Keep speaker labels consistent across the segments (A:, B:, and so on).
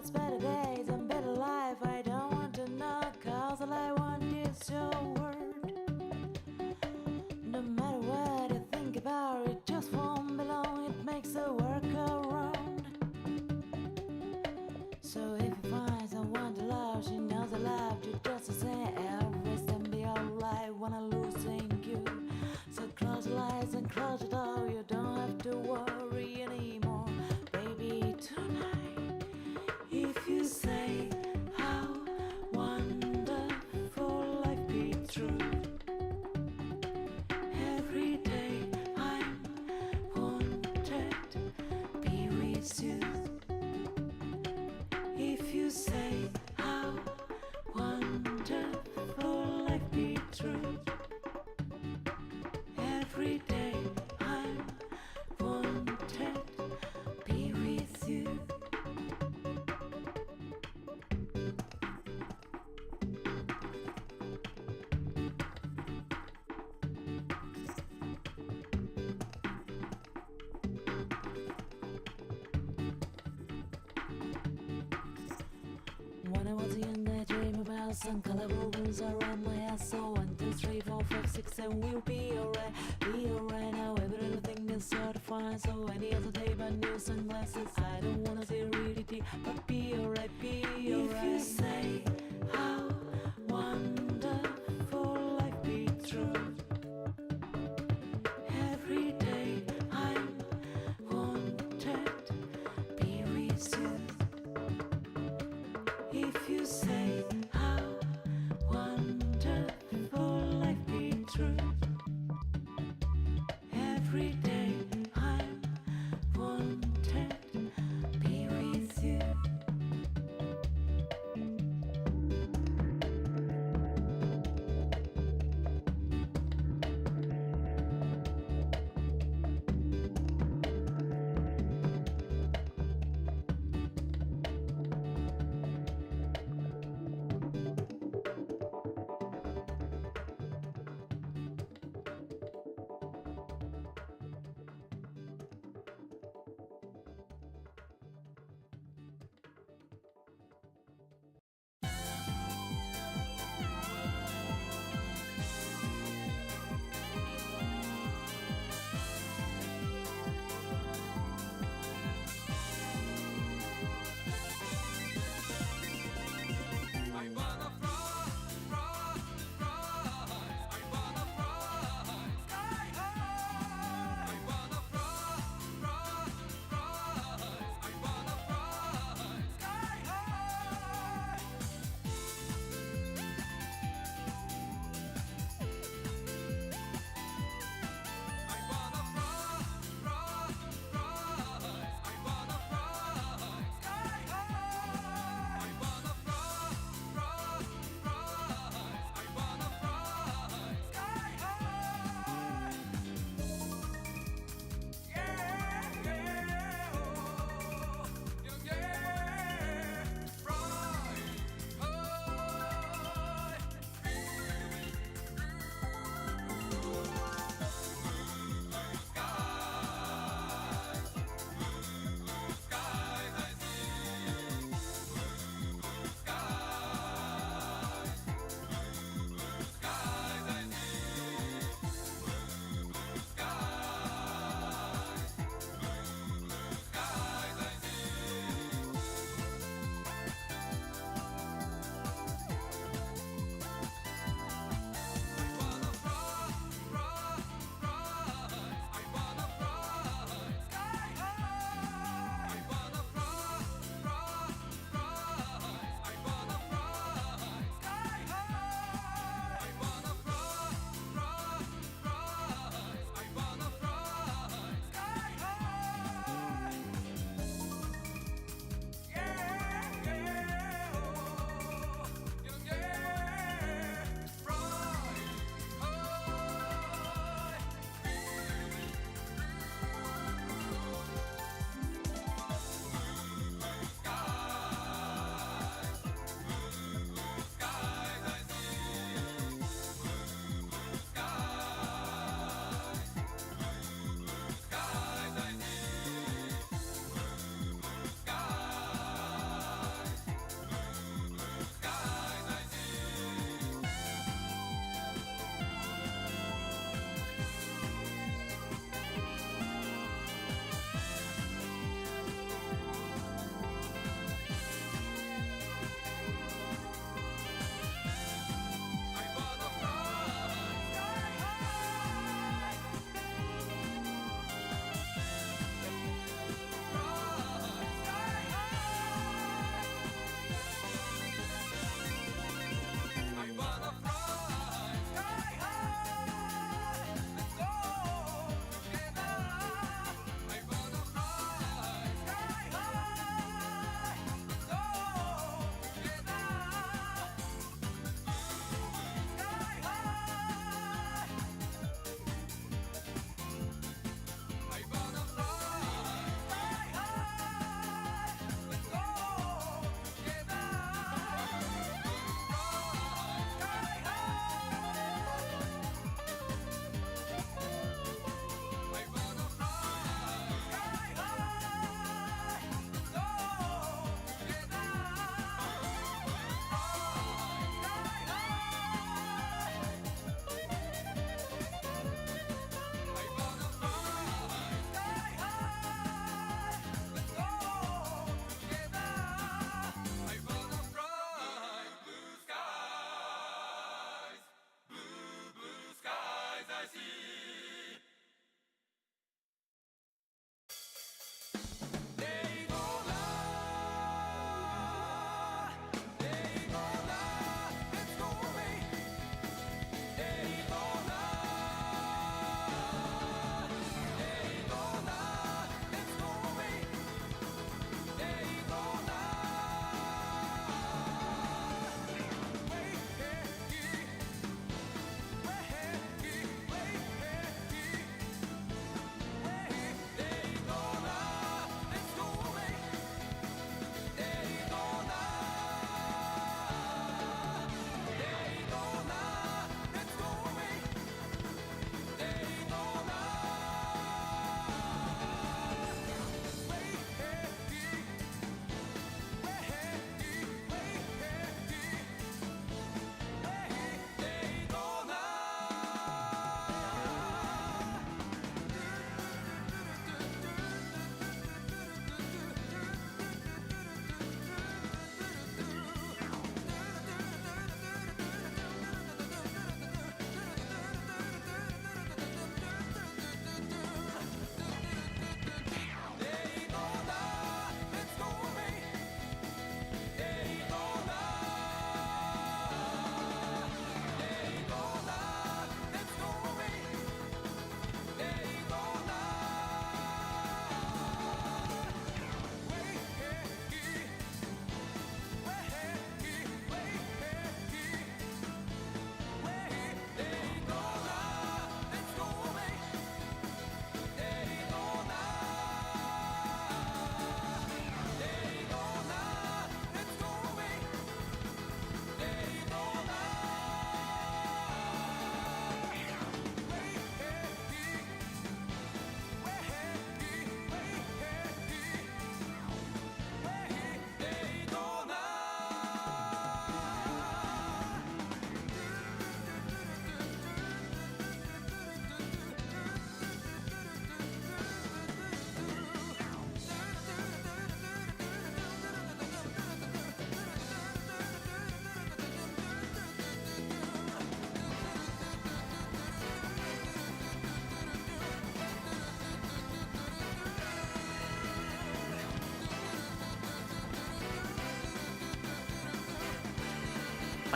A: wants better days and better life. I don't want to know, cause all I want is your word. No matter what you think about it, just won't belong. It makes the work go round. So if you find someone to love, she knows I love you just the same. Everything be alright when I'm losing you. So close your eyes and close your door. You don't have to worry anymore, baby, tonight. If you say how wonderful life be true, every day I'm wanted be with you. If you say how wonderful life be true, every day I'm wanted be with you. When I was young, I dreamed about some colorful rooms around my house. So 1, 2, 3, 4, 5, 6, and we'll be alright, be alright. Now every little thing is sort of fine. So any other day, but new sunglasses. I don't wanna see reality, but be alright, be alright. If you say how wonderful life be true, every day I'm wanted be with you. If you say how wonderful life be true, every day I'm wanted be with you.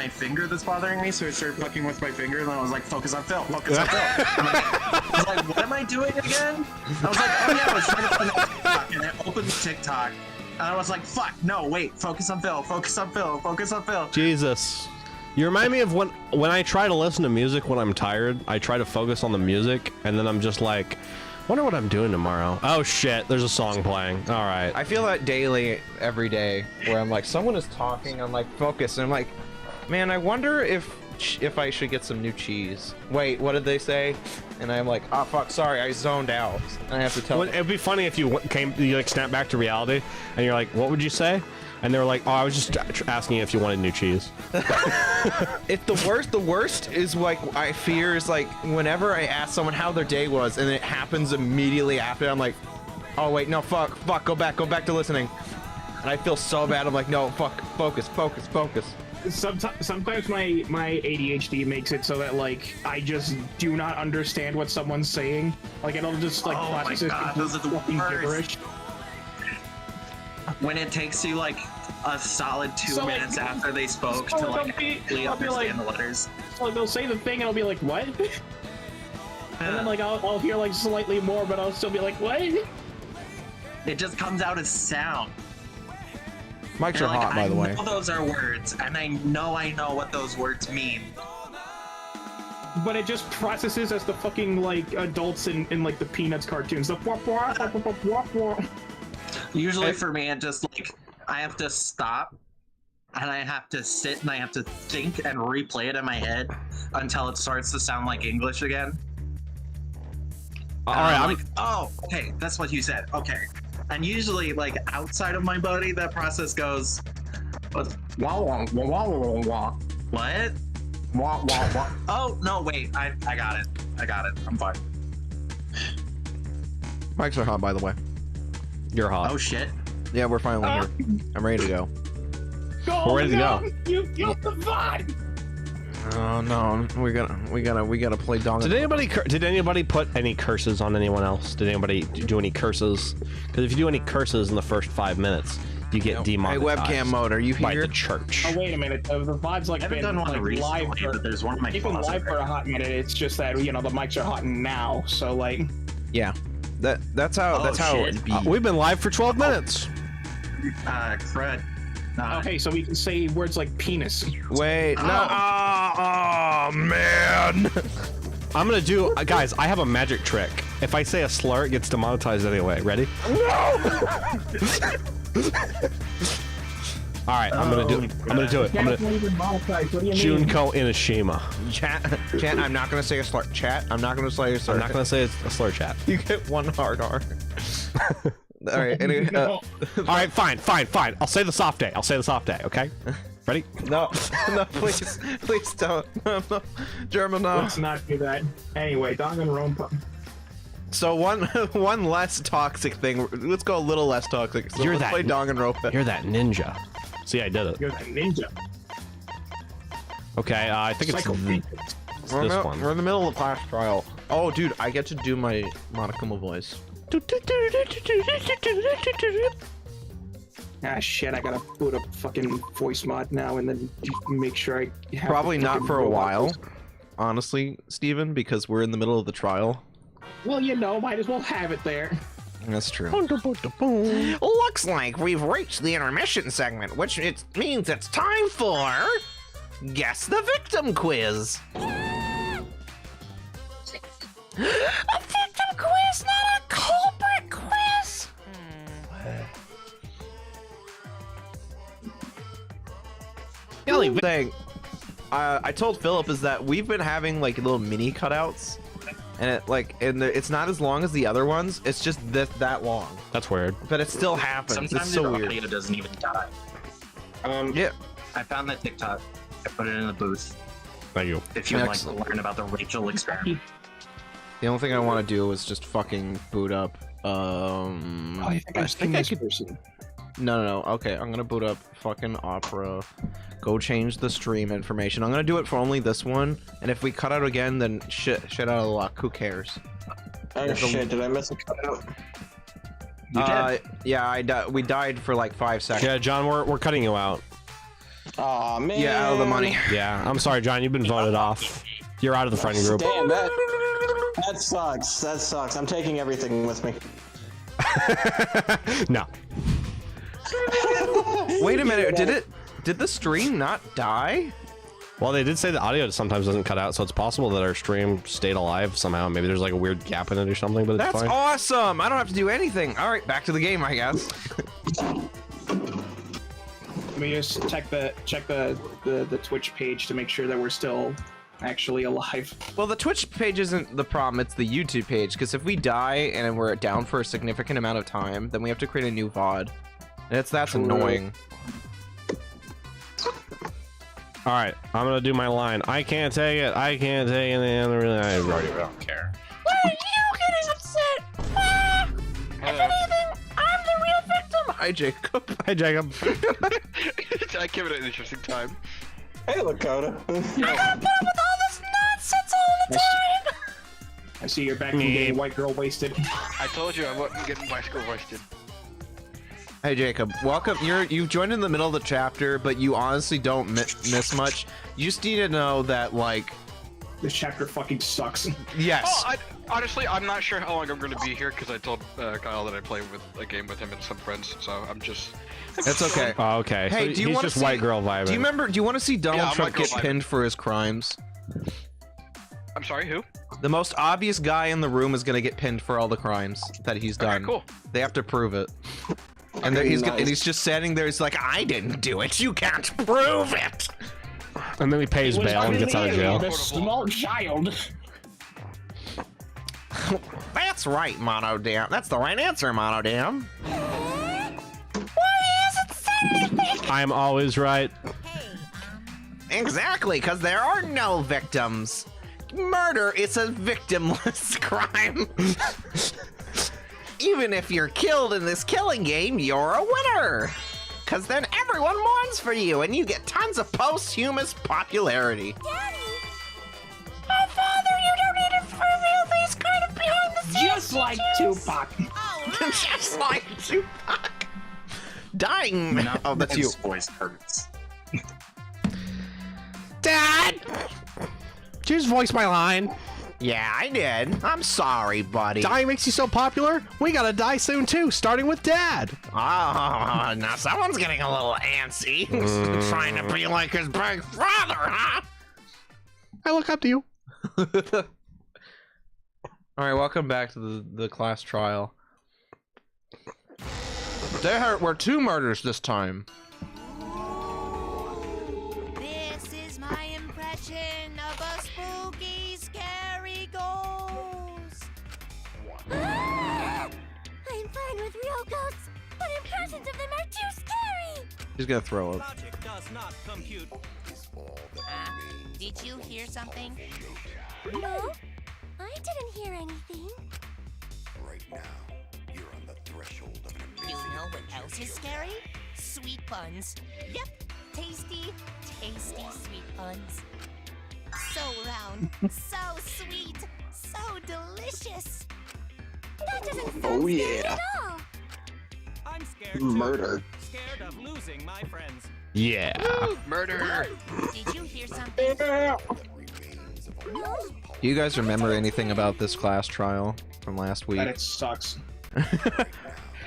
B: my finger that's bothering me, so I started fucking with my finger, and then I was like, focus on Phyll, focus on Phyll. I was like, what am I doing again? I was like, oh yeah, I was trying to find TikTok, and I opened TikTok, and I was like, fuck, no, wait, focus on Phyll, focus on Phyll, focus on Phyll.
C: Jesus. You remind me of when I try to listen to music when I'm tired, I try to focus on the music, and then I'm just like, wonder what I'm doing tomorrow. Oh shit, there's a song playing. All right.
D: I feel that daily, every day, where I'm like, someone is talking, I'm like, focus, and I'm like, man, I wonder if I should get some new cheese. Wait, what did they say? And I'm like, oh fuck, sorry, I zoned out. And I have to tell them.
C: It'd be funny if you like snap back to reality, and you're like, what would you say? And they were like, oh, I was just asking if you wanted new cheese.
D: If the worst is like, I fear is like, whenever I ask someone how their day was, and it happens immediately after, I'm like, oh wait, no, fuck, go back to listening. And I feel so bad, I'm like, no, fuck, focus.
E: Sometimes my ADHD makes it so that like I just do not understand what someone's saying. Like it'll just like process it
B: those are the
E: fucking
B: worst.
E: gibberish.
B: When it takes you like a solid 2 minutes after they spoke to like actually understand the letters.
E: So they'll say the thing and I'll be like, what? And then like I'll hear like slightly more, but I'll still be like, what?
B: It just comes out as sound.
D: Mics are hot, by the way.
B: I know those are words, and I know what those words mean.
E: But it just processes as the fucking like adults in like the Peanuts cartoons. The wah, wah, wah, wah, wah, wah.
B: Usually for me, it just like I have to stop, and I have to sit and I have to think and replay it in my head until it starts to sound like English again.
C: All right,
B: I'm like, oh, okay, that's what you said. Okay. And usually, like, outside of my body, that process goes, wah, wah, wah, wah, wah, wah. What? Wah, wah, wah. Oh, no, wait, I got it. I'm fine.
D: Mics are hot, by the way.
C: You're hot.
B: Oh, shit.
D: Yeah, we're finally here. I'm ready to go.
C: We're ready to go.
E: You the vibe.
D: Oh no, we gotta play Danganronpa.
C: Did anybody put any curses on anyone else? Did anybody do any curses? Because if you do any curses in the first 5 minutes, you get demonetized.
D: Hey, webcam mode, are you here?
C: By the church.
E: Oh wait a minute, the VOD's like been like, live for,
B: but there's one of my
E: even live for a hot minute. It's just that you know the mics are hot now, so like.
D: Yeah, that's how it be.
C: We've been live for 12 minutes.
B: Crud.
E: Okay, so we can say words like penis.
D: Wait, no. Oh man.
C: I'm gonna do, guys. I have a magic trick. If I say a slur, it gets demonetized anyway. Ready?
D: No.
C: All right, I'm gonna do it. I'm gonna do it. I'm gonna. Junko Inashima.
D: Chat. I'm not gonna say a slur. Chat. I'm not gonna say a slur.
C: I'm not gonna say a slur. Chat.
D: You get one hard R. All right. Anyway,
C: all right. Fine. I'll say the soft day. Okay. Ready?
D: No, please don't. No. German, no.
E: Let's not do that. Anyway, Danganronpa.
D: So one less toxic thing. Let's go a little less toxic. So let's play Danganronpa.
C: You're that ninja. See, I did it.
E: You're that ninja.
C: Okay, I think it's this one.
D: We're in the middle of the class trial. Oh, dude, I get to do my Monokuma voice.
E: Ah shit, I gotta boot up fucking voice mod now and then make sure I have
D: Probably not for a while, honestly, Steven, because we're in the middle of the trial.
E: Well, you know, might as well have it there.
D: That's true. Looks like we've reached the intermission segment, which it means it's time for Guess the Victim Quiz. A victim quiz, not a culprit quiz. The only thing I told Philip is that we've been having like little mini cutouts, and it's not as long as the other ones. It's just that long.
C: That's weird.
D: But it still happens.
B: Sometimes
D: it's so weird.
B: Audio doesn't even die.
D: Yeah.
B: I found that TikTok. I put it in the booth.
C: Thank you.
B: If you'd like to learn about the Rachel experiment.
D: The only thing I want to do is just fucking boot up.
E: I think I could.
D: No. Okay, I'm gonna boot up fucking Opera. Go change the stream information. I'm gonna do it for only this one, and if we cut out again, then shit out of luck. Who cares?
F: Oh shit! Did I miss a cutout?
D: You did. Yeah, we died for like 5 seconds.
C: Yeah, John, we're cutting you out.
F: Aw, man.
D: Yeah, out of the money.
C: Yeah, I'm sorry, John. You've been voted off. You're out of the friend group.
F: Damn, that sucks. That sucks. I'm taking everything with me.
C: No.
D: Wait a minute. Did the stream not die?
C: Well, they did say the audio sometimes doesn't cut out, so it's possible that our stream stayed alive somehow. Maybe there's like a weird gap in it or something, but it's
D: That's
C: fine.
D: awesome. I don't have to do anything. All right, back to the game, I guess.
E: Let me just check the Twitch page to make sure that we're still actually alive.
D: Well, the Twitch page isn't the problem, it's the YouTube page, because if we die and we're down for a significant amount of time, then we have to create a new VOD. And that's annoying.
C: All right, I'm gonna do my line. I can't take it. I can't take it. And really, I really don't care.
D: Why are you getting upset? Ah! If anything, I'm the real victim. Hi, Jacob.
C: Hey, Jacob.
G: I give it an interesting time.
F: Hey, Lakota.
D: I gotta put up with all this nonsense all the time.
E: I see you're back from getting white girl wasted.
G: I told you I wasn't getting bicycle wasted.
D: Hey, Jacob. Welcome. You joined in the middle of the chapter, but you honestly don't miss much. You just need to know that, like,
E: This chapter fucking sucks.
D: yes.
G: Oh, honestly, I'm not sure how long I'm going to be here because I told Kyle that I play with a game with him and some friends, so I'm just.
D: That's okay.
C: Oh, okay.
D: Hey,
C: so
D: do you
C: he's
D: want
C: just
D: to see,
C: white girl vibing.
D: Do you want to see Donald
G: Yeah,
D: Trump
G: white girl
D: get
G: vibing.
D: pinned for his crimes?
G: I'm sorry, who?
D: The most obvious guy in the room is gonna get pinned for all the crimes that he's done.
G: Okay, cool.
D: They have to prove it. And he's just standing there. He's like, I didn't do it. You can't prove it.
C: And then he pays bail and gets out of jail.
E: The small child.
D: That's right, Monodam. That's the right answer, Monodam.
C: I'm always right.
D: Exactly, because there are no victims. Murder is a victimless crime. Even if you're killed in this killing game, you're a winner. Because then everyone mourns for you, and you get tons of posthumous popularity.
H: Daddy! Oh, Father, you don't need to reveal these kind of behind the scenes
E: Just like
H: details.
E: Tupac.
D: Just like Tupac. Dying. Oh, that's you.
B: His voice hurts.
C: Dad! Did you just voice my line?
D: Yeah, I did. I'm sorry, buddy.
C: Dying makes you so popular? We gotta die soon too, starting with Dad.
D: Oh, now someone's getting a little antsy. Trying to be like his big brother, huh?
C: I look up to you.
D: All right, welcome back to the class trial. There were 2 murders this time.
H: This is my impression of a spooky, scary ghost. I'm fine with real ghosts, but impressions of them are too scary.
D: He's gonna throw up.
H: Did you hear something? No, I didn't hear anything.
I: Right now, you're on the threshold of an
H: You know what else is scary? Sweet buns. Yep, tasty, tasty sweet buns. So round, so sweet, so delicious. That doesn't sound
F: Oh,
H: scary
F: yeah.
H: at all.
J: I'm scared
F: Murder.
J: too. Scared of losing my friends.
C: Yeah.
G: Murder!
H: Did you hear something? No?
D: Do you guys remember anything about this class trial from last week?
E: That it sucks.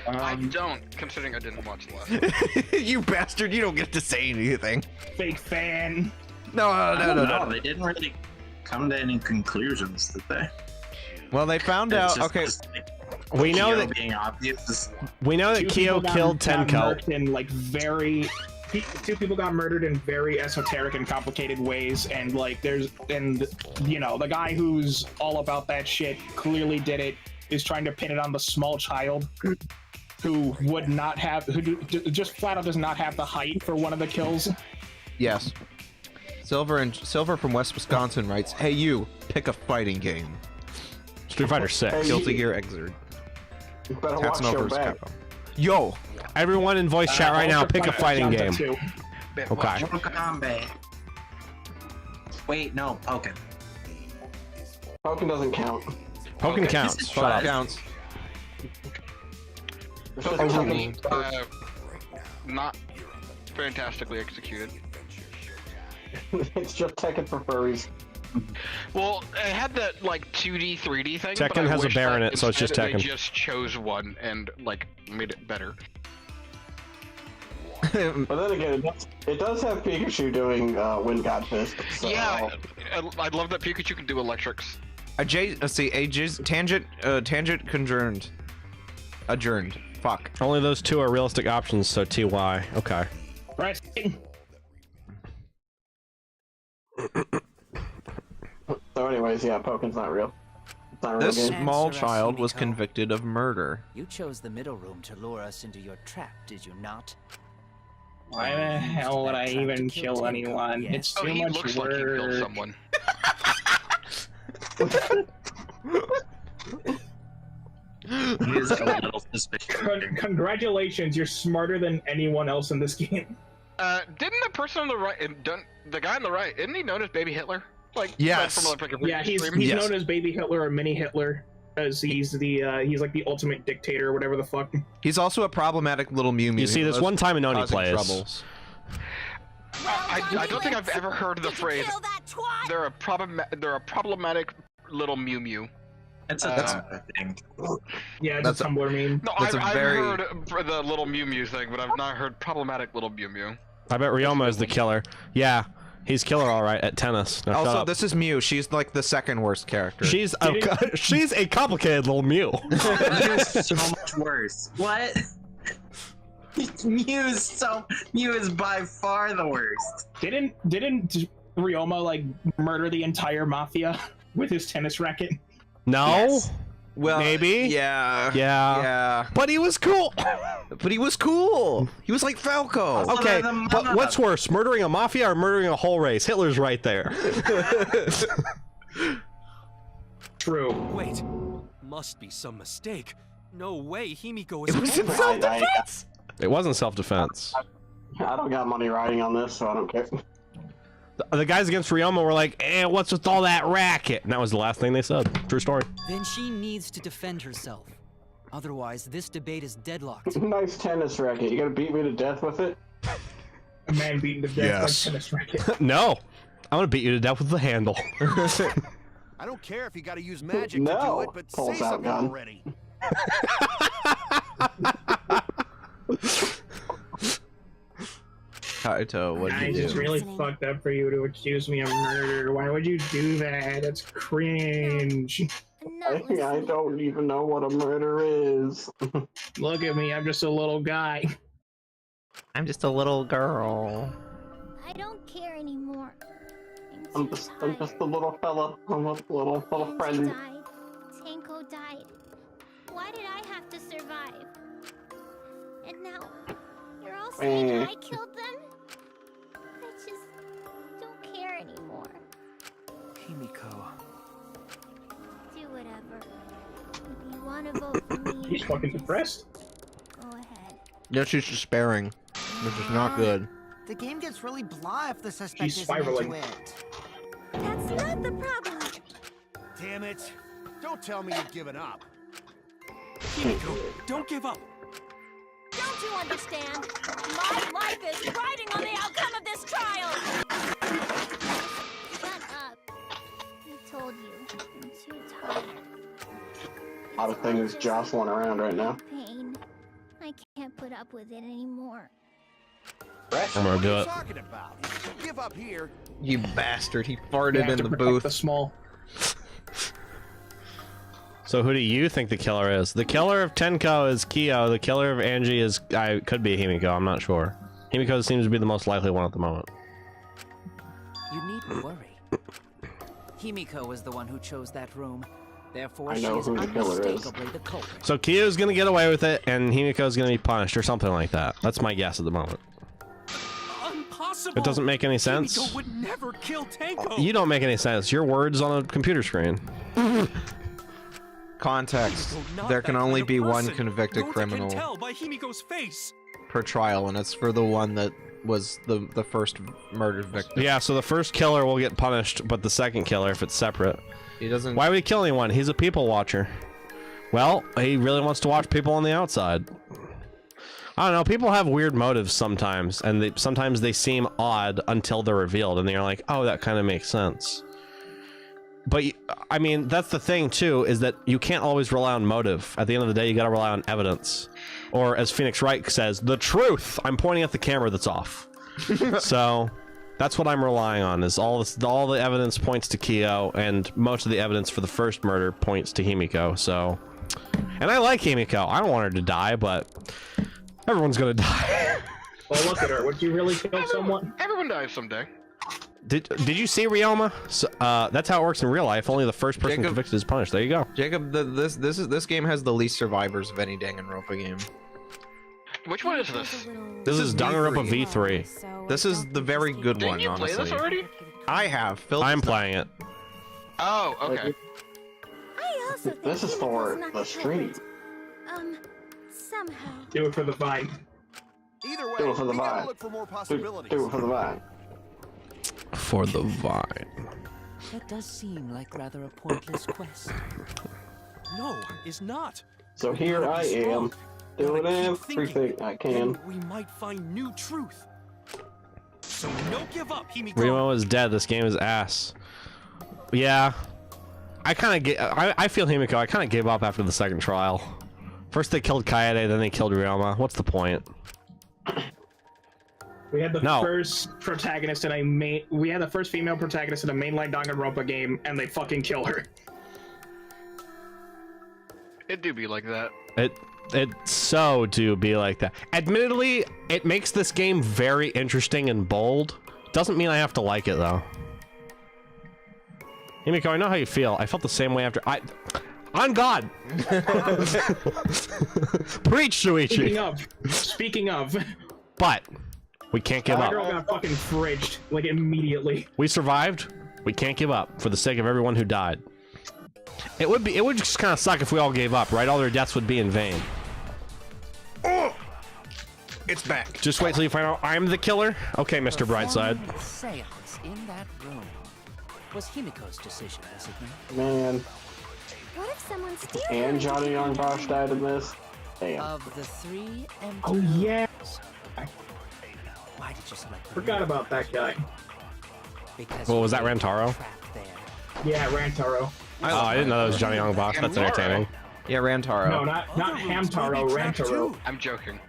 G: I don't, considering I didn't watch the last one.
D: You bastard! You don't get to say anything.
E: Fake fan.
D: No.
B: No, they didn't really come to any conclusions, did they?
D: Well, they found
B: It's
D: out.
B: just-
D: Okay,
B: just like
C: We know
B: Kyo
C: that
B: being obvious.
C: we know that
E: Two
C: Kyo
E: people
C: killed
E: got
C: Tenko.
E: murked in like very. 2 people got murdered in very esoteric and complicated ways, and like you know, the guy who's all about that shit clearly did it, is trying to pin it on the small child who would not have, just flat out does not have the height for one of the kills.
D: yes. Silver from West Wisconsin writes, "Hey, you pick a fighting game."
C: Street Fighter 6.
D: Guilty Gear Xrd.
F: You better watch
D: Tatsunoko
F: your
D: vs.
F: back.
D: Capcom. Yo,
C: Everyone in voice chat right now,
E: Ultra
C: pick a fighting
E: Junta
C: game.
E: 2.
C: Okay.
B: Mortal Kombat. Wait, no, Pokken.
F: Pokken doesn't count.
C: Pokken
B: Okay.
C: counts. Shut up.
D: counts.
F: It's just
G: Pokken
F: Pokken.
G: not fantastically executed.
F: It's just Tekken for furries.
G: Well, it had that like 2D, 3D thing.
C: Tekken
G: but I
C: has a
G: wish
C: bear
G: that
C: in it, so it's just
G: instead
C: Tekken.
G: They just chose one and like made it better.
F: But then again, it does have Pikachu doing Wind God Fist. So...
G: Yeah, I love that Pikachu can do electrics.
D: Tangent conjoined. Adjourned. Fuck.
C: Only those two are realistic options, so TY. Okay.
E: Right.
F: So anyways, yeah, Pokemon's not real. It's not a real
D: This
F: game.
D: small
A: Answer us,
D: child was
A: Himiko.
D: convicted of murder.
J: You chose the middle room to lure us into your trap, did you not?
E: Why the hell would I even kill anyone?
J: Yes.
E: It's
G: Oh,
E: too
G: he
E: much
G: looks like he killed
E: work.
G: someone.
B: He is a little suspicious.
E: Congratulations, you're smarter than anyone else in this game.
G: Didn't the person on the right, the guy on the right, isn't he known as Baby Hitler? Like,
D: Yes.
G: From like a
E: Yeah, he's
G: stream?
D: Yes.
E: known as Baby Hitler or Mini Hitler, as he's like the ultimate dictator or whatever the fuck.
D: He's also a problematic little Mew Mew.
C: You see, this one time Inoni
D: causing
C: plays.
D: troubles.
G: I don't think I've ever heard the
H: Did you
G: phrase.
H: kill that twat?
G: They're a problematic little Mew Mew.
B: It's a Tumblr thing.
E: Yeah,
D: That's
E: it's a Tumblr meme.
G: No,
D: That's
G: I've
D: a very-
G: heard the little Mew Mew thing, but I've not heard problematic little Mew Mew.
C: I bet Ryoma is the killer. Yeah, he's killer all right at tennis. Now shut
D: Also,
C: up.
D: this is Mew. She's like the second worst character.
C: She's a complicated little Mew.
B: Mew's so much worse. What? Mew is by far the worst.
E: Didn't Ryoma like murder the entire mafia with his tennis racket?
C: No.
B: Yes.
D: well,
C: maybe?
D: Yeah.
C: Yeah.
D: Yeah.
C: But he was cool.
D: But he was cool. He was like Falco.
B: Also,
C: Okay,
B: they're the
C: but
B: mob.
C: what's worse, murdering a mafia or murdering a whole race? Hitler's right there.
E: True.
J: Wait, must be some mistake. No way, Himiko
D: It
J: is.
D: was in
F: I-
D: self-defense.
C: It wasn't self-defense.
F: I don't got money riding on this, so I don't care.
C: The guys against Ryoma were like, what's with all that racket? And that was the last thing they said. True story.
K: Then she needs to defend herself. Otherwise, this debate is deadlocked.
F: Nice tennis racket. You gonna beat me to death with it?
E: A man beaten to death
C: Yes.
E: by tennis racket.
C: No. I'm gonna beat you to death with the handle.
I: I don't care if you gotta use magic to do
F: No.
I: it, but
F: Pulls
I: say
F: out
I: something
F: gun.
I: already.
D: Kaito, what did
E: Guys,
D: you
E: it's
D: do?
E: really fucked up for you to accuse me of murder. Why would you do that? That's cringe.
H: I'm not
F: I
H: listening.
F: don't even know what a murder is.
E: Look at me, I'm just a little guy.
D: I'm just a little girl.
H: I don't care anymore.
F: I'm just a little fella. I'm a little
H: Angie
F: friend.
H: died. Tanko died. Why did I have to survive? And now, you're all saying I killed them? I just don't care anymore.
K: Himiko.
H: Do whatever. If you want to vote for me,
E: He's fucking depressed.
H: go ahead.
D: No, she's despairing, which is not good.
L: The game gets really blah if the suspect
E: She's
L: isn't into
E: spiraling.
L: it.
H: That's not the problem.
I: Damn it! Don't tell me you've given up.
J: Himiko, don't give up.
H: Don't you understand? My life is riding on the outcome of this trial! Shut up. I told you. I'm too tired.
F: A lot of things jostling around right now.
H: Pain. I can't put up with it anymore.
C: I'm gonna do
I: What are you
C: it.
I: talking about? If you give up here,
D: You bastard! He
E: You
D: farted
E: have
D: in
E: to
D: the
E: protect
D: booth.
E: the small.
C: So who do you think the killer is? The killer of Tenko is Kyo. The killer of Angie is could be Himiko. I'm not sure. Himiko seems to be the most likely one at the moment.
K: You needn't worry. Himiko is the one who chose that room. Therefore,
F: I
K: she
F: know
K: is
F: who the killer is.
K: unmistakably the culprit.
C: So Kyo's gonna get away with it, and Himiko's gonna be punished, or something like that. That's my guess at the moment.
J: Impossible.
C: It doesn't make any sense.
J: Himiko would never kill Tanko.
C: You don't make any sense. Your words on a computer screen.
D: Context.
J: Not
D: There
J: that
D: can
J: kind
D: only
J: of
D: be one
J: person.
D: convicted
J: Rota
D: criminal
J: can tell by Himiko's face.
D: per trial, and it's for the one that was the first murdered victim.
C: Yeah, so the first killer will get punished, but the second killer, if it's separate.
D: He doesn't.
C: Why would he kill anyone? He's a people watcher. Well, he really wants to watch people on the outside. I don't know. People have weird motives sometimes, and sometimes they seem odd until they're revealed, and they're like, "Oh, that kind of makes sense." But I mean, that's the thing too, is that you can't always rely on motive. At the end of the day, you got to rely on evidence, or as Phoenix Wright says, the truth. I'm pointing at the camera that's off. So that's what I'm relying on. Is all the evidence points to Kyo, and most of the evidence for the first murder points to Himiko. So, and I like Himiko. I don't want her to die, but everyone's gonna die.
E: Well, look at her. Would you really kill someone?
G: Everyone dies someday.
C: Did you see Ryoma? So, that's how it works in real life. Only the first person convicted is punished. There you go.
D: Jacob, this game has the least survivors of any Danganronpa game.
G: Which one is this?
C: This is Danganronpa V3.
D: This is the very good one,
G: Didn't you
D: honestly.
G: play this already?
D: I have. Phil
C: I'm playing it.
G: Oh, okay.
H: I also think
F: This is for the stream.
H: somehow.
E: Do it for the vine.
I: Either way,
F: Do it for the
I: we gotta
F: vine.
I: look for more
F: Do
I: possibilities.
F: it for the vine.
C: For the vine.
K: That does seem like rather a pointless quest.
J: No, it's not.
F: So here I am, doing
J: Gotta keep
F: everything
J: thinking.
F: I can.
J: Then we might find new truth. So no give up, Himiko.
C: Ryoma is dead. This game is ass. Yeah. I feel Himiko. I kind of gave up after the second trial. First they killed Kaede, then they killed Ryoma. What's the point?
E: We had the first protagonist in a we had the first female protagonist in a mainline Danganronpa game, and they fucking kill her.
G: It do be like that.
C: It so do be like that. Admittedly, it makes this game very interesting and bold. Doesn't mean I have to like it though. Himiko, I know how you feel. I felt the same way after on God. Preach, Shuichi.
E: Speaking of.
C: But we can't give
E: My
C: up.
E: girl got fucking fridged like immediately.
C: We survived. We can't give up for the sake of everyone who died. It would just kind of suck if we all gave up, right? All their deaths would be in vain.
D: Oh! It's back.
C: Just wait till you find out I'm the killer. Okay, Mr. Brightside.
K: Performing the seance in that room was Himiko's decision, was it not?
F: Man.
H: What if someone steals
F: And Johnny Young Bosch died in this. Damn.
K: Of the three empty
E: Oh yeah.
K: Why did you select the
E: Forgot about that guy.
K: Because
C: Well, was that Rantaro?
E: Yeah, Rantaro.
C: Oh, I didn't know that was Johnny Young Bosch. That's entertaining.
D: Yeah, Rantaro.
E: No, not Hamtaro, Rantaro.
G: I'm joking.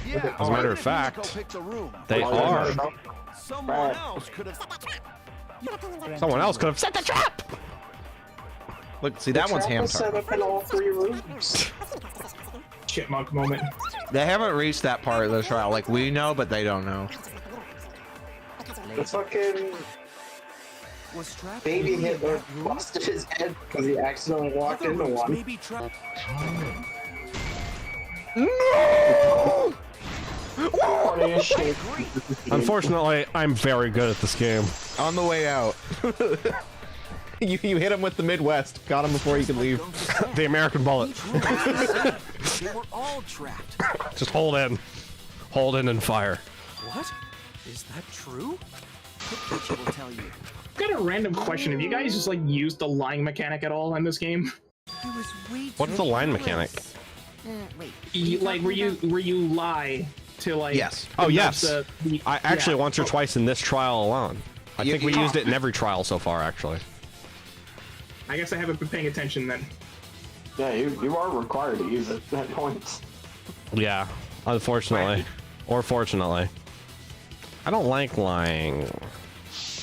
I: Yeah,
C: As a matter of fact, they
F: Oh,
C: are.
I: someone else could have.
C: Someone else could have set the trap.
D: Look, see, that one's
F: Trap was set
D: Hamtaro.
F: up in all 3 rooms.
E: Chipmunk moment.
D: They haven't reached that part of the trial. Like, we know, but they don't know.
F: The fucking
K: was trapped
F: baby
K: in
F: Hitler
K: that room?
F: busted his head because he accidentally walked into one.
J: Maybe trapped.
F: No! Funniest shit.
C: Unfortunately, I'm very good at this game.
D: On the way out. you hit him with the Midwest. Got him before he could leave.
C: The American bullet.
J: They were all trapped.
C: Just hold in. Hold in and fire.
J: What? Is that true? Kokichi will tell you.
E: I've got a random question. Have you guys just like used the lying mechanic at all in this game?
C: What's the line mechanic?
E: Like where you lie to like
D: Yes.
C: Oh yes.
E: the
C: I actually
E: yeah.
C: once or twice in this trial alone. I think we used it in every trial so far, actually.
E: I guess I haven't been paying attention then.
F: Yeah, you are required to use it at points.
C: Yeah, unfortunately. Or fortunately. I don't like lying.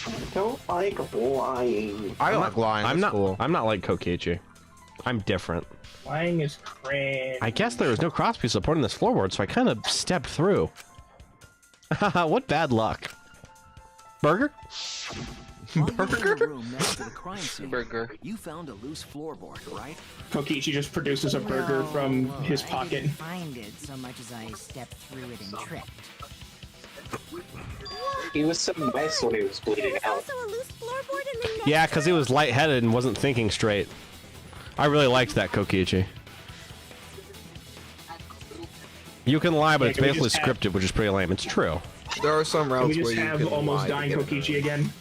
F: I don't like lying.
D: I don't like lying.
C: I'm
D: That's
C: not.
D: cool.
C: I'm not like Kokichi. I'm different.
E: Lying is cringe.
C: I guess there was no crosspiece support in this floorboard, so I kind of stepped through. What bad luck. Burger?
K: Burger?
G: Burger.
K: You found a loose floorboard, right?
E: Kokichi just produces a burger from his
L: I
E: pocket.
L: didn't find it so much as I stepped through it and tripped.
F: He was so nice when he was bleeding out.
H: Also a loose floorboard in the next
C: Yeah, because he was lightheaded and wasn't thinking straight. I really liked that Kokichi. You can lie, but
E: Yeah,
C: it's
E: can we
C: basically
E: just have-
C: scripted, which is pretty lame. It's true.
D: There are some
E: Can
D: routes
E: we just
D: where you
E: have
D: can
E: almost
D: lie to
E: dying
D: get
E: Kokichi again?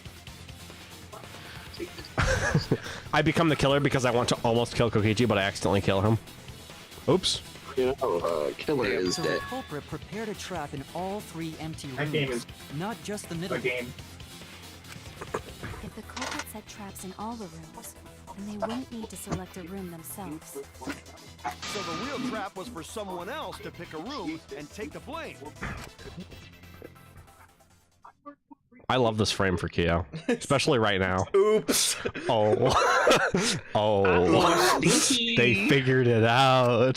C: I become the killer because I want to almost kill Kokichi, but I accidentally kill him. Oops.
F: Killer is
K: So
F: dead.
K: the culprit prepared a trap in all 3 empty
E: That game
K: rooms,
E: is
K: not just the middle.
E: a game.
M: If the culprit set traps in all the rooms, then they wouldn't need to select a room themselves.
N: So the real trap was for someone else to pick a room and take the blame.
C: I love this frame for Kyo, especially right now.
D: Oops.
C: Oh. Oh. They figured it out.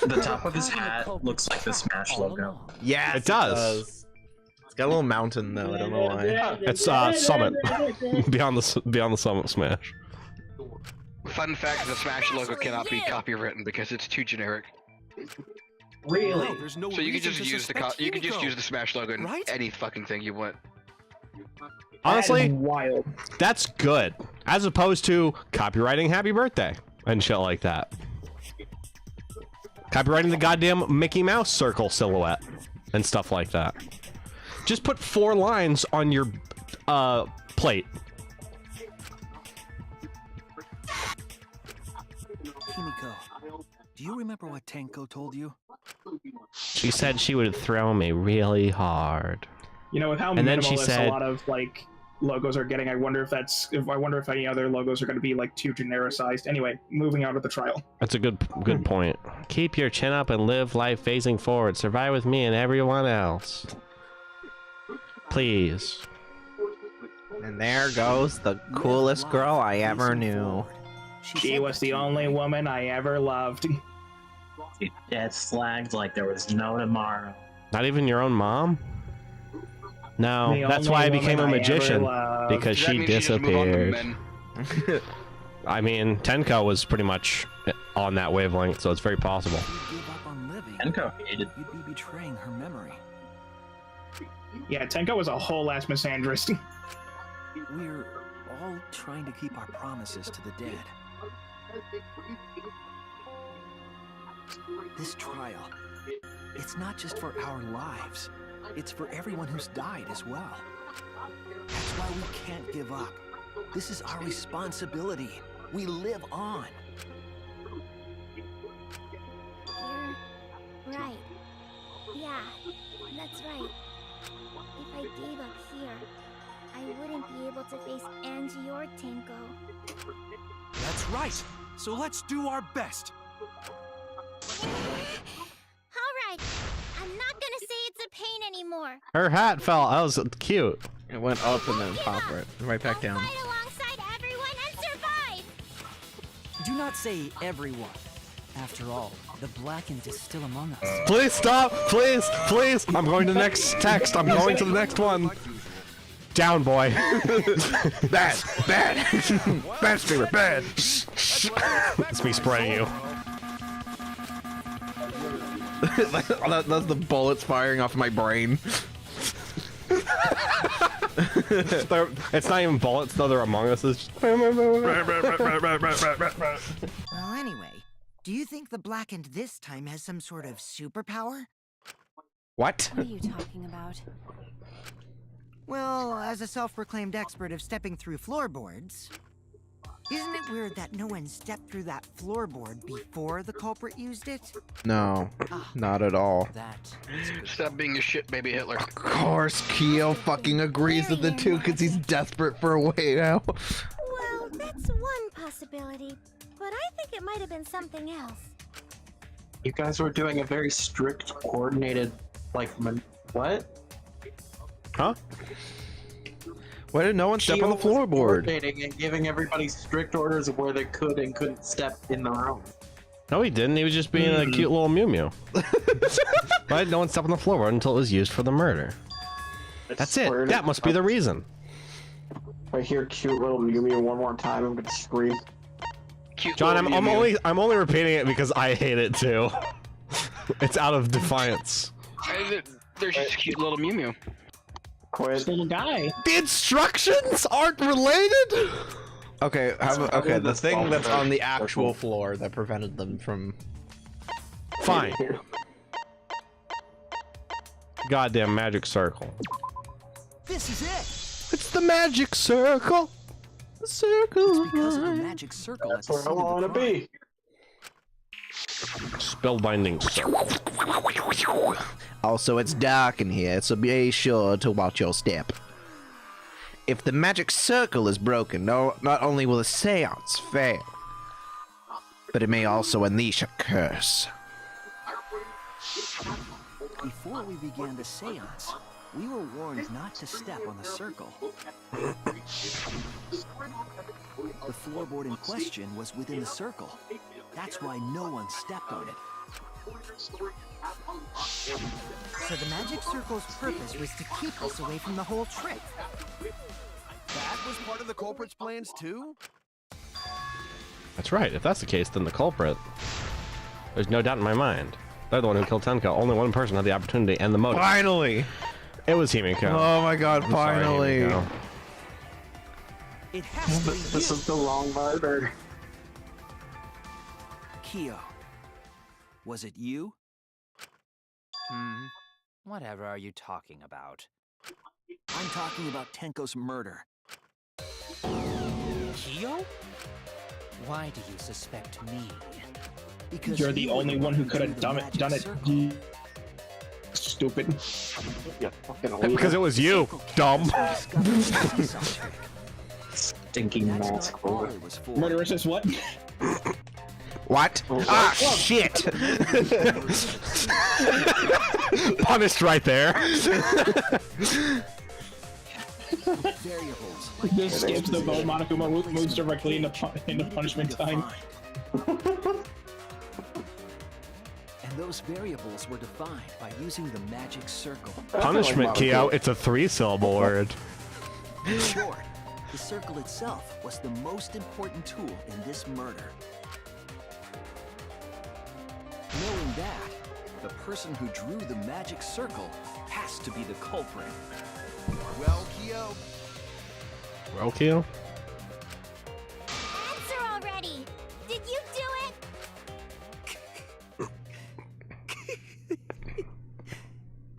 B: The top of his hat looks like the Smash logo.
D: Yes,
C: It does.
D: It's got a little mountain though. I don't know why.
C: It's Summit. beyond the Summit Smash.
G: Fun fact: the Smash logo cannot be copywritten because it's too generic.
E: Really?
J: No, there's no
G: So you can
J: reason
G: just
J: to
G: use the
J: suspect
G: you can just
J: Himiko.
G: use the Smash logo in
J: Right?
G: any fucking thing you want.
C: Honestly,
E: wild.
C: That's good, as opposed to copywriting Happy Birthday and shit like that. Copywriting the goddamn Mickey Mouse circle silhouette and stuff like that. Just put 4 lines on your plate.
J: Himiko, do you remember what Tenko told you?
C: She said she would throw me really hard.
E: You know, with how
C: And then she
E: minimalist
C: said-
E: a lot of like logos are getting, I wonder if any other logos are going to be like too genericized. Anyway, moving out of the trial.
C: That's a good point. Keep your chin up and live life facing forward. Survive with me and everyone else. Please.
D: And there goes the coolest girl I ever knew.
E: She was the only woman I ever loved.
B: She dead slagged like there was no tomorrow.
C: Not even your own mom? No,
E: The
C: that's
E: only
C: why I
E: woman
C: became a
E: I ever
C: magician.
E: loved.
C: Because
G: That
C: she
G: means you just move on to
C: disappeared.
G: men.
C: I mean, Tenko was pretty much on that wavelength, so it's very possible.
J: Give up on living.
B: Tenko hated.
J: You'd be betraying her memory.
E: Yeah, Tenko was a whole ass misandrist.
J: We're all trying to keep our promises to the dead. This trial, it's not just for our lives. It's for everyone who's died as well. That's why we can't give up. This is our responsibility. We live on.
M: You're right. Yeah, that's right. If I gave up here, I wouldn't be able to face Angie or Tenko.
J: That's right. So let's do our best.
M: Alright, I'm not gonna say it's a pain anymore.
C: Her hat fell. That was cute.
D: It went up and then popped right back down.
M: Fight alongside everyone and survive!
K: Do not say everyone. After all, the Blackened is still among us.
C: Please stop! Please! Please! I'm going to the next text. I'm going to the next one. Down, boy.
D: Bad! Bad spirit, bad!
C: It's me spraying you.
D: That's the bullets firing off my brain.
C: It's not even bullets, though. They're Among Us.
L: Well, anyway, do you think the Blackened this time has some sort of superpower?
C: What?
M: What are you talking about?
L: Well, as a self-proclaimed expert of stepping through floorboards, isn't it weird that no one stepped through that floorboard before the culprit used it?
D: No, not at all.
G: Stop being a shit baby Hitler.
D: Of course, Kyo fucking agrees with the two because he's desperate for a way out.
M: Well, that's one possibility, but I think it might have been something else.
F: You guys were doing a very strict, coordinated, like, what?
C: Huh?
D: Why did no one step on the
F: Kyo was
D: floorboard?
F: coordinating and giving everybody strict orders of where they could and couldn't step in the room.
C: No, he didn't. He was just being a cute little Mew Mew. Why did no one step on the floorboard until it was used for the murder? That's it. That must be the reason.
F: If I hear cute little Mew Mew one more time, I'm gonna scream.
C: John, I'm only repeating it because I hate it too. It's out of defiance.
G: There's just a cute little Mew Mew.
F: Quit.
E: Little guy.
C: The instructions aren't related.
D: Okay, okay. The thing that's on the actual floor that prevented them from.
C: Fine. Goddamn magic circle.
J: This is it.
C: It's the magic circle. The circle.
J: It's because of the magic circle
F: That's
J: at the
F: where I
J: scene of the
F: wanna
J: crime.
F: be.
C: Spellbinding circle.
D: Also, it's dark in here, so be sure to watch your step. If the magic circle is broken, not only will the seance fail, but it may also unleash a curse.
J: Before we began the seance, we were warned not to step on the circle. The floorboard in question was within the circle. That's why no one stepped on it.
L: So the magic circle's purpose was to keep us away from the whole trick.
N: That was part of the culprit's plans too?
C: That's right. If that's the case, then the culprit. There's no doubt in my mind. They're the one who killed Tenko. Only one person had the opportunity and the motive.
D: Finally!
C: It was Himiko.
D: Oh my god, finally!
C: Sorry, Himiko.
J: It has to be
F: This is the wrong murder.
J: Kyo. Was it you?
K: Whatever are you talking about?
J: I'm talking about Tenko's murder.
K: Kyo? Why do you suspect me?
J: Because
E: You're the
J: you were
E: only one who could
J: drew
E: have
J: the
E: done
J: magic
E: it.
J: circle.
E: Stupid.
F: Yeah, fucking
C: Because it was you, dumb.
F: Stinking mask.
E: Murderous is what?
D: What? Ah, shit!
C: Punished right there.
J: Variables.
E: This skips the vote. Monokuma moves directly into punishment time.
J: And those variables were defined by using the magic circle.
C: Punishment, Kyo. It's a 3-syllable word.
J: In short, the circle itself was the most important tool in this murder. Knowing that, the person who drew the magic circle has to be the culprit.
N: Well, Kyo.
C: Well, Kyo.
M: Answer already! Did you do it?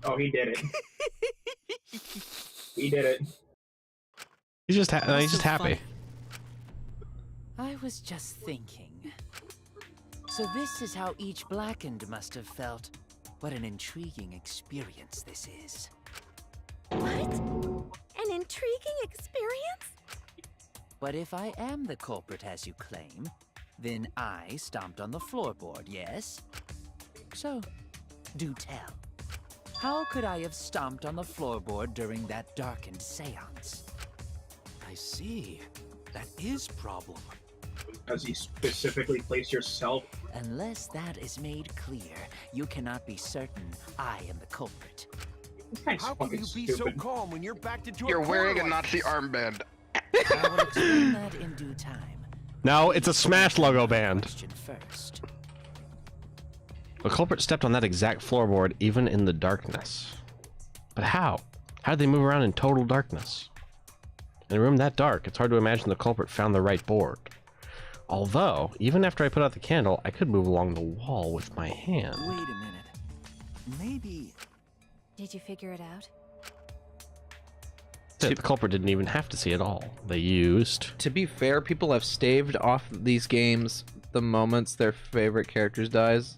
E: Oh, he did it. He did it.
C: He's just happy.
K: I was just thinking. So this is how each Blackened must have felt. What an intriguing experience this is.
M: What? An intriguing experience?
K: But if I am the culprit as you claim, then I stomped on the floorboard, yes? So, do tell. How could I have stomped on the floorboard during that darkened seance?
J: I see. That is problem.
E: Because you specifically placed yourself.
K: Unless that is made clear, you cannot be certain I am the culprit.
N: How can you be so calm when you're backed into
G: You're
N: a
G: wearing a
N: corner like
G: Nazi armband.
K: I will explain that in due time.
C: No, it's a Smash logo band.
K: Question first.
C: The culprit stepped on that exact floorboard even in the darkness. But how? How did they move around in total darkness? In a room that dark, it's hard to imagine the culprit found the right board. Although, even after I put out the candle, I could move along the wall with my hand.
J: Wait a minute. Maybe...
M: Did you figure it out?
C: The culprit didn't even have to see it all. They used...
D: To be fair, people have staved off these games the moments their favorite characters dies.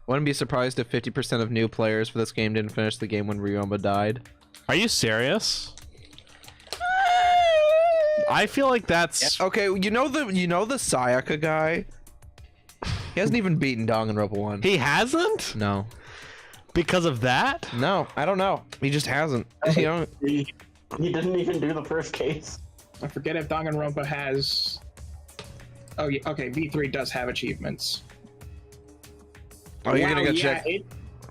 D: Wouldn't be surprised if 50% of new players for this game didn't finish the game when Ryoma died.
C: Are you serious? I feel like that's...
D: Okay, you know the Sayaka guy? He hasn't even beaten Danganronpa 1.
C: He hasn't?
D: No.
C: Because of that?
D: No, I don't know. He just hasn't. You know?
F: He didn't even do the first case.
E: I forget if Danganronpa has... Oh, yeah, okay, V3 does have achievements.
D: Oh, you're gonna go check?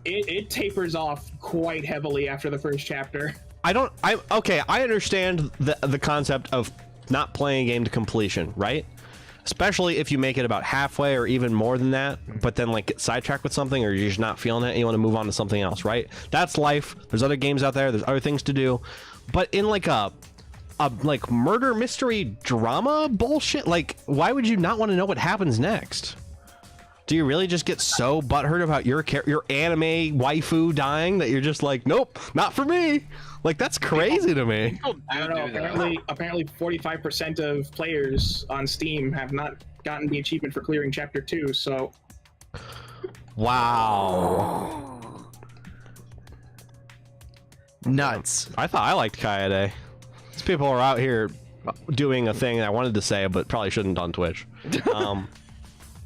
E: It tapers off quite heavily after the first chapter.
C: Okay, I understand the concept of not playing a game to completion, right? Especially if you make it about halfway or even more than that, but then like get sidetracked with something or you're just not feeling it and you want to move on to something else, right? That's life. There's other games out there. There's other things to do. But in like a like murder mystery drama bullshit, like why would you not want to know what happens next? Do you really just get so butthurt about your anime waifu dying that you're just like, nope, not for me? Like that's crazy to me.
E: I don't know. Apparently 45% of players on Steam have not gotten the achievement for clearing Chapter 2. So
C: Wow.
D: Nuts.
C: I thought I liked Kaede. These people are out here doing a thing I wanted to say, but probably shouldn't on Twitch.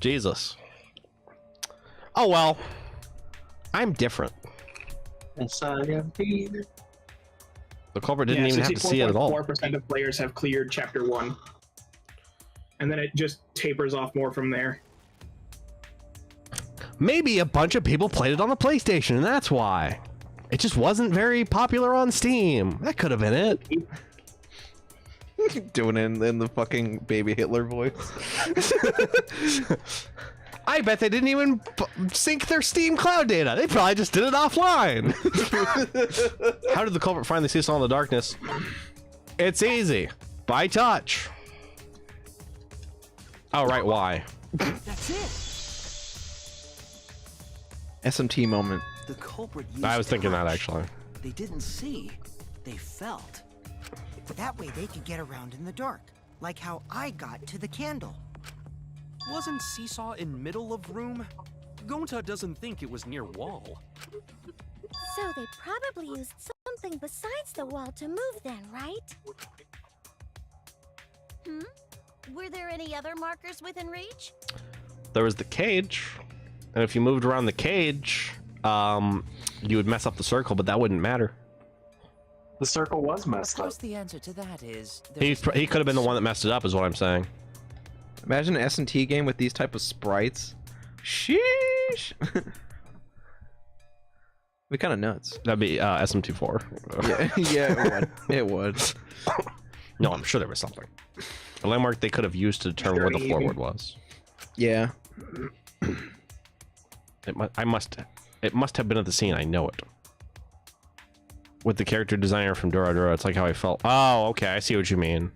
C: Jesus. Oh well. I'm different. The culprit didn't even have to see it at all.
E: 4% of players have cleared Chapter 1. And then it just tapers off more from there.
C: Maybe a bunch of people played it on the PlayStation, and that's why. It just wasn't very popular on Steam. That could have been it.
D: Doing it in the fucking baby Hitler voice.
C: I bet they didn't even sync their Steam cloud data. They probably just did it offline. How did the culprit finally see us all in the darkness? It's easy. By touch. Oh, right, why?
J: That's it.
D: SMT moment.
J: The culprit used
C: I was thinking that,
J: touch.
C: actually.
J: They didn't see. They felt.
L: That way they could get around in the dark, like how I got to the candle.
O: Wasn't Seesaw in middle of room? Gonta doesn't think it was near wall.
M: So they probably used something besides the wall to move then, right?
H: Were there any other markers within reach?
C: There was the cage. And if you moved around the cage, you would mess up the circle, but that wouldn't matter.
F: The circle was messed
K: Of
F: up.
K: course, the answer to that is
C: He could have been the one that messed it up, is what I'm saying.
D: Imagine an S&T game with these type of sprites. Sheesh. Be kind of nuts.
C: That'd be SM24.
D: Yeah, it would.
C: No, I'm sure there was something. A landmark they could have used to determine where the floorboard was.
D: Yeah.
C: It must have been at the scene. I know it. With the character designer from Dora Dora, it's like how I felt. Oh, okay, I see what you mean.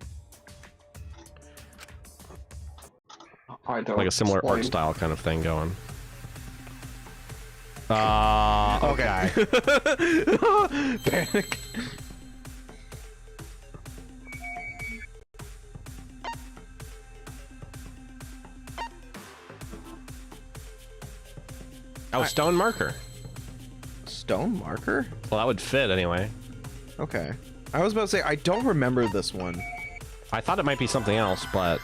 C: Like a similar art style kind of thing going. Okay.
D: Panic.
C: Oh, stone marker.
D: Stone marker?
C: Well, that would fit anyway.
D: Okay. I was about to say, I don't remember this one.
C: I thought it might be something else, but...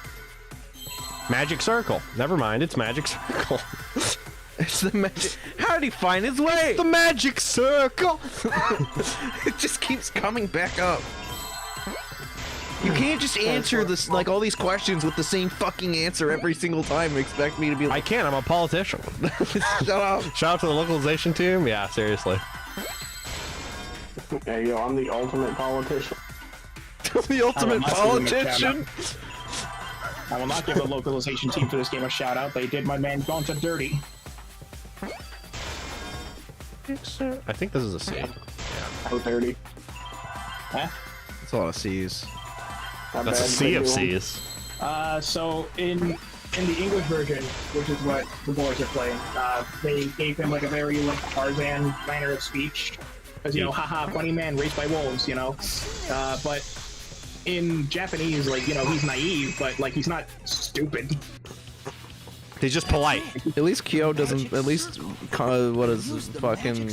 C: Magic circle. Never mind, it's magic circle.
D: It's the magic... How did he find his way?
C: The magic circle!
D: It just keeps coming back up. You can't just answer this, like, all these questions with the same fucking answer every single time and expect me to be like...
C: I can't, I'm a politician.
D: Shut up.
C: Shout out to the localization team. Yeah, seriously.
F: Hey, yo, I'm the ultimate politician.
D: The ultimate politician?
E: I will not give the localization team for this game a shout out. They did my man Gonta dirty.
C: I think this is a C. Yeah.
E: Oh, dirty. Huh?
D: That's a lot of C's.
C: That's a C of C's.
E: So in the English version, which is what the boys are playing, they gave him like a very like Tarzan manner of speech, because you know, haha, funny man raised by wolves, you know. But in Japanese, like, you know, he's naive, but like he's not stupid.
C: He's just polite.
D: At least Kyo doesn't. At least what is fucking?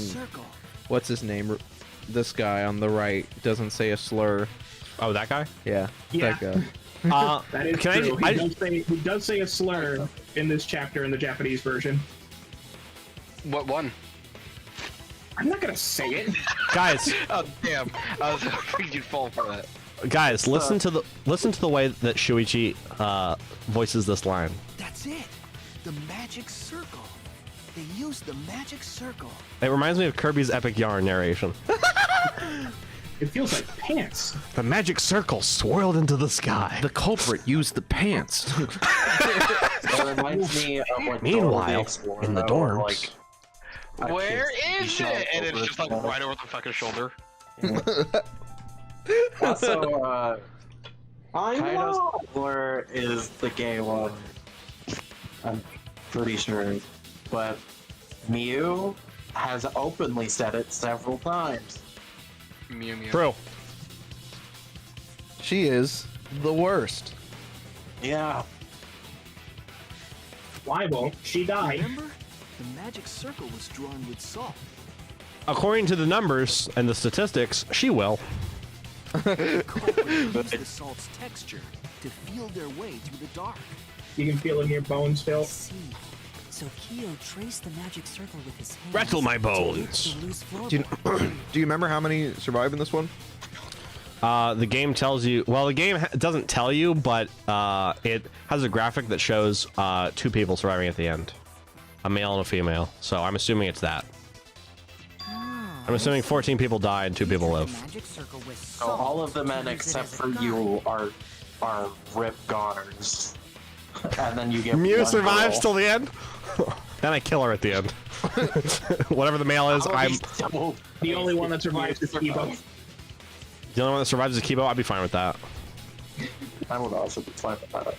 D: What's his name? This guy on the right doesn't say a slur.
C: Oh, that guy?
D: Yeah. That
C: guy.
E: That is
C: can
E: true.
C: I
E: He does say a slur in this chapter in the Japanese version.
G: What one?
E: I'm not gonna say it.
C: Guys.
G: Oh damn! I was hoping you'd fall for that.
C: Guys, listen to the way that Shuichi voices this line.
J: That's it. The magic circle. They used the magic circle.
C: It reminds me of Kirby's Epic Yarn narration.
E: It feels like pants.
C: The magic circle swirled into the sky.
D: The culprit used the pants.
F: It reminds me of like
C: Meanwhile, in the dorms.
F: Like,
G: Where is it? And it's just like right over the fucking shoulder.
F: Also, Kaido's Explorer is the gay one. I'm pretty sure. But Mew has openly said it several times.
G: Mew Mew.
C: True.
D: She is the worst.
F: Yeah.
E: Why won't she die?
J: Remember? The magic circle was drawn with salt.
C: According to the numbers and the statistics, she will.
J: The culprit used the salt's texture to feel their way through the dark.
E: You can feel it in your bones, Phil.
A: See. So Kyo traced the magic circle with his hands.
C: Rattle my bones.
D: Do you remember how many survive in this one?
C: The game tells you. Well, the game doesn't tell you, but it has a graphic that shows 2 people surviving at the end, a male and a female. So I'm assuming it's that. I'm assuming 14 people die and 2 people live.
F: So all of the men except for you are rip goners. And then you get
C: Mew survives till the end. Then I kill her at the end. Whatever the male is, I'm
E: the only one that survives is Kibo.
C: The only one that survives is Kibo. I'd be fine with that.
F: I would also be fine with that.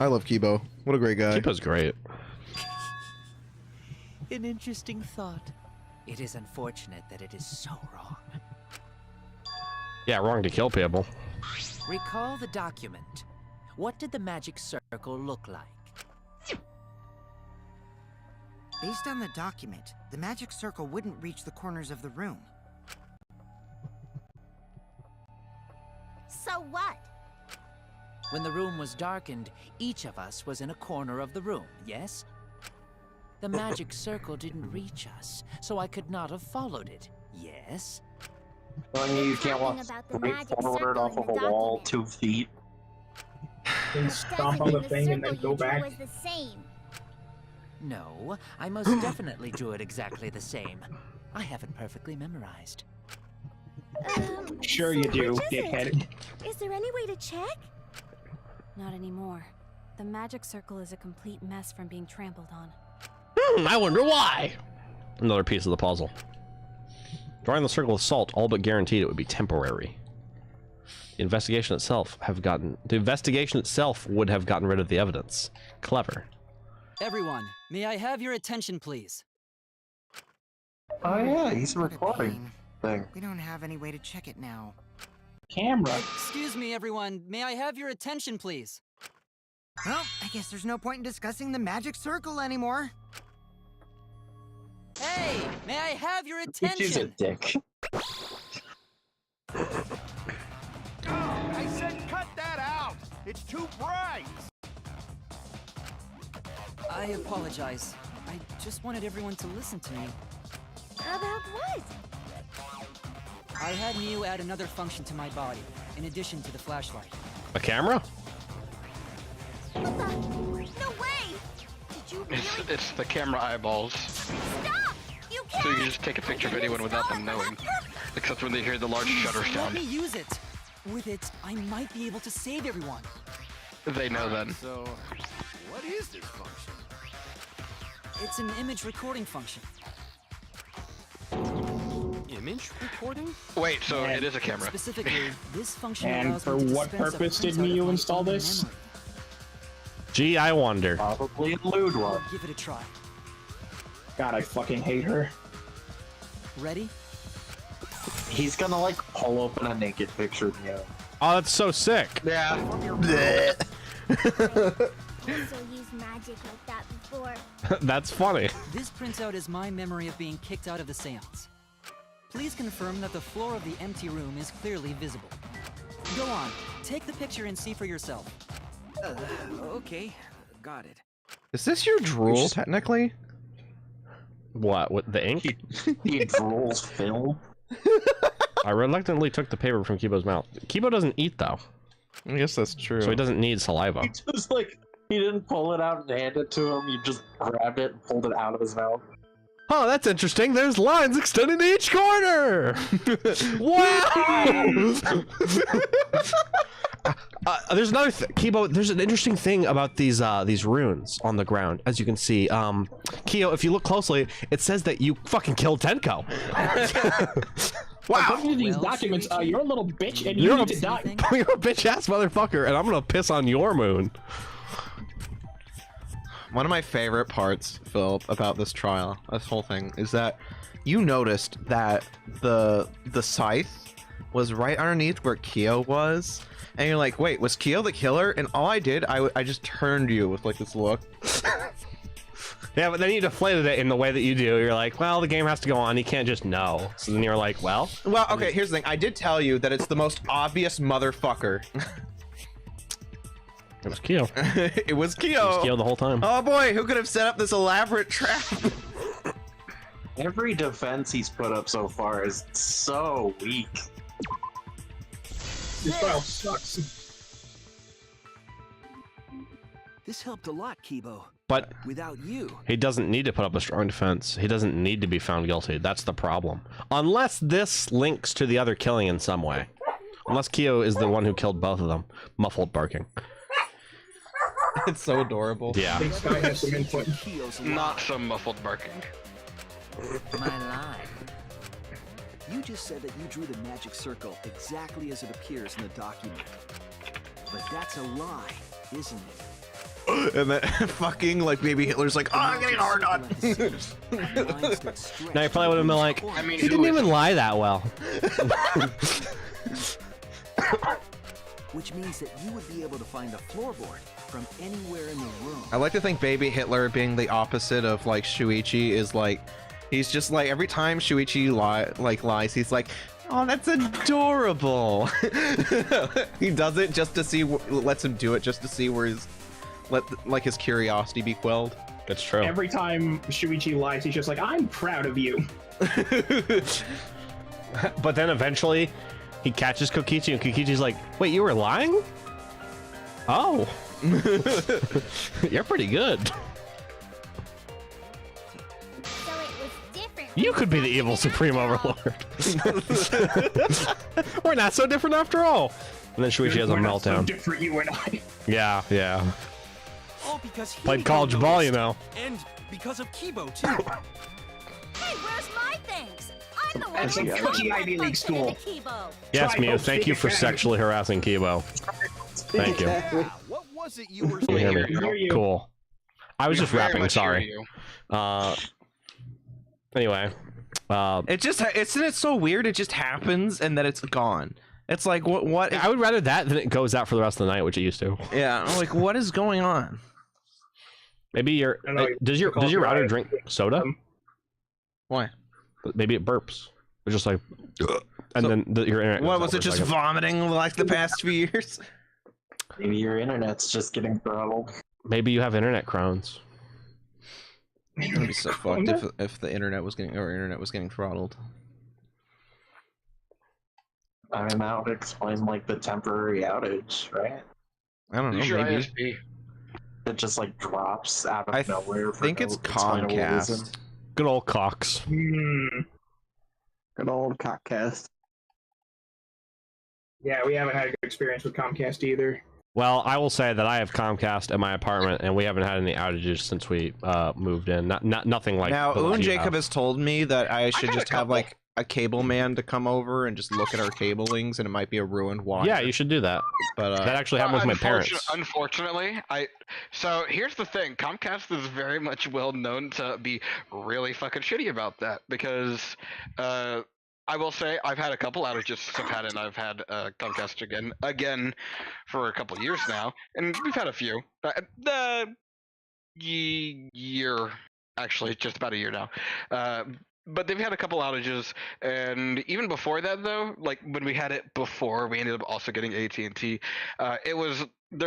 D: I love Kibo. What a great guy.
C: Kibo's great.
K: An interesting thought. It is unfortunate that it is so wrong.
C: Yeah, wrong to kill people.
K: Recall the document. What did the magic circle look like?
L: Based on the document, the magic circle wouldn't reach the corners of the room.
H: So what?
K: When the room was darkened, each of us was in a corner of the room, yes? The magic circle didn't reach us, so I could not have followed it, yes?
F: Telling you can't walk straight forward off of a wall 2 feet.
E: And stomp on the thing and then go back.
H: Was the same.
K: No, I most definitely drew it exactly the same. I have it perfectly memorized.
E: Sure you do, dickhead.
M: Is there any way to check? Not anymore. The magic circle is a complete mess from being trampled on.
C: I wonder why. Another piece of the puzzle. Drawing the circle with salt all but guaranteed it would be temporary. The investigation itself would have gotten rid of the evidence. Clever.
P: Everyone, may I have your attention, please?
F: Oh yeah, he's recording thing.
L: We don't have any way to check it now.
E: Camera.
P: Excuse me, everyone. May I have your attention, please?
L: Well, I guess there's no point in discussing the magic circle anymore.
P: Hey, may I have your attention?
F: She's a dick.
N: I said cut that out! It's too bright!
P: I apologize. I just wanted everyone to listen to me.
M: About what?
P: I had Mew add another function to my body, in addition to the flashlight.
C: A camera?
H: No way! Did you really?
G: It's the camera eyeballs.
H: Stop! You can't!
G: So you can just take a picture of anyone without them knowing. Except when they hear the large shutter
P: Let
G: sound.
P: me use it. With it, I might be able to save everyone.
G: They know then.
N: So, what is this function?
P: It's an image recording function.
O: Image recording?
G: Wait, so it is a camera.
P: Specifically, this function
E: And
P: allows
E: for
P: me to
E: what
P: dispense a
E: purpose did
P: printout of
E: you
P: my
E: install
P: own
E: this?
P: memory.
C: Gee, I wonder.
F: Probably a lewd one.
P: Give it a try.
E: God, I fucking hate her.
P: Ready?
F: He's gonna like pull open a naked picture of you.
C: Oh, that's so sick.
F: Yeah.
M: Also used magic like that before.
C: That's funny.
P: This printout is my memory of being kicked out of the seance. Please confirm that the floor of the empty room is clearly visible. Go on, take the picture and see for yourself.
J: Okay, got it.
D: Is this your drool, technically?
C: What? With the ink?
F: He drools film.
C: I reluctantly took the paper from Kibo's mouth. Kibo doesn't eat though.
D: I guess that's true.
C: So he doesn't need saliva.
F: He just like, he didn't pull it out and hand it to him. You just grabbed it and pulled it out of his mouth.
C: Oh, that's interesting. There's lines extending to each corner. Wow! There's another thing, Kibo. There's an interesting thing about these runes on the ground. As you can see, Kyo, if you look closely, it says that you fucking killed Tenko.
E: Wow. According to these documents, you're a little bitch and you
C: You're
E: need
C: a,
E: to die.
C: You're a bitch ass motherfucker, and I'm gonna piss on your moon.
D: One of my favorite parts, Phil, about this trial, this whole thing, is that you noticed that the scythe was right underneath where Kyo was, and you're like, wait, was Kyo the killer? And all I did, I just turned you with like this look.
C: Yeah, but then you deflated it in the way that you do. You're like, well, the game has to go on. You can't just know. So then you're like, well.
D: Well, okay, here's the thing. I did tell you that it's the most obvious motherfucker.
C: It was Kyo.
D: It was Kyo.
C: It was Kyo the whole time.
D: Oh boy, who could have set up this elaborate trap?
F: Every defense he's put up so far is so weak.
E: This file sucks.
J: This helped a lot, Kibo.
C: But
J: without you,
C: he doesn't need to put up a strong defense. He doesn't need to be found guilty. That's the problem. Unless this links to the other killing in some way. Unless Kyo is the one who killed both of them. Muffled barking.
D: It's so adorable.
C: Yeah.
E: Big Sky has some input.
G: Not some muffled barking.
K: My lie.
J: You just said that you drew the magic circle exactly as it appears in the document. But that's a lie, isn't it?
D: And then fucking like baby Hitler's like, oh, I'm getting hard on.
C: Now you probably would have been like,
G: I mean,
C: he didn't even lie that well.
J: Which means that you would be able to find the floorboard from anywhere in the room.
D: I like to think baby Hitler being the opposite of like Shuichi is like, he's just like every time Shuichi lies, he's like, oh, that's adorable. He does it just to see, lets him do it just to see where his, like his curiosity be quelled.
C: That's true.
E: Every time Shuichi lies, he's just like, I'm proud of you.
C: But then eventually he catches Kokichi and Kokichi's like, wait, you were lying? Oh. You're pretty good.
M: So it was different.
C: You could be the evil Supreme Overlord. We're not so different after all. And then Shuichi has a
E: We're not so
C: meltdown.
E: different, you and I.
C: Yeah, yeah.
O: All because he
C: Played college ball, you know.
O: And because of Kibo, too.
H: Hey, where's my thanks? I'm the one
E: It's a
H: who
E: cookie Ivy League school.
C: Yes,
E: Try
C: Mew,
E: both
C: thank you for
E: Academy.
C: sexually harassing Kibo. Thank you.
N: Yeah, what was it you were
C: Can you hear me?
E: hear you.
C: Cool. I was just
G: Very
C: rapping,
G: much hear
C: sorry.
G: you.
C: Anyway.
D: It's so weird it just happens and then it's gone. It's like what
C: I would rather that than it goes out for the rest of the night, which it used to.
D: Yeah, I'm like, what is going on?
C: Maybe your
E: I know,
C: does your router drink soda?
D: Why?
C: Maybe it burps. It's just like, and then your internet.
D: What
C: goes
D: was
C: out
D: it?
C: for a
D: Just
C: second.
D: vomiting like the past few years?
F: Maybe your internet's just getting throttled.
C: Maybe you have internet crowns.
D: It'd be so fucked if the internet was getting throttled.
F: I mean, that would explain like the temporary outage, right?
D: I don't know.
G: Use your
D: Maybe.
G: ISP.
F: It just like drops out of nowhere. For
D: think
F: no
D: it's
F: explainable
D: Comcast.
F: reason.
C: Good old Cox.
E: Hmm.
B: Good old cockcast.
E: Yeah, we haven't had a good experience with Comcast either.
C: Well, I will say that I have Comcast at my apartment, and we haven't had any outages since we moved in. Nothing like.
D: Now,
C: the ones
D: Oon
C: you
D: Jacob
C: have.
D: has told me that I should
G: had a
D: just have
G: couple.
D: like a cable man to come over and just look at our cablings, and it might be a ruined wire.
C: Yeah, you should do that.
D: But
C: That actually happened with my parents.
G: Unfortunately, so here's the thing: Comcast is very much well known to be really fucking shitty about that because I will say I've had a couple outages since I've had it, and I've had Comcast again for a couple years now, and we've had a few. The year, actually, just about a year now. But they've had a couple outages, and even before that, though, like when we had it before, we ended up also getting AT&T. There's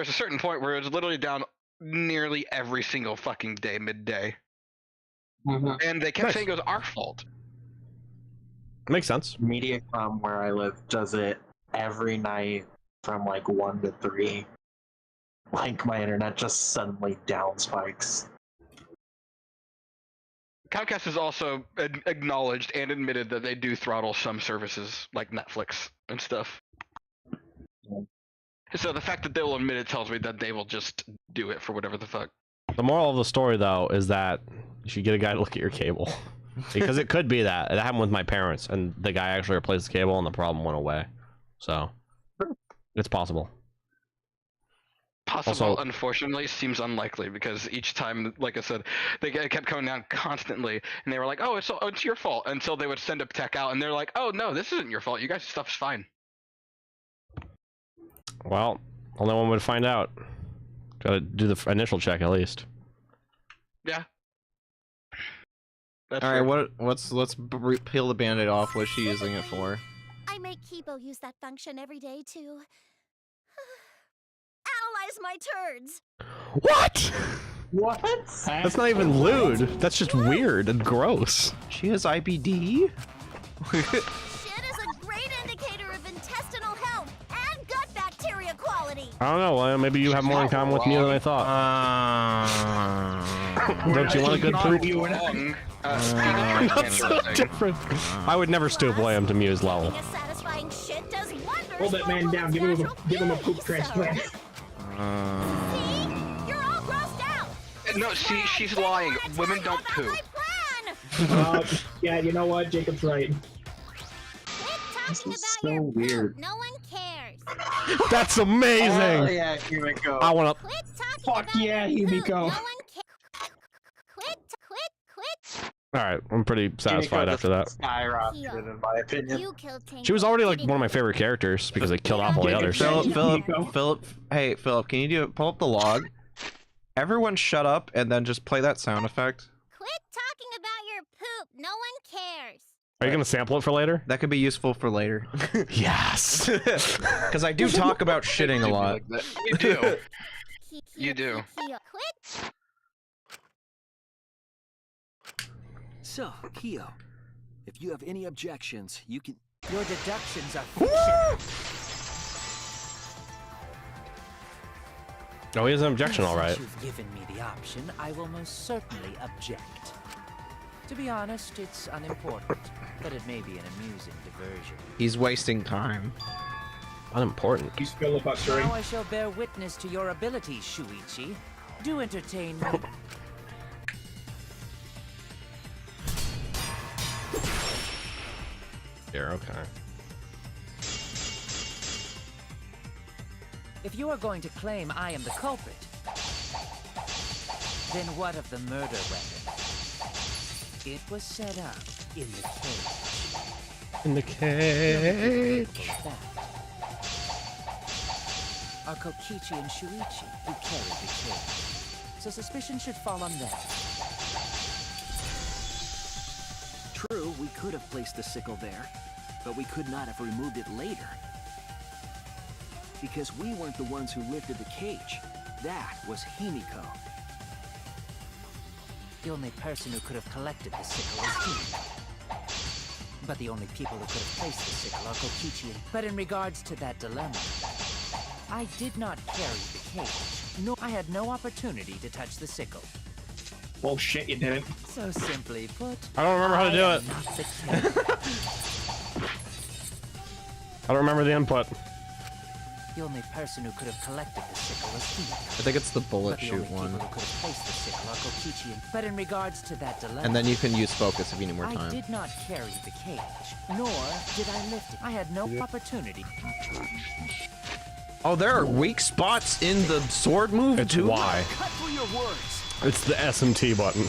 G: a certain point where it was literally down nearly every single fucking day, midday, and they kept saying it was our fault.
C: Makes sense.
F: Mediacom, where I live, does it every night from like 1 to 3. Like my internet just suddenly down spikes.
G: Comcast has also acknowledged and admitted that they do throttle some services like Netflix and stuff. So the fact that they will admit it tells me that they will just do it for whatever the fuck.
C: The moral of the story, though, is that you should get a guy to look at your cable. Because it could be that. It happened with my parents, and the guy actually replaced the cable, and the problem went away. So, it's possible.
G: Possible,
C: Also-
G: unfortunately, seems unlikely because each time, like I said, they kept coming down constantly, and they were like, "Oh, it's your fault," until they would send a tech out, and they're like, "Oh no, this isn't your fault. You guys' stuff's fine."
C: Well, only one way to find out. Gotta do the initial check at least.
G: Yeah. That's
D: All right,
G: fair.
D: let's peel the band-aid off. What's she using it for?
H: I make Kibo use that function every day to analyze my turds.
C: What?
F: What?
C: That's not even lewd. That's just weird and gross.
D: She has IBD?
H: Shit is a great indicator of intestinal health and gut bacteria quality.
C: I don't know, William. Maybe you have more in common with me than I thought. Don't you want a good poop? That's so different. I would never stoop William to Mew's level.
H: Satisfying shit does wonders.
E: Hold that man down. Give him a poop transplant.
H: You're all grossed out.
G: No, see, she's lying. Women don't poop.
E: Yeah, you know what? Jacob's right.
F: This is so weird.
H: No one cares.
C: That's amazing.
F: Oh, yeah, here we go.
C: I want to.
E: Fuck yeah, Himiko.
H: Quit.
C: All right, I'm pretty satisfied after that.
F: Skyrocketed, in my opinion.
H: You killed Tango.
C: She was already like one of my favorite characters because they killed off all the others.
D: Philip, hey, Philip, can you pull up the log? Everyone shut up and then just play that sound effect.
H: Quit talking about your poop. No one cares.
C: Are you gonna sample it for later?
D: That could be useful for later.
C: Yes.
D: Because I do talk about shitting a lot.
G: You do. You do.
H: Quit.
J: So, Kyo, if you have any objections, you can.
K: Your deductions are fiction.
C: Oh, he has an objection, all right.
K: Since you've given me the option, I will most certainly object. To be honest, it's unimportant, but it may be an amusing diversion.
D: He's wasting time.
C: Unimportant.
E: He's filibustering.
K: Now I shall bear witness to your abilities, Shuichi. Do entertain me.
C: Here, okay.
K: If you are going to claim I am the culprit, then what of the murder weapon? It was set up in the cage.
C: In the cage.
K: Are Kokichi and Shuichi who carried the cage. So suspicion should fall on them.
J: True, we could have placed the sickle there, but we could not have removed it later. Because we weren't the ones who lifted the cage. That was Himiko.
K: The only person who could have collected the sickle is Himiko. But the only people who could have placed the sickle are Kokichi. But in regards to that dilemma, I did not carry the cage. No, I had no opportunity to touch the sickle.
E: Well, shit, you didn't.
K: So simply put,
C: I don't remember how to do it. I don't remember the input.
K: The only person who could have collected the sickle was Himiko.
D: I think it's the bullet
K: But the
D: shoot
K: only
D: one.
K: people who could have placed the sickle are Kokichi. But in regards to that dilemma,
D: And then you can use focus if you need more
K: I
D: time.
K: did not carry the cage, nor did I lift it. I had no opportunity.
D: Oh, there are weak spots in the sword move
C: It's
D: too?
C: Y.
J: Cut through your words.
C: It's the SMT button.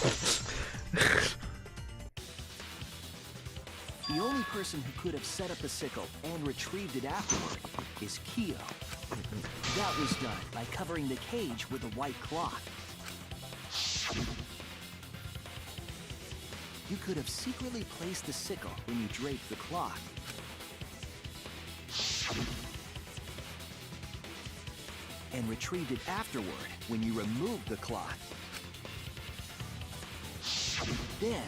J: The only person who could have set up the sickle and retrieved it afterward is Kyo. That was done by covering the cage with a white cloth. You could have secretly placed the sickle when you draped the cloth. And retrieved it afterward when you removed the cloth. Then,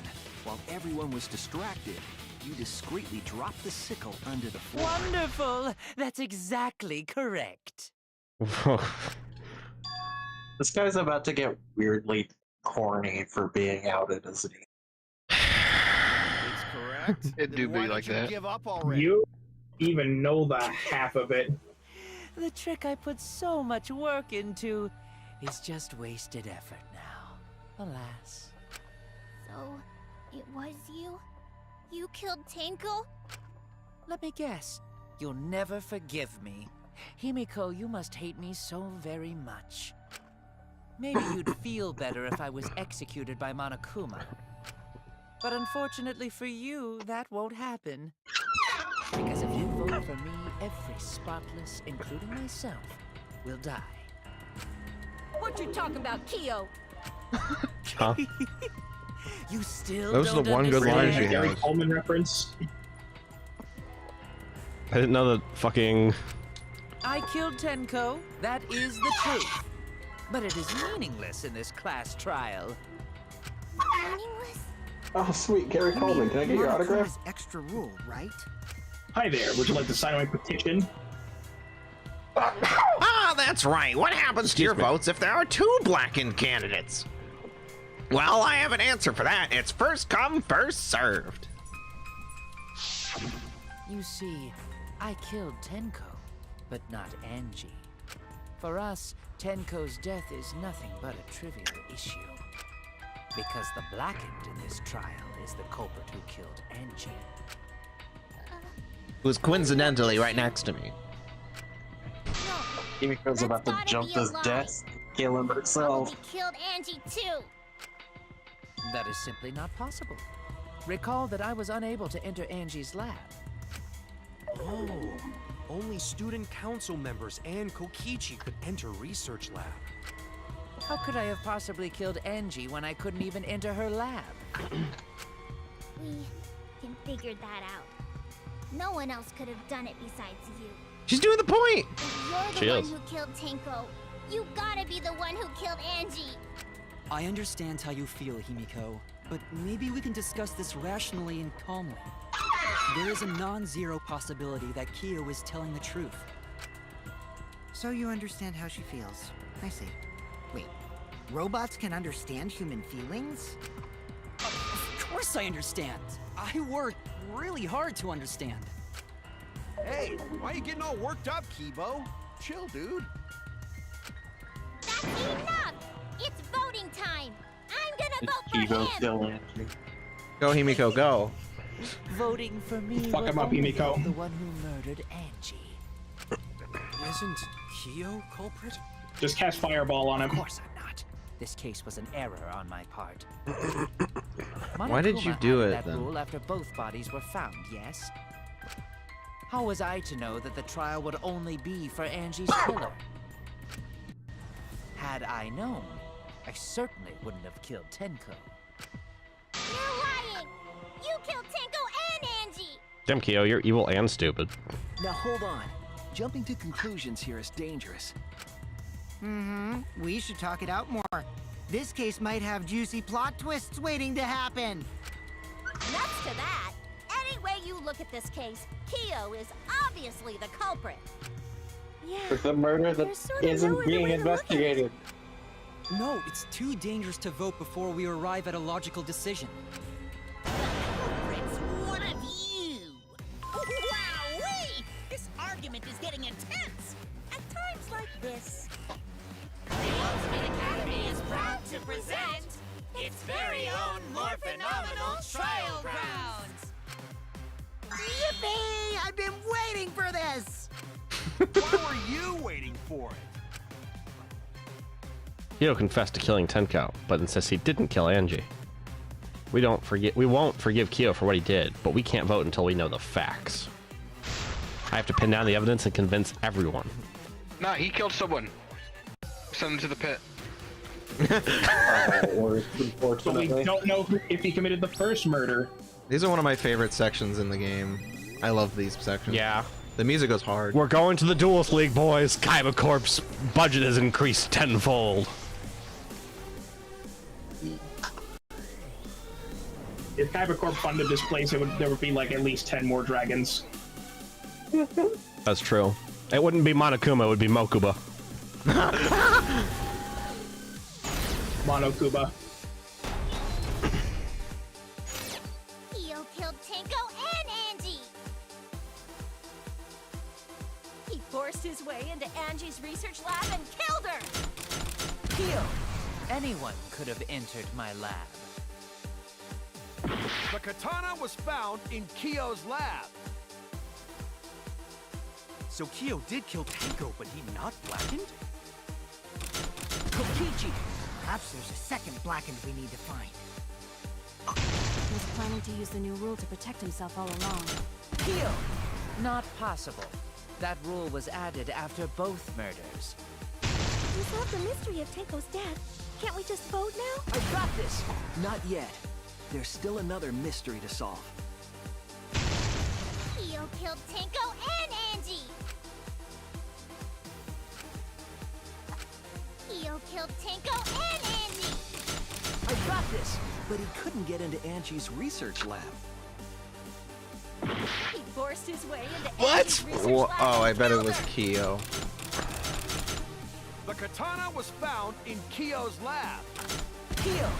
J: while everyone was distracted, you discreetly dropped the sickle under the floor.
K: Wonderful! That's exactly correct.
F: This guy's about to get weirdly corny for being outed, isn't he?
N: It's correct.
G: It do
N: Then
G: be
N: why
G: like
N: don't you
G: that.
N: give up already?
E: You even know the half of it.
K: The trick I put so much work into is just wasted effort now. Alas.
M: So, it was you? You killed Tanko?
K: Let me guess. You'll never forgive me. Himiko, you must hate me so very much. Maybe you'd feel better if I was executed by Monokuma. But unfortunately for you, that won't happen. Because if you vote for me, every spotless, including myself, will die.
H: What you talking about, Kyo?
C: Huh?
K: You still
D: Those are
K: don't
D: the one good lines she
E: Gary
D: has.
E: Coleman reference.
C: I didn't know that fucking.
K: I killed Tenko. That is the truth. But it is meaningless in this class trial.
M: Meaningless?
Q: Oh, sweet. Gary Coleman, can I get your autograph?
L: Monokuma's extra rule, right?
E: Hi there. Would you like to sign my petition?
D: Ah, that's right. What happens to your votes if there are two blackened candidates? Well, I have an answer for that. It's first come, first served.
K: You see, I killed Tenko, but not Angie. For us, Tenko's death is nothing but a trivial issue. Because the blackened in this trial is the culprit who killed Angie.
D: Who was coincidentally right next to me.
F: Himiko's about to jump this desk, kill him herself.
M: We killed Angie too.
K: That is simply not possible. Recall that I was unable to enter Angie's lab.
O: Oh, only student council members and Kokichi could enter research lab.
K: How could I have possibly killed Angie when I couldn't even enter her lab?
M: We can figure that out. No one else could have done it besides you.
D: She's doing the point!
M: If you're the one who killed Tenko, you gotta be the one who killed Angie.
P: I understand how you feel, Himiko, but maybe we can discuss this rationally and calmly. There is a non-zero possibility that Kyo is telling the truth.
L: So you understand how she feels. I see. Wait, robots can understand human feelings?
P: Of course I understand. I worked really hard to understand.
N: Hey, why are you getting all worked up, Kibo? Chill, dude.
M: That's enough! It's voting time! I'm gonna vote for
F: Kibo
M: him!
F: kill Angie.
D: Go, Himiko, go.
K: Voting for me
E: Fuck
K: will
E: him up,
K: only
E: Himiko.
K: help the one who murdered Angie.
O: Isn't Kyo culprit?
E: Just cast Fireball on him.
K: Of course I'm not. This case was an error on my part.
D: Why did you
K: Monokuma
D: do
K: added
D: it,
K: that
D: then?
K: rule after both bodies were found, yes? How was I to know that the trial would only be for Angie's killer? Had I known, I certainly wouldn't have killed Tenko.
M: You're lying! You killed Tenko and Angie!
C: Damn, Kyo, you're evil and stupid.
J: Now hold on. Jumping to conclusions here is dangerous.
L: We should talk it out more. This case might have juicy plot twists waiting to happen.
H: Nuts to that. Any way you look at this case, Kyo is obviously the culprit.
M: Yeah.
Q: With the murder that isn't being investigated.
P: No, it's too dangerous to vote before we arrive at a logical decision.
H: Culprit's one of you. Wowee! This argument is getting intense. At times like this, the Ultimate Academy is proud to present its very own more phenomenal trial grounds.
L: Yippee! I've been waiting for this!
N: Why were you waiting for it?
C: Kyo confessed to killing Tenko, but insists he didn't kill Angie. We won't forgive Kyo for what he did, but we can't vote until we know the facts. I have to pin down the evidence and convince everyone.
G: Nah, he killed someone. Send him to the pit.
E: So we don't know if he committed the first murder.
D: These are one of my favorite sections in the game. I love these sections.
C: Yeah.
D: The music goes hard.
C: We're going to the Duelist League, boys. Kaiba Corp's budget has increased tenfold.
E: If Kaiba Corp funded this place, there would be like at least 10 more dragons.
C: That's true. It wouldn't be Monokuma, it would be Mokuba.
E: Monokuba.
M: Kyo killed Tenko and Angie!
H: He forced his way into Angie's research lab and killed her.
K: Kyo! Anyone could have entered my lab.
N: The katana was found in Kyo's lab.
O: So Kyo did kill Tenko, but he not blackened?
L: Kokichi! Perhaps there's a second blackened we need to find.
A: He was planning to use the new rule to protect himself all along.
K: Kyo! Not possible. That rule was added after both murders.
A: We solved the mystery of Tenko's death. Can't we just vote now?
J: I got this! Not yet. there's still another mystery to solve.
M: Kyo killed Tenko and Angie! Kyo killed Tenko and Angie!
J: I got this! But he couldn't get into Angie's research lab.
H: He forced his way into
D: What?
H: Angie's research lab
D: Oh, I
H: and
D: bet it
H: killed
D: was
H: her.
D: Kyo.
N: The katana was found in Kyo's lab.
K: Phyll,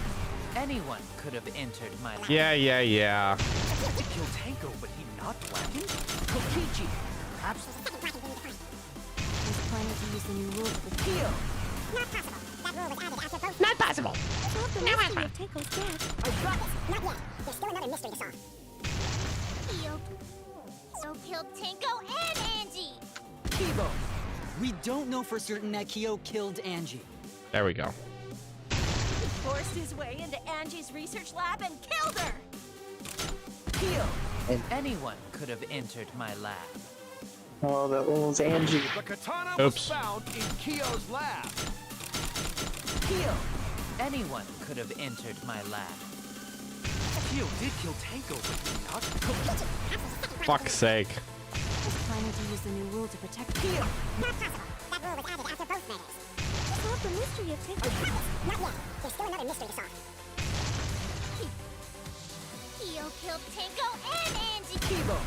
K: anyone could have entered my lab.
C: Yeah.
J: To kill Tanko, but he not blackened? Kokichi! Perhaps...
M: He's planning to use the new rules of the
K: Phyll,
M: Not possible! Solve the mystery of Tenko's death.
J: I got this!
M: Not yet. There's still another mystery to solve. Kyo killed Tenko and Angie!
P: Kibo, we don't know for certain that Kyo killed Angie.
C: There we go.
H: He forced his way into Angie's research lab and killed her.
K: Phyll, anyone could have entered my lab.
Q: Oh, that was Angie.
N: The katana was found in Kyo's lab.
K: Phyll, anyone could have entered my lab.
J: Kyo did kill Tanko, but he not Kokichi.
C: Fuck's sake.
M: He's planning to use the new rule to protect Kyo. Not possible. That rule was added after both murders. Solve the mystery of Tenko. Not yet. There's still another mystery to solve. Kyo killed Tenko and Angie!
P: Kibo,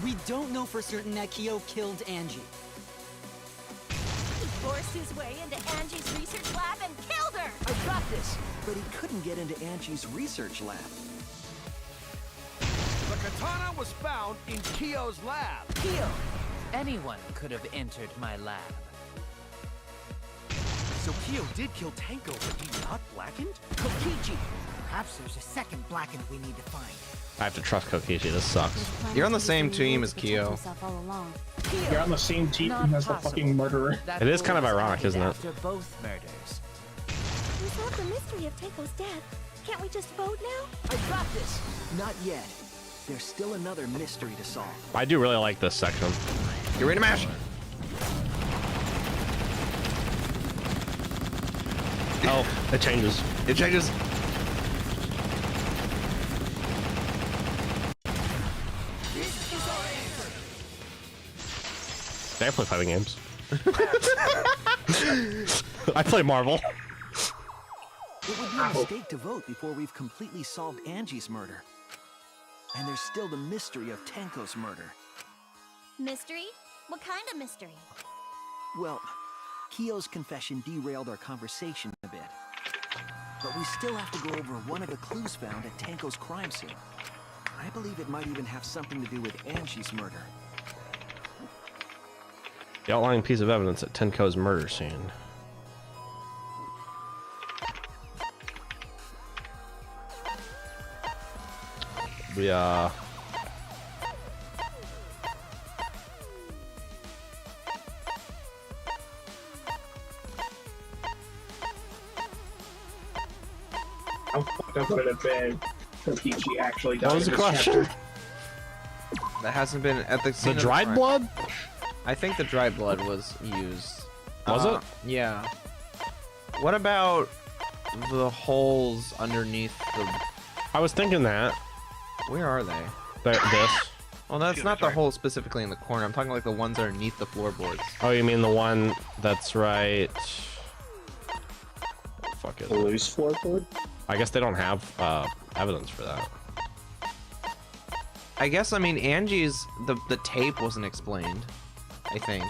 P: we don't know for certain that Kyo killed Angie.
H: He forced his way into Angie's research lab and killed her.
J: I got this! But he couldn't get into Angie's research lab.
N: The katana was found in Kyo's lab.
K: Phyll, anyone could have entered my lab.
J: So Kyo did kill Tanko, but he not blackened? Kokichi! Perhaps there's a second blackened we need to find.
C: I have to trust Kokichi. This sucks.
D: You're on the same team as Kyo.
E: You're on the same team as the fucking murderer.
C: It is kind of ironic, isn't it?
K: After both murders.
M: We solved the mystery of Tenko's death. Can't we just vote now?
J: I got this! Not yet. There's still another mystery to solve.
C: I do really like this section.
D: Get ready to mash!
C: Oh, it changes.
D: It changes.
C: I play fighting games. I play Marvel.
J: It would be a mistake to vote before we've completely solved Angie's murder. And there's still the mystery of Tanko's murder.
H: Mystery? What kind of mystery?
J: Well, Kyo's confession derailed our conversation a bit. But we still have to go over one of the clues found at Tanko's crime scene. I believe it might even have something to do with Angie's murder.
C: The outlying piece of evidence at Tenko's murder scene. Yeah.
E: How fucked up would it have been if Kokichi actually died?
C: What was
E: in
C: the
E: this
C: question?
E: chapter?
D: That hasn't been at the scene of
C: dried
D: crime.
C: blood?
D: I think the dried blood was used.
C: Was it?
D: Yeah. What about the holes underneath the...
C: I was thinking that.
D: Where are they?
C: This.
D: Well, that's not the hole specifically in the corner. I'm talking like the ones underneath the floorboards.
C: Oh, you mean the one that's right... Fuck it.
Q: The loose floorboard?
C: I guess they don't have evidence for that.
D: I guess, I mean, Angie's... The tape wasn't explained, I think.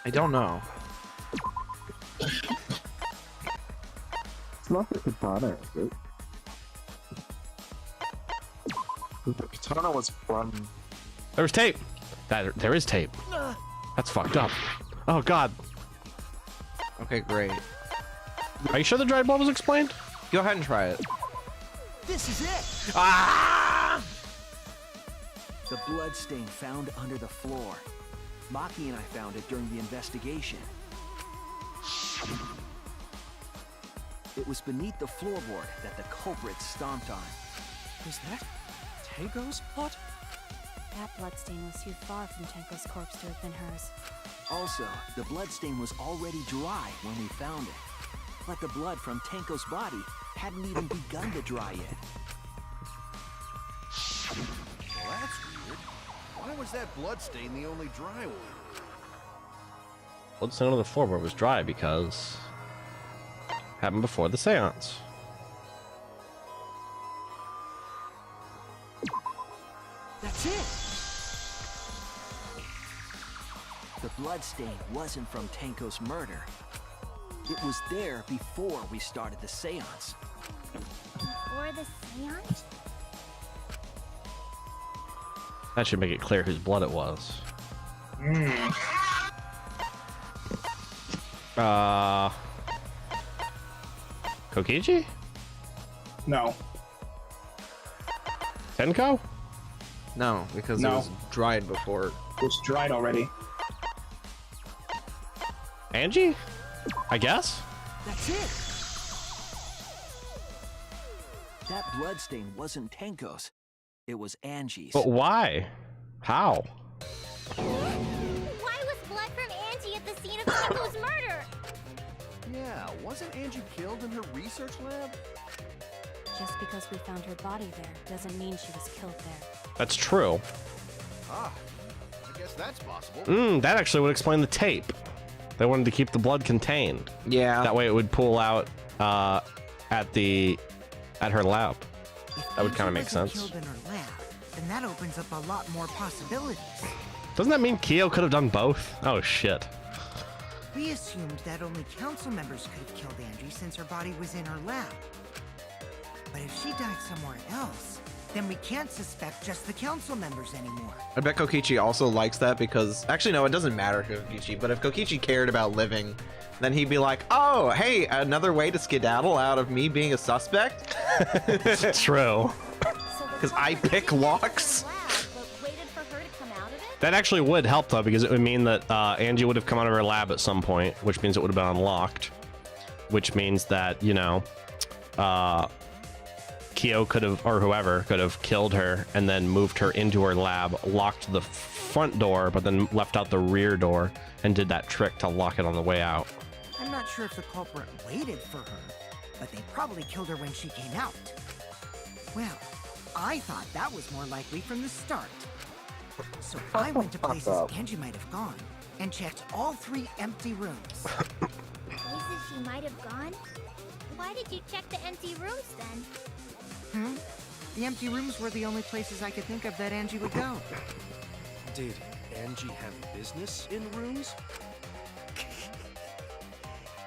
D: I don't know.
Q: It's not the katana, is it?
F: The katana was from...
C: There was tape. There is tape. That's fucked up. Oh god.
D: Okay, great.
C: Are you sure the dried blood was explained?
D: Go ahead and try it.
J: This is it!
C: Ah!
J: The blood stain found under the floor. Maki and I found it during the investigation. It was beneath the floorboard that the culprit stomped on.
O: Was that Tango's blood?
M: That bloodstain was too far from Tenko's corpse to have been hers.
J: Also, the bloodstain was already dry when we found it. But the blood from Tenko's body hadn't even begun to dry yet.
N: Well, that's weird. Why was that bloodstain the only dry one?
C: Blood stain on the floorboard was dry because happened before the seance.
J: That's it! The bloodstain wasn't from Tenko's murder. It was there before we started the seance.
M: Before the seance?
C: That should make it clear whose blood it was. Kokichi?
E: No.
C: Tenko?
D: No, because
E: No.
D: it was dried before.
E: It was dried already.
C: Angie? I guess?
J: That's it! That bloodstain wasn't Tenko's. It was Angie's.
C: But why? How?
M: Why was blood from Angie at the scene of Tenko's murder?
N: Yeah, wasn't Angie killed in her research lab?
A: Just because we found her body there doesn't mean she was killed there.
C: That's true.
N: Ah, I guess that's possible.
C: That actually would explain the tape. They wanted to keep the blood contained.
D: Yeah.
C: That way it would pool out at her lab. That would kind of make sense.
L: Killed in her lab, then that opens up a lot more possibilities.
C: Doesn't that mean Kyo could have done both? Oh shit.
L: We assumed that only council members could have killed Angie since her body was in her lab. But if she died somewhere else, then we can't suspect just the council members anymore.
D: I bet Kokichi also likes that because... Actually, no, it doesn't matter, Kokichi. But if Kokichi cared about living, then he'd be like, oh, hey, another way to skedaddle out of me being a suspect?
C: It's true.
D: Because I pick locks?
C: That actually would help, though, because it would mean that Angie would have come out of her lab at some point, which means it would have been unlocked. Which means that, you know, Kyo could have, or whoever, could have killed her and then moved her into her lab, locked the front door, but then left out the rear door and did that trick to lock it on the way out.
L: I'm not sure if the culprit waited for her, but they probably killed her when she came out. Well, I thought that was more likely from the start. So I went to places Angie might have gone and checked all 3 empty rooms.
M: Places she might have gone? Why did you check the empty rooms then?
L: The empty rooms were the only places I could think of that Angie would go.
O: Did Angie have business in rooms?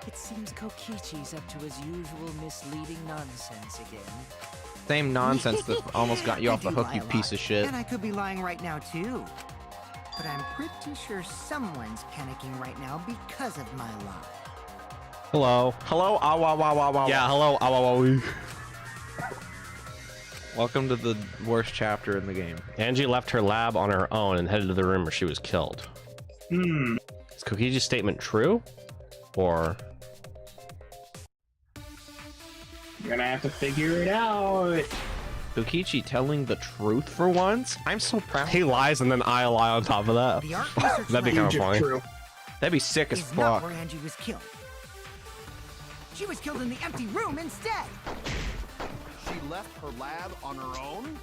K: It seems Kokichi's up to his usual misleading nonsense again.
D: Same nonsense that almost got you off the hook, you piece of shit.
L: And I could be lying right now, too. But I'm pretty sure someone's panicking right now because of my lie.
C: Hello.
D: Hello, awa.
C: Yeah, hello, awa.
D: Welcome to the worst chapter in the game.
C: Angie left her lab on her own and headed to the room where she was killed. Is Kokichi's statement true? Or...
E: You're gonna have to figure it out.
D: Kokichi telling the truth for once? I'm so proud.
C: He lies and then I lie on top of that.
L: The art research
C: That'd be kind of funny.
E: True.
D: That'd be sick as
L: is not
D: fuck.
L: where Angie was killed. She was killed in the empty room instead.
N: She left her lab on her own?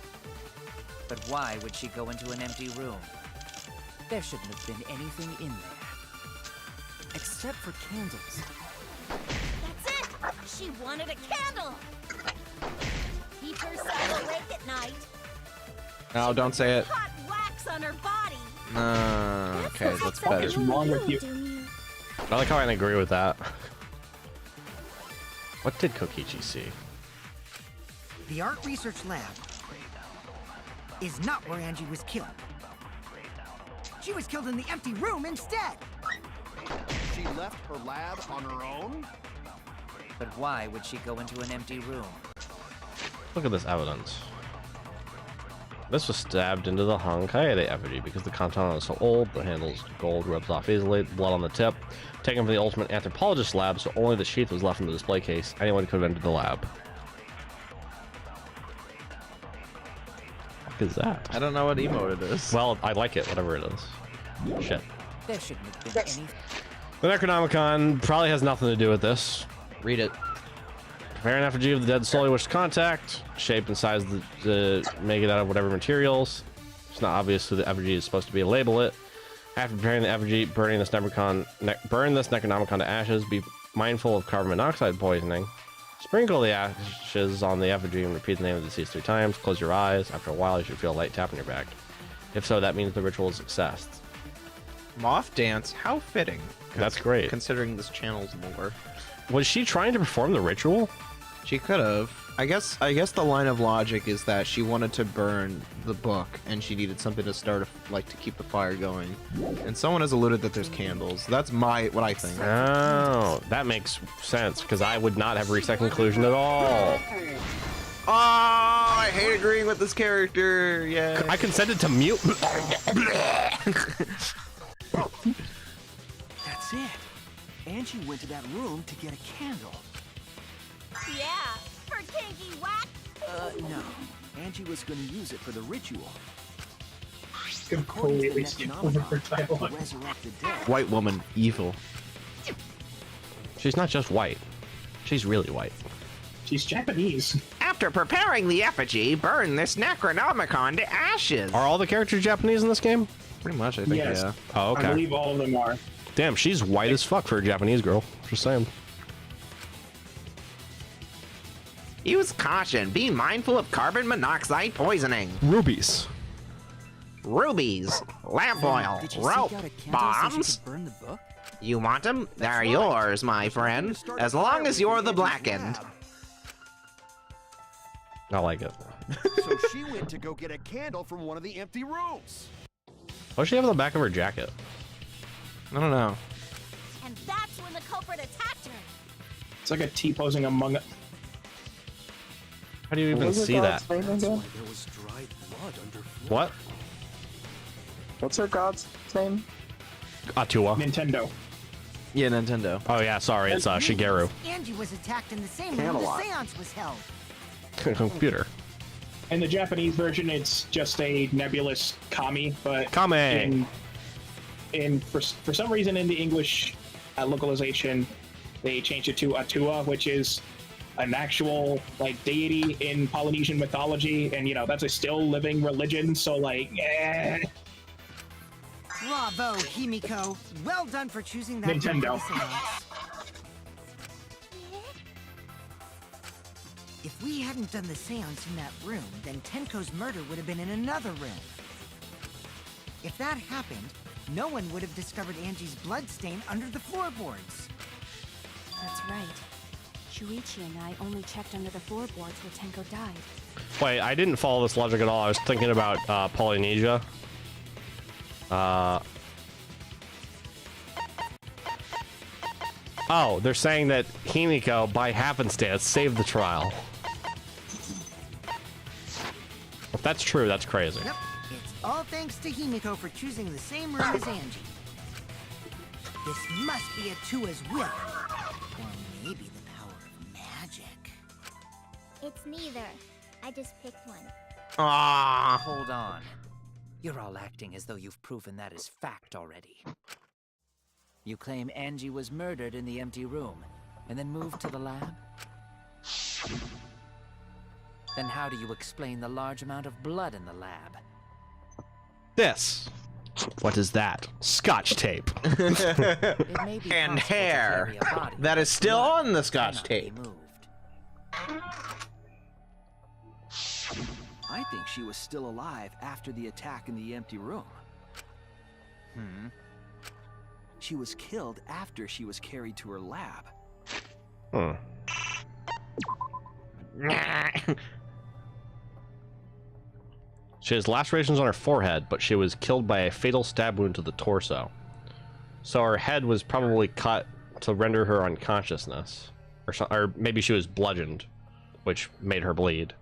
K: But why would she go into an empty room? There shouldn't have been anything in there. Except for candles.
H: That's it! She wanted a candle! Keep herself awake at night.
D: No, don't say it.
H: Hot wax on her body.
D: Okay, that's better.
E: What's wrong with you?
C: I like how I agree with that. What did Kokichi see?
L: The art research lab is not where Angie was killed. She was killed in the empty room instead.
N: She left her lab on her own?
K: But why would she go into an empty room?
C: Look at this evidence. This was stabbed into the hung Kaede effigy because the content is so old, the handle's gold rubs off easily, blood on the tip. Taken from the ultimate anthropologist lab, so only the sheath was left in the display case. Anyone could have entered the lab. What is that?
D: I don't know what emote it is.
C: Well, I like it, whatever it is. Shit.
K: There shouldn't have been any.
C: The Necronomicon probably has nothing to do with this.
D: Read it.
C: Prepare an effigy of the dead soul you wish to contact. Shape and size the make it out of whatever materials. It's not obvious who the effigy is supposed to be. Label it. After preparing the effigy, burn this Necronomicon to ashes. Be mindful of carbon monoxide poisoning. Sprinkle the ashes on the effigy and repeat the name of the deceased 3 times. Close your eyes. After a while, you should feel a light tap on your back. If so, that means the ritual is a success.
D: Moth dance, how fitting.
C: That's great.
D: Considering this channel's lore.
C: Was she trying to perform the ritual?
D: She could have. I guess the line of logic is that she wanted to burn the book and she needed something to start to keep the fire going. And someone has alluded that there's candles. That's what I think.
C: Oh, that makes sense because I would not have reached that conclusion at all.
D: Oh, I hate agreeing with this character. Yeah.
C: I consented to mute.
J: That's it. Angie went to that room to get a candle.
H: Yeah, for Kinky Whack.
J: No. Angie was going to use it for the ritual.
E: Completely skipped over her dialogue.
D: White woman, evil.
C: She's not just white. She's really white.
E: She's Japanese.
D: After preparing the effigy, burn this Necronomicon to ashes.
C: Are all the characters Japanese in this game?
D: Pretty much, I think,
E: Yes.
D: yeah.
C: Oh, okay.
E: I believe all of them are.
C: Damn, she's white as fuck for a Japanese girl. Just saying.
D: Use caution. Be mindful of carbon monoxide poisoning.
C: Rubies.
D: Rubies. Lamp oil.
P: Did you
D: Rope.
P: seek out a candle so she
D: Bombs.
P: could burn the book?
D: You want them? They're yours, my friend. As long as you're the blackened.
C: I like it.
N: So she went to go get a candle from one of the empty rooms.
C: What does she have on the back of her jacket?
D: I don't know.
H: And that's when the culprit attacked her.
E: It's like a T posing among.
C: How do you even
Q: What was the
C: see
Q: god's
C: that?
Q: name again?
O: There was dried blood underfoot.
C: What?
Q: What's her god's name?
C: Atua.
E: Nintendo.
D: Yeah, Nintendo.
C: Oh yeah, sorry, it's Shigeru.
L: Angie was attacked in the same room the
Q: Camelot.
L: seance was held.
C: Computer.
E: In the Japanese version, it's just a nebulous kami, but
C: Kame.
E: for some reason in the English localization, they changed it to Atua, which is an actual like deity in Polynesian mythology, and that's a still living religion. So
L: Bravo, Himiko. Well done for choosing that
E: Nintendo.
L: room for the seance. If we hadn't done the seance in that room, then Tenko's murder would have been in another room. If that happened, no one would have discovered Angie's blood stain under the floorboards.
R: That's right. Shuichi and I only checked under the floorboards where Tenko died.
C: Wait, I didn't follow this logic at all. I was thinking about Polynesia. Oh, they're saying that Himiko, by happenstance, saved the trial. If that's true, that's crazy.
L: Yep, it's all thanks to Himiko for choosing the same room as Angie. This must be Atua's will. Or maybe the power of magic.
M: It's neither. I just picked one.
D: Ah.
K: Hold on. You're all acting as though you've proven that is fact already. You claim Angie was murdered in the empty room, and then moved to the lab? Then how do you explain the large amount of blood in the lab?
C: This. What is that? Scotch tape.
K: It may be
D: And
K: possible to
D: hair.
K: carry a body,
D: That is still
K: blood
D: on the Scotch
K: cannot
D: tape.
K: be moved.
J: I think she was still alive after the attack in the empty room. She was killed after she was carried to her lab.
C: She has lacerations on her forehead, but she was killed by a fatal stab wound to the torso. So her head was probably cut to render her unconsciousness. Or maybe she was bludgeoned, which made her bleed.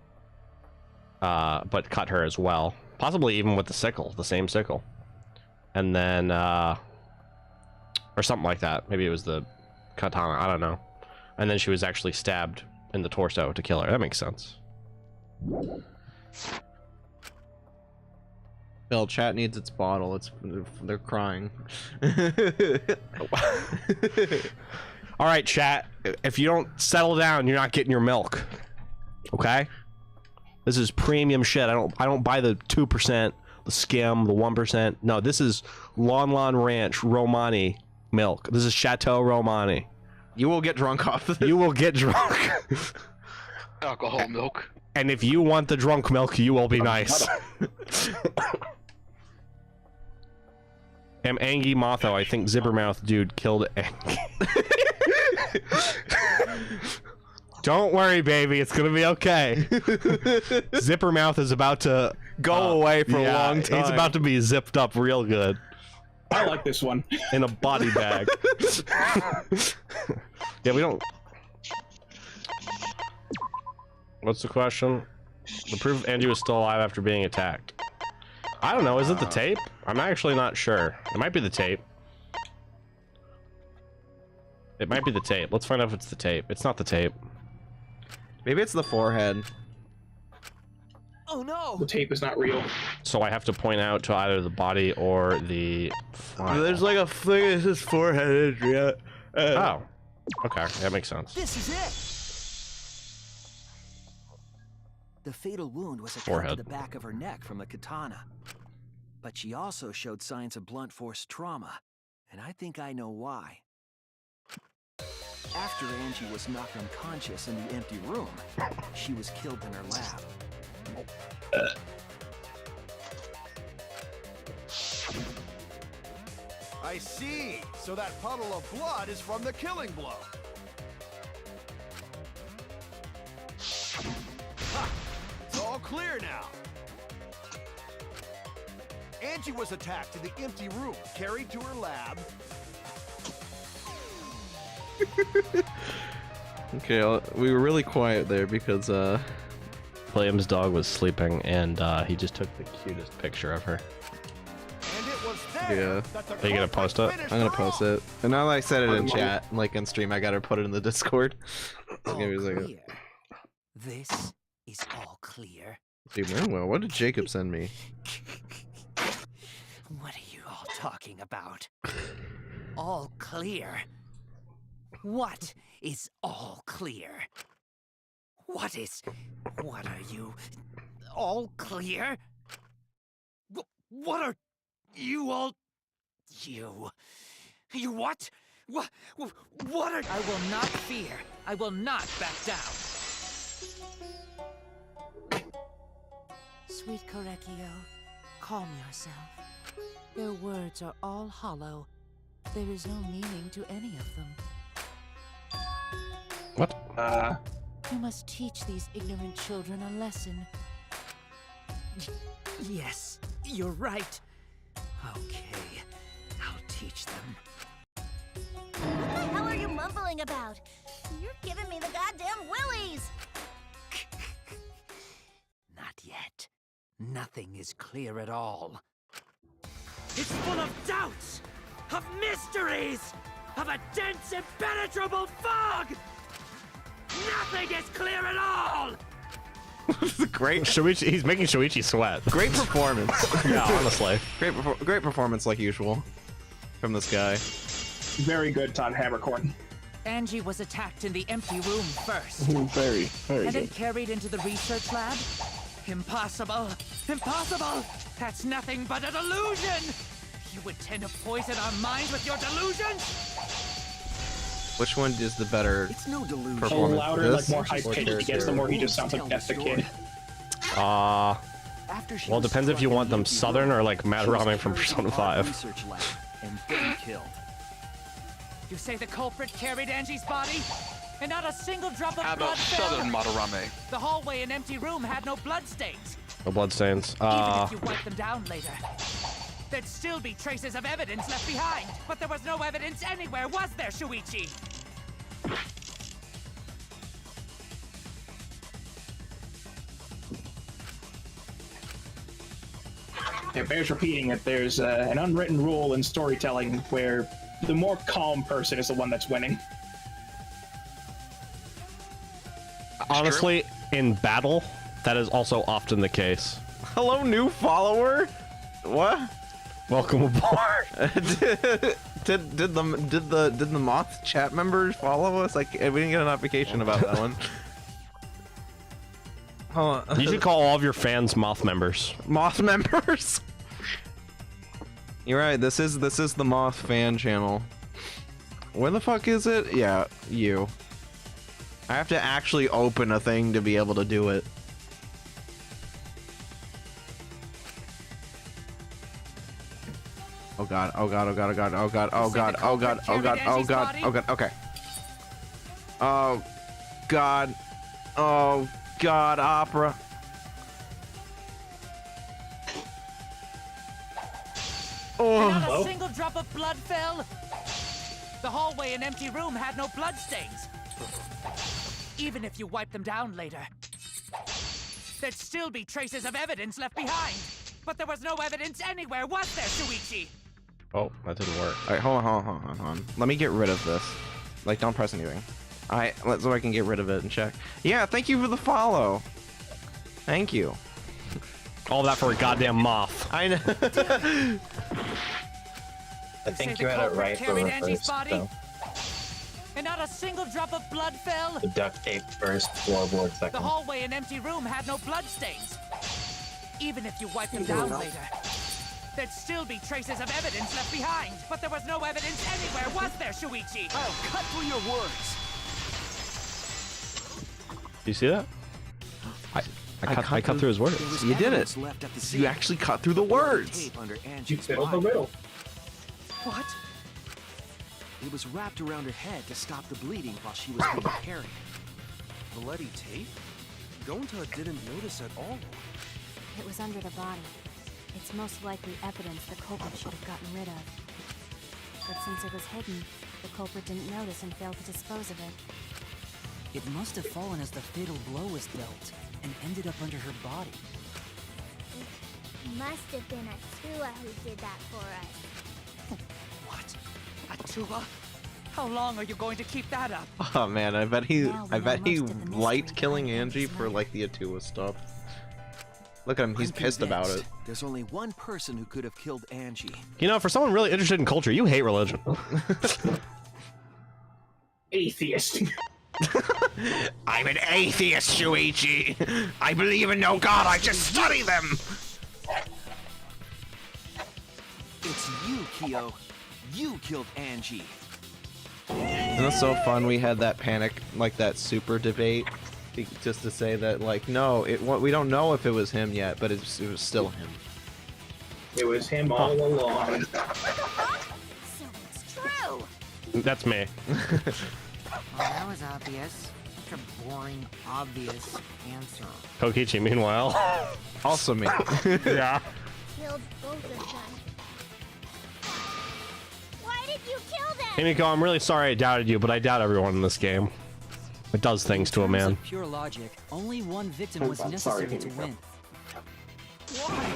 C: But cut her as well. Possibly even with the sickle, the same sickle. And then, or something like that. Maybe it was the katana, I don't know. And then she was actually stabbed in the torso to kill her. That makes sense.
D: Bill, chat needs its bottle. They're crying.
C: All right, chat. If you don't settle down, you're not getting your milk. Okay? This is premium shit. I don't buy the 2%, the skim, the 1%. No, this is Lon Lon Ranch Romani milk. This is Chateau Romani.
D: You will get drunk off of this.
C: You will get drunk.
G: Alcohol milk.
C: And if you want the drunk milk, you will be nice. Am Angie Motho. I think Zippermouth dude killed Angie. Don't worry, baby. It's gonna be okay. Zippermouth is about to
D: go away for a long time.
C: He's about to be zipped up real good.
E: I like this one.
C: In a body bag. Yeah, we don't... What's the question? The proof Angie was still alive after being attacked. I don't know, is it the tape? I'm actually not sure. It might be the tape. It might be the tape. Let's find out if it's the tape. It's not the tape.
D: Maybe it's the forehead.
R: Oh no!
E: The tape is not real.
C: So I have to point out to either the body or the file.
D: There's like a thing that says forehead. Yeah.
C: Oh. Okay, that makes sense.
R: This is it! The fatal wound was a cut to
C: Forehead.
R: the back of her neck from a katana. But she also showed signs of blunt force trauma, and I think I know why. After Angie was knocked unconscious in the empty room, she was killed in her lab.
N: I see. So that puddle of blood is from the killing blow. Ha! It's all clear now. Angie was attacked in the empty room, carried to her lab.
D: Okay, we were really quiet there because
C: William's dog was sleeping and he just took the cutest picture of her.
N: And it was there
D: yeah.
N: that the
C: Are you gonna post it?
D: I'm gonna post it. And now that I said it in chat, like in stream, I gotta put it in the Discord. Give me a second.
K: Clear. This is all clear.
D: Dude, Manuel, what did Jacob send me?
K: What are you all talking about? All clear? What is all clear? What are you? All clear? What are you all? You what? What are? I will not fear. I will not back down.
A: Sweet Korekio, calm yourself. Their words are all hollow. There is no meaning to any of them.
C: What?
A: You must teach these ignorant children a lesson.
K: Yes, you're right. Okay, I'll teach them.
H: What the hell are you mumbling about? You're giving me the goddamn willies!
K: Not yet. Nothing is clear at all. It's full of doubts, of mysteries, of a dense, impenetrable fog! Nothing is clear at all!
D: Great.
C: Shuichi, he's making Shuichi sweat.
D: Great performance.
C: Yeah, honestly.
D: Great performance like usual from this guy.
E: Very good, Todd Habercorn.
K: Angie was attacked in the empty room first.
Q: Very, very
K: And then
Q: good.
K: carried into the research lab? Impossible! Impossible! That's nothing but a delusion! You intend to poison our minds with your delusions?
D: Which one is the better
R: It's no delusion.
E: The
D: performance?
E: louder,
D: This
E: like more high pitched he gets, the more he just sounds like Death the Kid.
R: After she
C: Well, it
R: was
C: depends if
R: struck
C: you
R: in
C: want
R: the
C: them
R: empty
C: southern
R: room,
C: or like
R: she was
C: Madarame from
R: carried to
C: Persona
R: the
C: 5.
R: research lab and then killed.
K: You say the culprit carried Angie's body? And not a single drop of
G: How
K: blood
G: about
K: fell?
G: Southern Madarame?
K: The hallway and empty room had no bloodstains.
C: No bloodstains.
K: Even if you wipe them down later, there'd still be traces of evidence left behind. But there was no evidence anywhere, was there, Shuichi?
E: It bears repeating that there's an unwritten rule in storytelling where the more calm person is the one that's winning.
C: Honestly, in battle, that is also often the case.
D: Hello, new follower. What?
C: Welcome aboard.
D: the moth chat members follow us? Like, we didn't get a notification about that one. Hold on.
C: You should call all of your fans moth members.
D: Moth members? You're right. This is the moth fan channel. Where the fuck is it? Yeah, you. I have to actually open a thing to be able to do it. Oh god, oh god, oh god, oh god, oh god, oh god, oh god, oh god, oh god, oh god, okay. Oh god. Oh god, Opera.
K: And not a single drop of blood fell. The hallway and empty room had no blood stains. Even if you wipe them down later, there'd still be traces of evidence left behind. But there was no evidence anywhere, was there, Shuichi?
C: Oh, that didn't work.
D: Alright, hold on. Let me get rid of this. Like, don't press anything. Alright, so I can get rid of it and check. Yeah, thank you for the follow. Thank you.
C: All that for a goddamn moth.
D: I know.
F: I think you had it right for reverse, though.
K: And not a single drop of blood fell.
F: The duct tape first, floorboard
K: The
F: second.
K: hallway and empty room had no blood stains. Even if you wipe them down later, there'd still be traces of evidence left behind. But there was no evidence anywhere, was there, Shuichi?
N: I'll cut through your words.
C: You see that? I cut through his words.
D: You did it. You actually cut through the words.
E: You fiddled the riddle.
R: What? It was wrapped around her head to stop the bleeding while she was being carried.
O: Bloody tape? Gonta didn't notice at all.
S: It was under the body. It's most likely evidence the culprit should have gotten rid of. But since it was hidden, the culprit didn't notice and failed to dispose of it.
P: It must have fallen as the fatal blow was dealt and ended up under her body.
M: It must have been Atua who did that for us.
K: What? Atua? How long are you going to keep that up?
D: Oh man, I bet he liked killing Angie for like the Atua stuff. Look at him, he's pissed about it.
R: There's only one person who could have killed Angie.
C: You know, for someone really interested in culture, you hate religion.
E: Atheist.
D: I'm an atheist, Shuichi. I believe in no god, I just study them.
R: It's you, Kyo. You killed Angie.
D: Isn't it so fun we had that panic, like that super debate, just to say that, like, no, we don't know if it was him yet, but it was still him.
E: It was him all along.
M: So it's true.
C: That's me.
L: Well, that was obvious. Such a boring, obvious answer.
C: Kokichi, meanwhile.
D: Also me.
C: Yeah.
M: Killed both of them. Why did you kill them?
C: Hey Miko, I'm really sorry I doubted you, but I doubt everyone in this game. It does things to a
P: In terms
C: man.
P: of pure logic, only one victim was
Q: I'm sorry,
P: necessary to
Q: Miko.
P: win.
N: Why?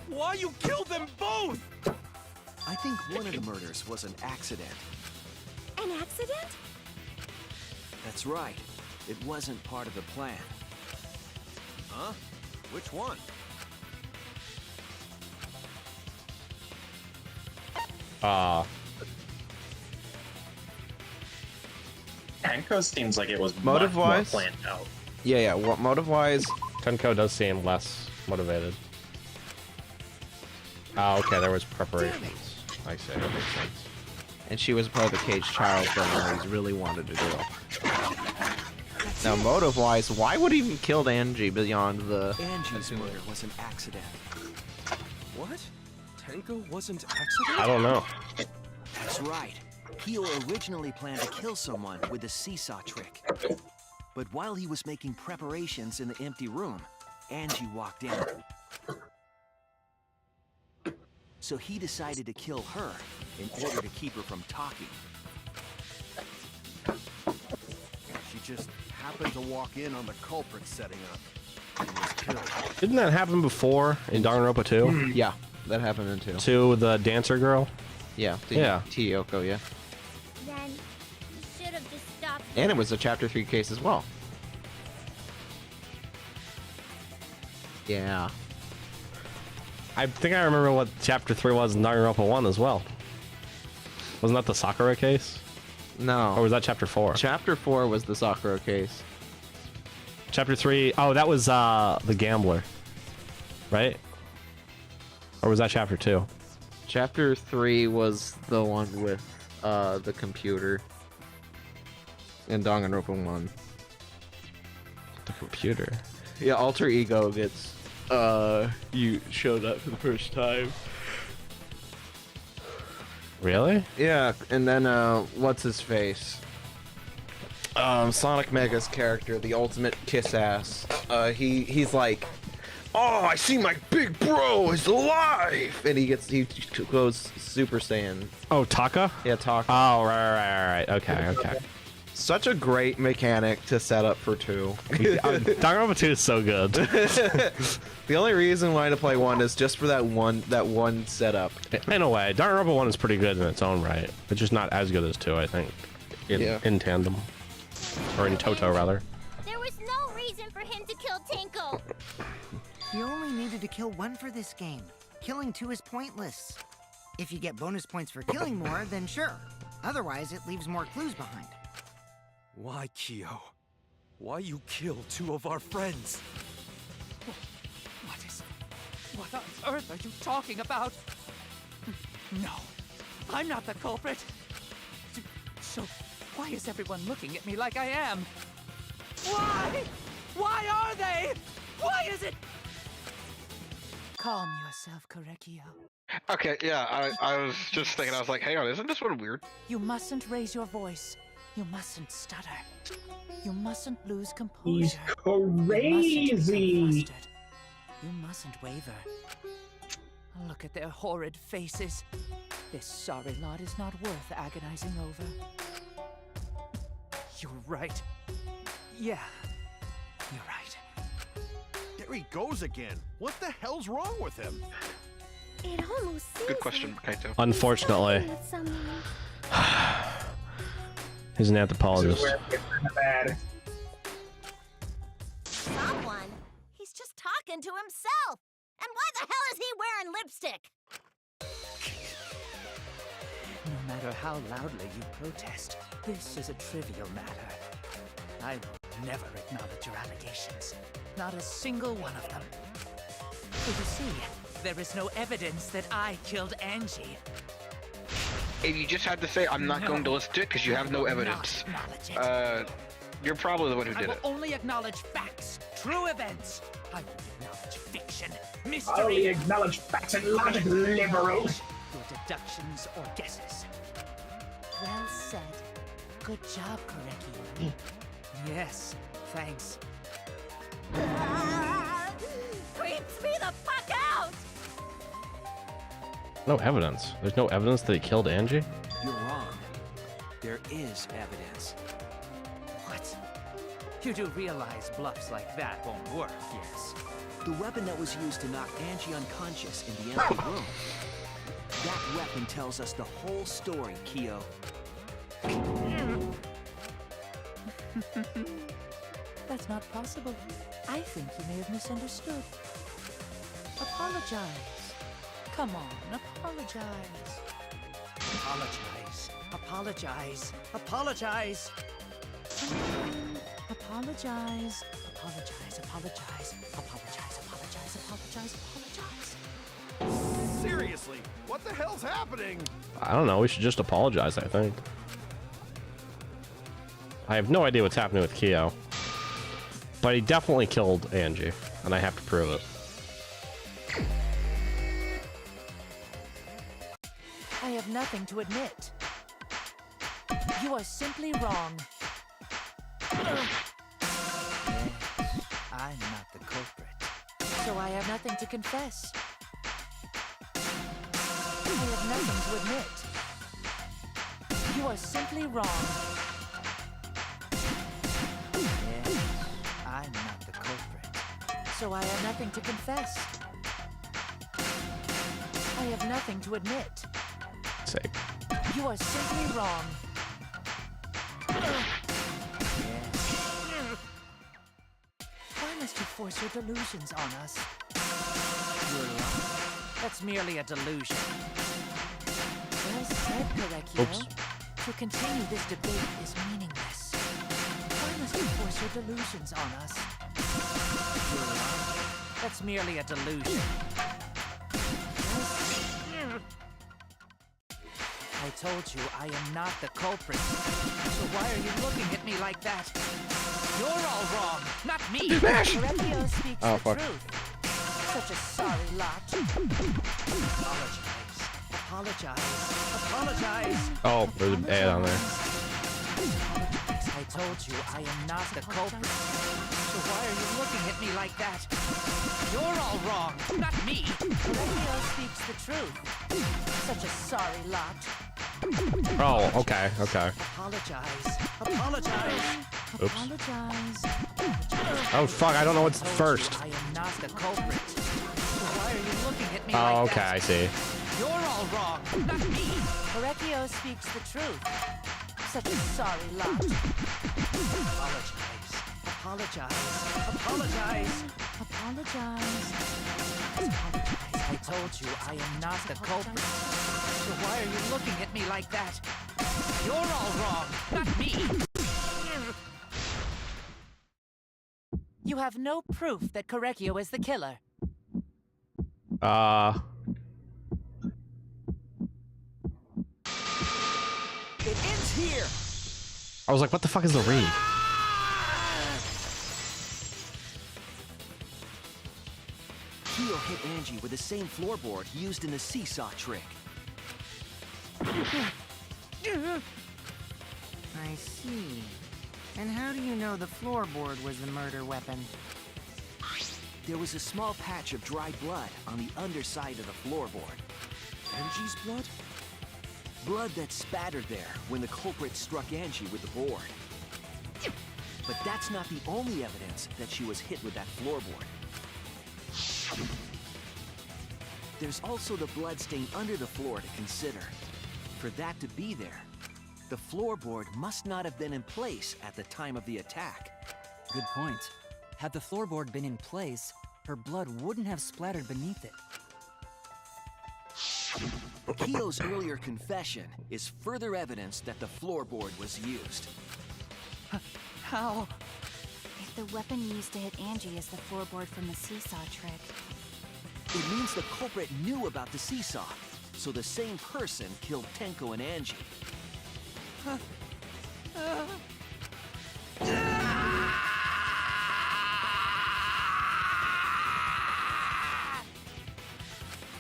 N: Why you killed them both?
R: I think one of the murders was an accident.
M: An accident?
R: That's right. It wasn't part of the plan.
N: Huh? Which one?
F: Tenko seems like it was
D: Motive-wise?
F: much more planned out.
D: Yeah, what motive-wise?
C: Tenko does seem less motivated. Oh, okay, there was preparations. I see, that makes sense.
D: And she was part of the caged child thing that he's really wanted to do. Now, motive-wise, why would he even killed Angie beyond the...
R: Angie's murder was an accident.
O: What? Tenko wasn't accident?
C: I don't know.
R: That's right. Kyo originally planned to kill someone with the seesaw trick. But while he was making preparations in the empty room, Angie walked in. So he decided to kill her in order to keep her from talking.
N: She just happened to walk in on the culprit setting up and was killed.
C: Didn't that happen before in Danganronpa 2?
D: Yeah, that happened in 2.
C: To the dancer girl?
D: Yeah,
C: Yeah.
D: Tiyoko, yeah.
M: Then you should have just stopped.
D: And it was a Chapter 3 case as well. Yeah.
C: I think I remember what Chapter 3 was in Danganronpa 1 as well. Wasn't that the Sakura case?
D: No.
C: Or was that chapter 4?
D: Chapter 4 was the Sakura case.
C: Chapter 3. Oh, that was the gambler, right? Or was that chapter 2?
D: Chapter 3 was the one with the computer. And Danganronpa 1.
C: The computer.
D: Yeah, alter ego gets you showed up for the first time.
C: Really?
D: Yeah, and then what's his face? Sonic Mega's character, the ultimate kiss ass. He's like, oh, I see my big bro is alive, and he goes Super Saiyan.
C: Oh, Taka?
D: Yeah, Taka.
C: Oh, right. Okay.
D: Such a great mechanic to set up for 2.
C: Danganronpa 2 is so good.
D: The only reason why to play 1 is just for that one setup.
C: In a way, Danganronpa 1 is pretty good in its own right. It's just not as good as 2, I think. In tandem. Or in Toto, rather.
M: There was no reason for him to kill Tinko.
L: You only needed to kill 1 for this game. Killing 2 is pointless. If you get bonus points for killing more, then sure. Otherwise, it leaves more clues behind.
O: Why, Kyo? Why you kill 2 of our friends?
K: What on earth are you talking about? No, I'm not the culprit. So, why is everyone looking at me like I am? Why? Why are they? Why is it? Calm yourself, Korekio.
G: Okay, yeah, I was just thinking, I was like, hang on, isn't this one weird?
K: You mustn't raise your voice. You mustn't stutter. You mustn't lose composure.
E: He's crazy.
K: You mustn't waver. Look at their horrid faces. This sorry lot is not worth agonizing over. You're right. Yeah, you're right.
N: There he goes again. What the hell's wrong with him?
M: It almost seems
G: Good question, Kaito.
C: Unfortunately. He's an anthropologist.
H: Someone? He's just talking to himself. And why the hell is he wearing lipstick?
K: No matter how loudly you protest, this is a trivial matter. I will never acknowledge your allegations. Not a single one of them. For you see, there is no evidence that I killed Angie.
G: If you just had to say, I'm not going to listen to it because you have no evidence, you're probably the one who did it.
K: I will only acknowledge facts, true events. I won't acknowledge fiction, mystery.
E: I only acknowledge facts and logic, liberals.
K: Your deductions or guesses. Well said. Good job, Korekio. Yes, thanks.
H: Creeps me the fuck out!
C: No evidence. There's no evidence that he killed Angie?
R: You're wrong. There is evidence.
K: What? You do realize bluffs like that won't work, yes?
R: The weapon that was used to knock Angie unconscious in the empty room. That weapon tells us the whole story, Kyo.
K: That's not possible. I think you may have misunderstood. Apologize. Come on, apologize. Apologize. Apologize. Apologize. Apologize. Apologize. Apologize. Apologize. Apologize. Apologize. Apologize.
N: Seriously, what the hell's happening?
C: I don't know. We should just apologize, I think. I have no idea what's happening with Kyo. But he definitely killed Angie, and I have to prove it.
K: I have nothing to admit. You are simply wrong. I'm not the culprit. So I have nothing to confess. I have nothing to admit. You are simply wrong. Yes, I'm not the culprit. So I have nothing to confess. I have nothing to admit.
C: Sake.
K: You are simply wrong. Why must you force your delusions on us? You're lying. That's merely a delusion. Well said, Correctio.
C: Oops.
K: To continue this debate is meaningless. Why must you force your delusions on us? Julia, that's merely a delusion. I told you I am not the culprit. So why are you looking at me like that? You're all wrong, not me. Correctio speaks
C: Oh,
K: the
C: fuck.
K: truth. Such a sorry lot. Apologize.
C: Oh, there's an ad on there.
K: I told you I am not the culprit. So why are you looking at me like that? You're all wrong, not me. Correctio speaks the truth. Such a sorry lot.
C: Oh, okay, okay.
K: Apologize.
C: Oops.
K: Apologize.
C: Oh fuck, I don't know what's first.
K: I am not the culprit. So why are you looking at me
C: Oh,
K: like
C: okay,
K: that?
C: I see.
K: You're all wrong, not me. Correctio speaks the truth. Such a sorry lot. Apologize. I told you I am not the culprit. So why are you looking at me like that? You're all wrong, not me. You have no proof that Correcchio is the killer.
R: It ends here.
C: I was like, what the fuck is the read?
R: Phyll hit Angie with the same floorboard used in the seesaw trick.
L: I see. And how do you know the floorboard was the murder weapon?
R: There was a small patch of dry blood on the underside of the floorboard. Angie's blood? Blood that spattered there when the culprit struck Angie with the board. But that's not the only evidence that she was hit with that floorboard. There's also the blood stain under the floor to consider. For that to be there, the floorboard must not have been in place at the time of the attack.
P: Good point. Had the floorboard been in place, her blood wouldn't have splattered beneath it.
R: Keo's earlier confession is further evidence that the floorboard was used.
P: How?
S: If the weapon used to hit Angie is the floorboard from the seesaw trick,
R: It means the culprit knew about the seesaw, so the same person killed Tenko and Angie.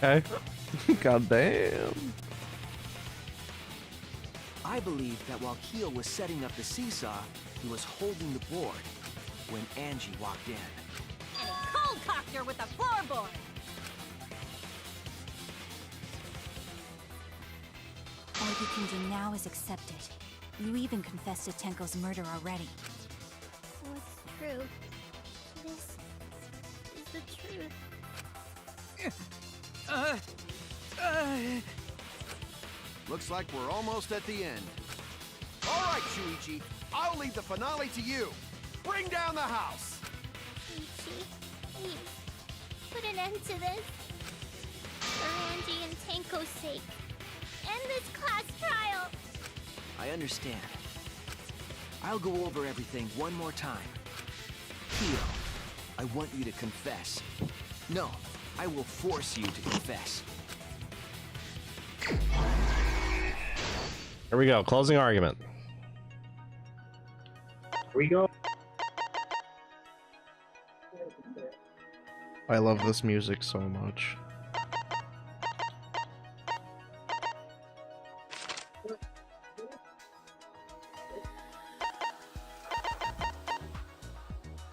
C: Okay. God damn.
R: I believe that while Keo was setting up the seesaw, he was holding the board when Angie walked in.
M: And he cold-cocked her with the floorboard.
S: all you can do now is accept it. You even confessed to Tenko's murder already.
M: What's true? This is the truth.
N: Looks like we're almost at the end. All right, Shuichi, I'll leave the finale to you. Bring down the house.
M: Ichi, please, put an end to this. For Angie and Tenko's sake. End this class trial.
R: I understand. I'll go over everything one more time. Keo, I want you to confess. No, I will force you to confess.
C: Here we go. Closing argument.
E: Here we go.
D: I love this music so much.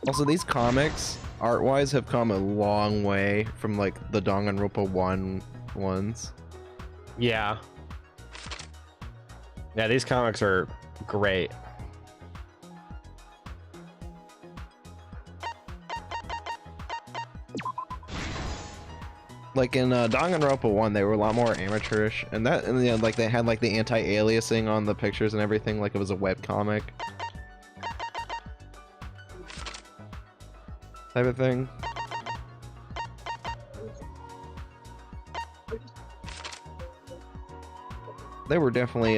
D: Also, these comics, art-wise, have come a long way from, like, the Danganronpa 1 ones.
C: Yeah. Yeah, these comics are great.
D: Like in Danganronpa 1, they were a lot more amateurish, and that, and you know, like they had like the anti-aliasing on the pictures and everything, like it was a web comic type of thing. they were definitely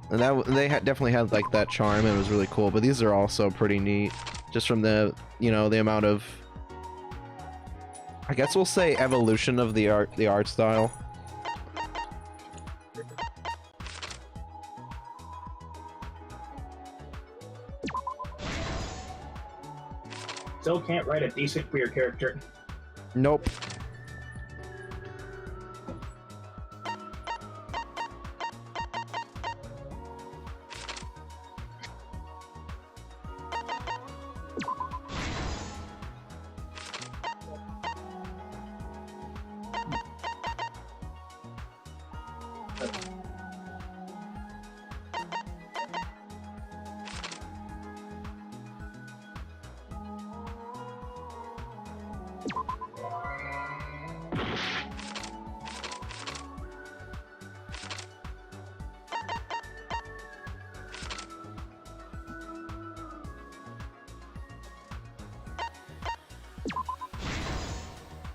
D: definitely had like that charm, and it was really cool. But these are also pretty neat, just from the the amount of, I guess we'll say, evolution of the art style.
E: Still can't write a decent queer character.
D: Nope.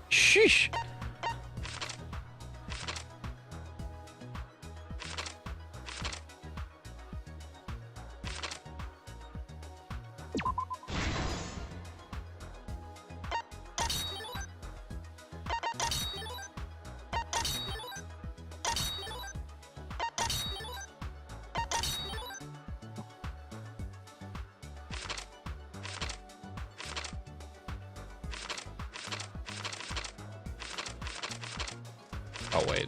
D: Sheesh.
C: Oh, wait.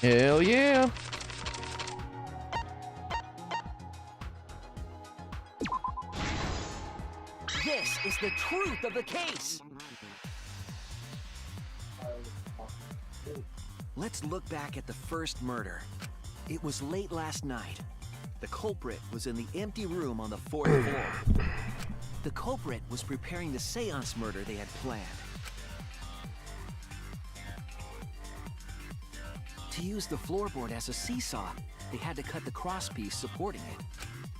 C: Hell yeah.
K: This is the truth of the case. Let's look back at the first murder. It was late last night. The culprit was in the empty room on the 4th floor. The culprit was preparing the seance murder they had planned. To use the floorboard as a seesaw, they had to cut the crosspiece supporting it.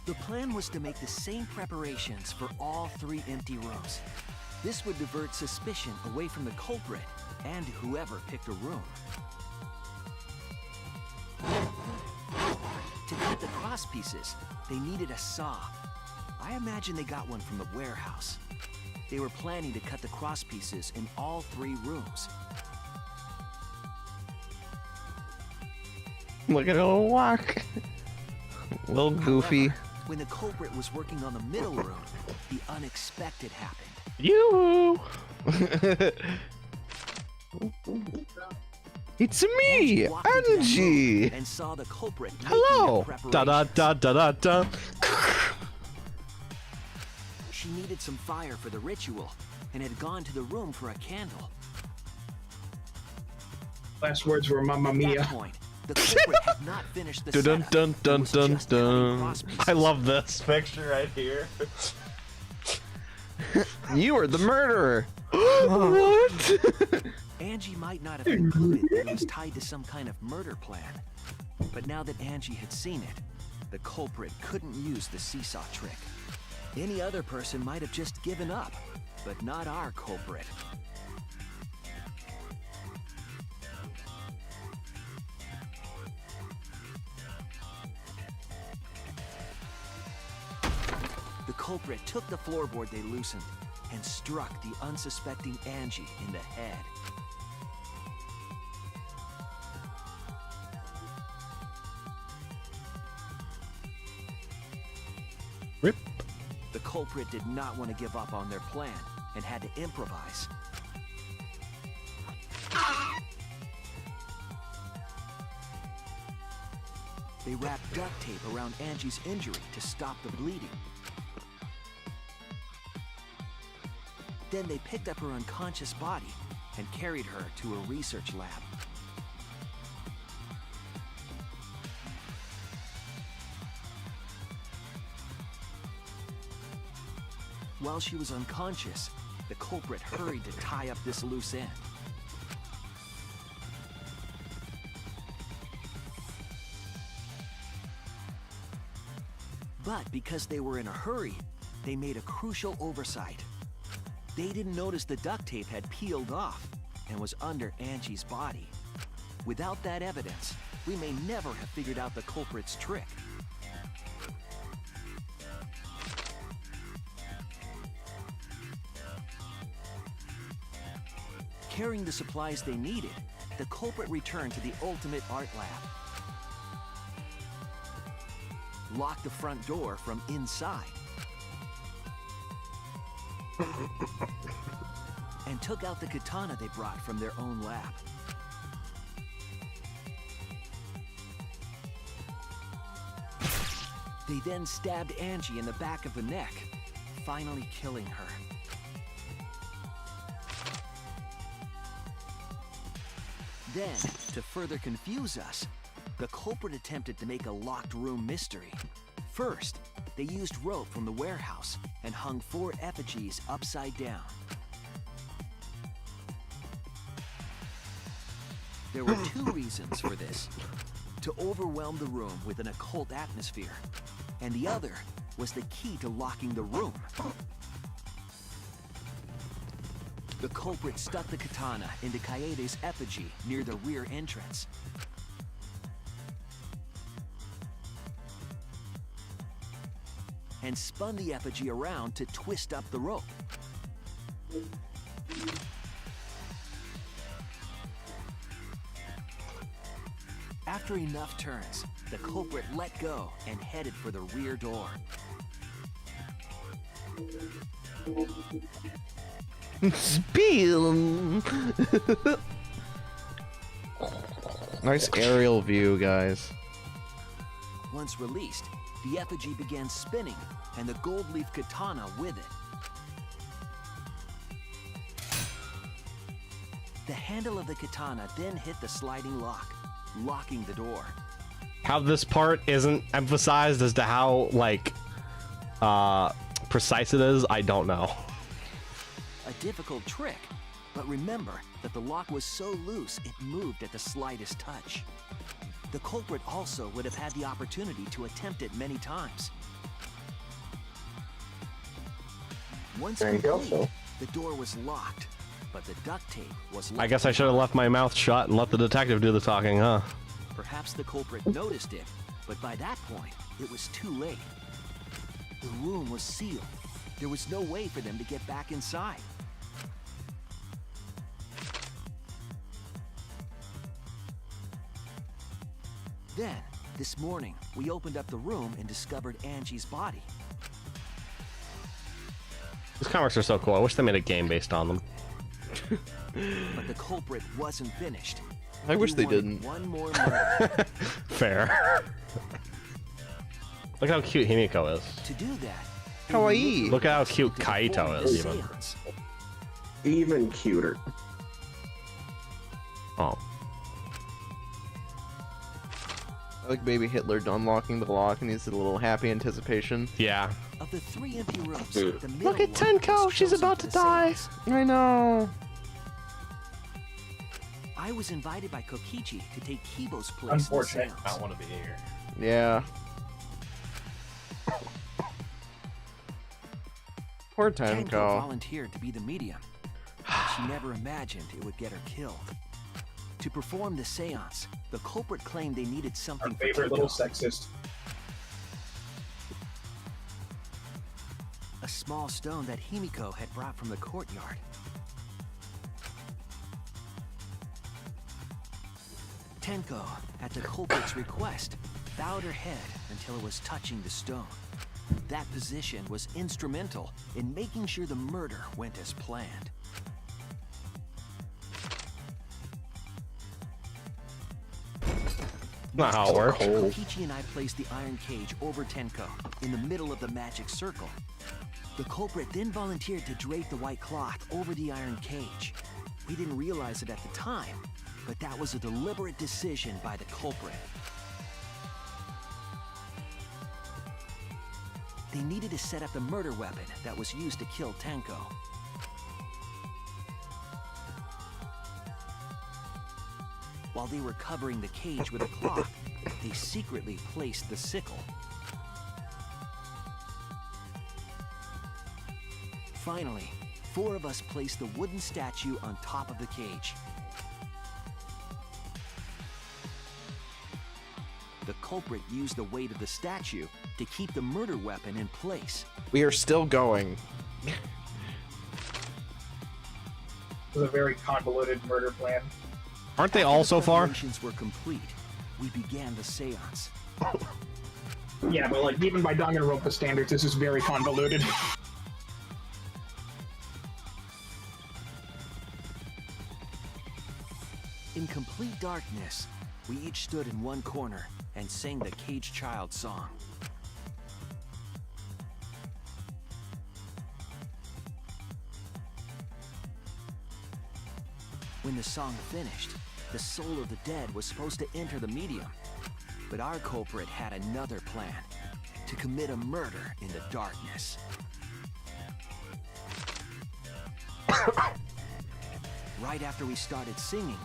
K: The plan was to make the same preparations for all 3 empty rooms. This would divert suspicion away from the culprit and whoever picked a room. To cut the crosspieces, they needed a saw. I imagine they got one from the warehouse. They were planning to cut the crosspieces in all 3 rooms.
D: Look at it walk. Little goofy.
K: However, when the culprit was working on the middle room, the unexpected happened.
D: You. It's me, Angie.
K: And saw the culprit.
D: Hello.
C: Da da da da da da.
K: She needed some fire for the ritual and had gone to the room for a candle.
E: Last words were "Mamma Mia."
K: At that point, the culprit had not finished the
C: Dun
K: setup.
C: dun dun
K: It was
C: dun
K: just cutting
C: dun.
K: crosspieces.
C: I love this picture right here.
D: You are the murderer. What?
K: Angie might not have concluded that it was tied to some kind of murder plan. But now that Angie had seen it, the culprit couldn't use the seesaw trick. Any other person might have just given up, but not our culprit. The culprit took the floorboard they loosened and struck the unsuspecting Angie in the head.
C: Rip.
R: The culprit did not want to give up on their plan and had to improvise. They wrapped duct tape around Angie's injury to stop the bleeding. Then they picked up her unconscious body and carried her to a research lab. While she was unconscious, the culprit hurried to tie up this loose end. But because they were in a hurry, they made a crucial oversight. They didn't notice the duct tape had peeled off and was under Angie's body. Without that evidence, we may never have figured out the culprit's trick. Carrying the supplies they needed, the culprit returned to the ultimate art lab. Locked the front door from inside. And took out the katana they brought from their own lab. They then stabbed Angie in the back of the neck, finally killing her. Then, to further confuse us, the culprit attempted to make a locked room mystery. First, they used rope from the warehouse and hung 4 effigies upside down. There were 2 reasons for this: to overwhelm the room with an occult atmosphere, and the other was the key to locking the room. The culprit stuck the katana into Kaede's effigy near the rear entrance. And spun the effigy around to twist up the rope. After enough turns, the culprit let go and headed for the rear door.
D: Spiel. Nice aerial view, guys.
R: Once released, the effigy began spinning, and the gold leaf katana with it. The handle of the katana then hit the sliding lock, locking the door.
C: How this part isn't emphasized as to how, like, precise it is, I don't know.
R: A difficult trick, but remember that the lock was so loose it moved at the slightest touch. The culprit also would have had the opportunity to attempt it many times. Once complete, the door was locked, but the duct tape was left.
C: I guess I should have left my mouth shut and let the detective do the talking, huh?
R: Perhaps the culprit noticed it, but by that point, it was too late. The room was sealed. There was no way for them to get back inside. Then, this morning, we opened up the room and discovered Angie's body.
C: These comics are so cool. I wish they made a game based on them.
R: But the culprit wasn't finished.
D: I wish they
R: wanted
D: didn't.
R: One more murder.
C: Fair. Look how cute Himiko is.
R: To do that,
D: Kawaii.
C: Look at how cute Kaito is, even.
Q: Even cuter.
C: Oh.
D: I like baby Hitler unlocking the lock and he's a little happy anticipation.
C: Yeah.
R: Of the 3 empty rooms,
D: Dude.
R: the
D: Look
R: middle
D: at
R: one
D: Tenko,
R: was
D: she's
R: chosen
D: about
R: for
D: to
R: the
D: die.
R: seance.
D: I know.
R: I was invited by Kokichi to take Kibo's place in the
E: Unfortunate.
R: seance.
E: I don't want to be here.
D: Yeah. Poor
R: Tenko
D: Tenko.
R: volunteered to be the medium, but she never imagined it would get her killed. To perform the seance, the culprit claimed they needed something
E: Our
R: for
E: favorite little
R: Tenko.
E: sexist.
R: A small stone that Himiko had brought from the courtyard. Tenko, at the culprit's request, bowed her head until it was touching the stone. That position was instrumental in making sure the murder went as planned.
C: Not how it works.
R: Kokichi and I placed the iron cage over Tenko in the middle of the magic circle. The culprit then volunteered to drape the white cloth over the iron cage. We didn't realize it at the time, but that was a deliberate decision by the culprit. They needed to set up the murder weapon that was used to kill Tenko. While they were covering the cage with a cloth, they secretly placed the sickle. Finally, 4 of us placed the wooden statue on top of the cage. The culprit used the weight of the statue to keep the murder weapon in place.
D: We are still going.
E: It was a very convoluted murder plan.
C: Aren't they all so far?
R: Preparations were complete. We began the seance.
E: Yeah, but like even by Danganronpa standards, this is very convoluted.
R: In complete darkness, we each stood in one corner and sang the Cage Child song. When the song finished, the soul of the dead was supposed to enter the medium. But our culprit had another plan, to commit a murder in the darkness. Right after we started singing,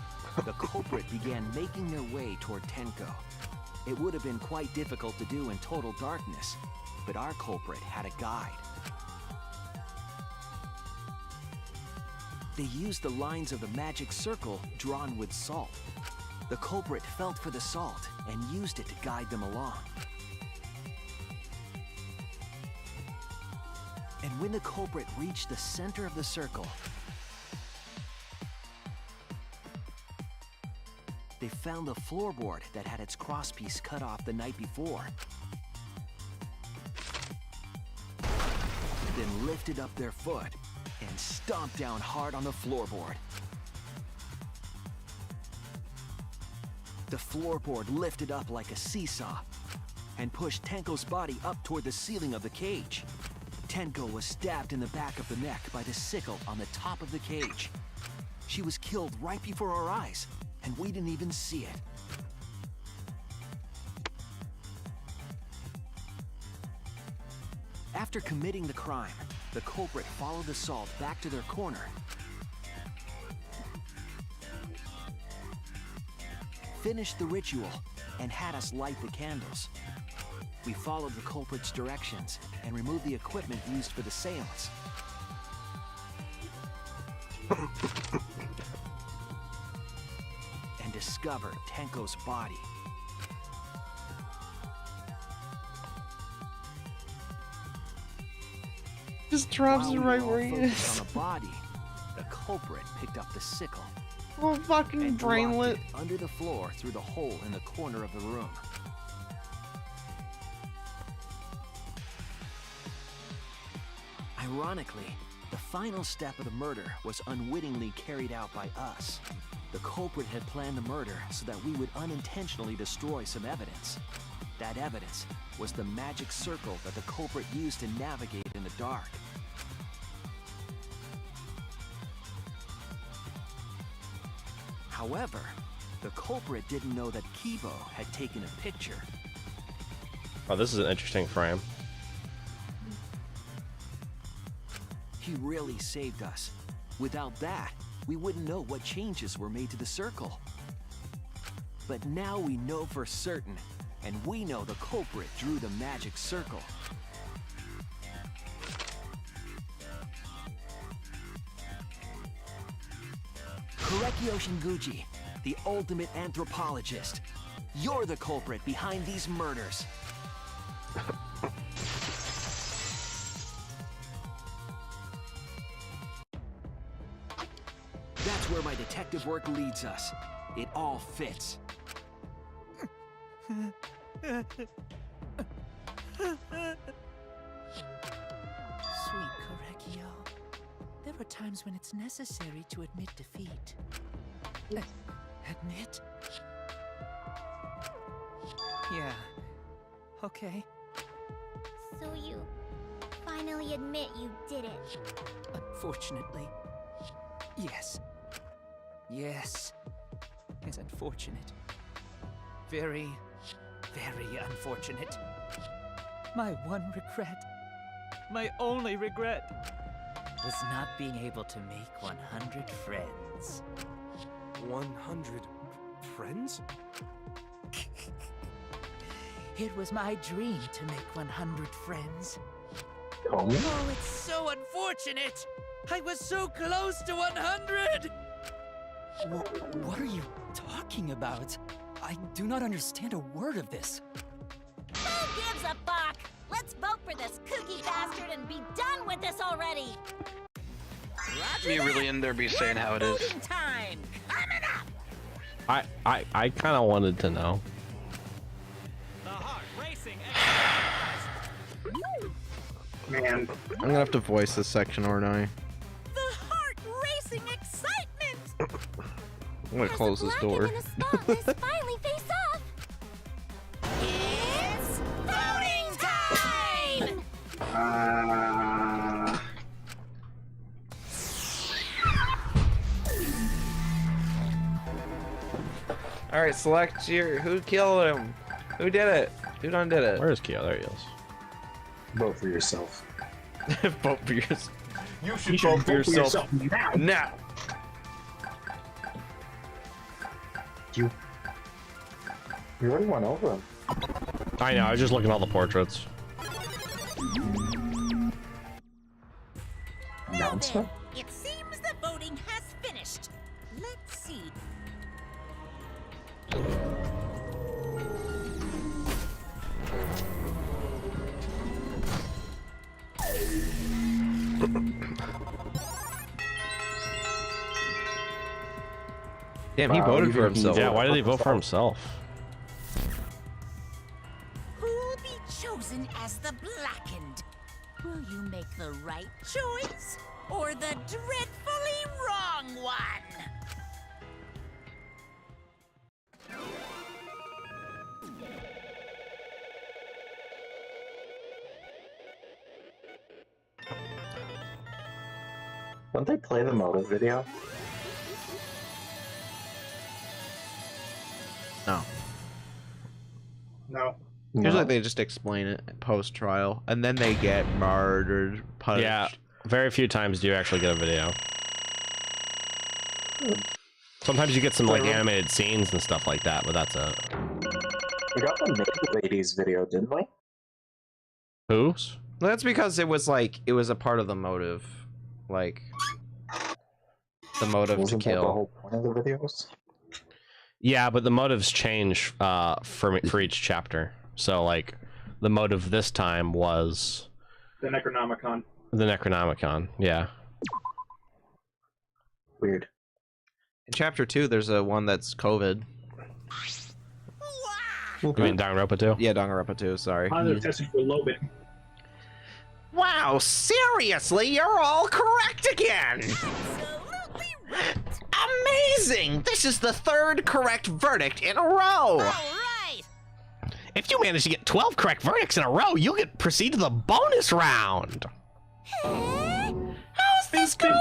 R: the culprit began making their way toward Tenko. It would have been quite difficult to do in total darkness, but our culprit had a guide. They used the lines of the magic circle drawn with salt. The culprit felt for the salt and used it to guide them along. And when the culprit reached the center of the circle, they found the floorboard that had its crosspiece cut off the night before. Then lifted up their foot and stomped down hard on the floorboard. The floorboard lifted up like a seesaw and pushed Tenko's body up toward the ceiling of the cage. Tenko was stabbed in the back of the neck by the sickle on the top of the cage. She was killed right before our eyes, and we didn't even see it. After committing the crime, the culprit followed the salt back to their corner. Finished the ritual and had us light the candles. We followed the culprit's directions and removed the equipment used for the seance. And discovered Tenko's body.
D: Just drops it right where he
R: Focused
D: is.
R: on the body, the culprit picked up the sickle.
D: Oh, fucking
R: and
D: brainlet.
R: dropped it under the floor through the hole in the corner of the room. Ironically, the final step of the murder was unwittingly carried out by us. The culprit had planned the murder so that we would unintentionally destroy some evidence. That evidence was the magic circle that the culprit used to navigate in the dark. However, the culprit didn't know that Kibo had taken a picture.
C: Oh, this is an interesting frame.
R: He really saved us. Without that, we wouldn't know what changes were made to the circle. But now we know for certain, and we know the culprit drew the magic circle. Korekio Shinguji, the ultimate anthropologist. You're the culprit behind these murders. That's where my detective work leads us. It all fits.
K: There are times when it's necessary to admit defeat. Admit? Yeah. Okay.
M: So you finally admit you did it.
K: Unfortunately. Yes. Yes. It's unfortunate. Very, very unfortunate. My one regret, my only regret, was not being able to make 100 friends.
O: 100 friends?
K: It was my dream to make 100 friends.
F: Oh,
K: Oh, it's so unfortunate! I was so close to 100!
P: What are you talking about? I do not understand a word of this.
H: Who gives a fuck? Let's vote for this kooky bastard and be done with this already.
G: Me really in there be saying how it is.
H: Voting time coming up.
C: I kind of wanted to know.
E: Man,
D: I'm gonna have to voice this section, aren't I?
H: The heart racing excitement.
D: I'm gonna close this door.
M: Finally face off.
H: It's voting time.
D: All right, select your who killed him. Who did it? Who done did it?
C: Where's Keo? There he is.
F: Vote for yourself.
D: Vote for yourself.
E: you should vote for yourself now.
D: Now.
F: You already went over them.
C: I know. I was just looking at all the portraits.
F: Announcement?
H: It seems the voting has finished. Let's see.
D: Damn, he voted for himself.
C: Yeah, why did he vote for himself?
H: Who'll be chosen as the blackened? Will you make the right choice or the dreadfully wrong one?
F: Wouldn't they play the motive video?
D: No.
E: No.
D: Usually they just explain it post trial, and then they get murdered, punished.
C: Yeah, very few times do you actually get a video. Sometimes you get some like animated scenes and stuff like that, but that's it.
F: We got the naked ladies video, didn't we?
C: Who's?
D: Well, that's because it was like it was a part of the motive, like the motive
F: Wasn't
D: to
F: that the
D: kill.
F: whole point of the videos?
C: Yeah, but the motives change for each chapter. So like the motive this time was
E: The Necronomicon.
C: the Necronomicon. Yeah.
F: Weird.
D: In chapter 2, there's a one that's COVID.
C: You mean Danganronpa 2?
D: Yeah, Danganronpa 2. Sorry.
E: Positive testing for Lobit.
D: Wow, seriously, you're all correct again! Amazing! This is the 3rd correct verdict in a row!
H: Right.
C: If you manage to get 12 correct verdicts in a row, you'll proceed to the bonus round.
H: How's this going?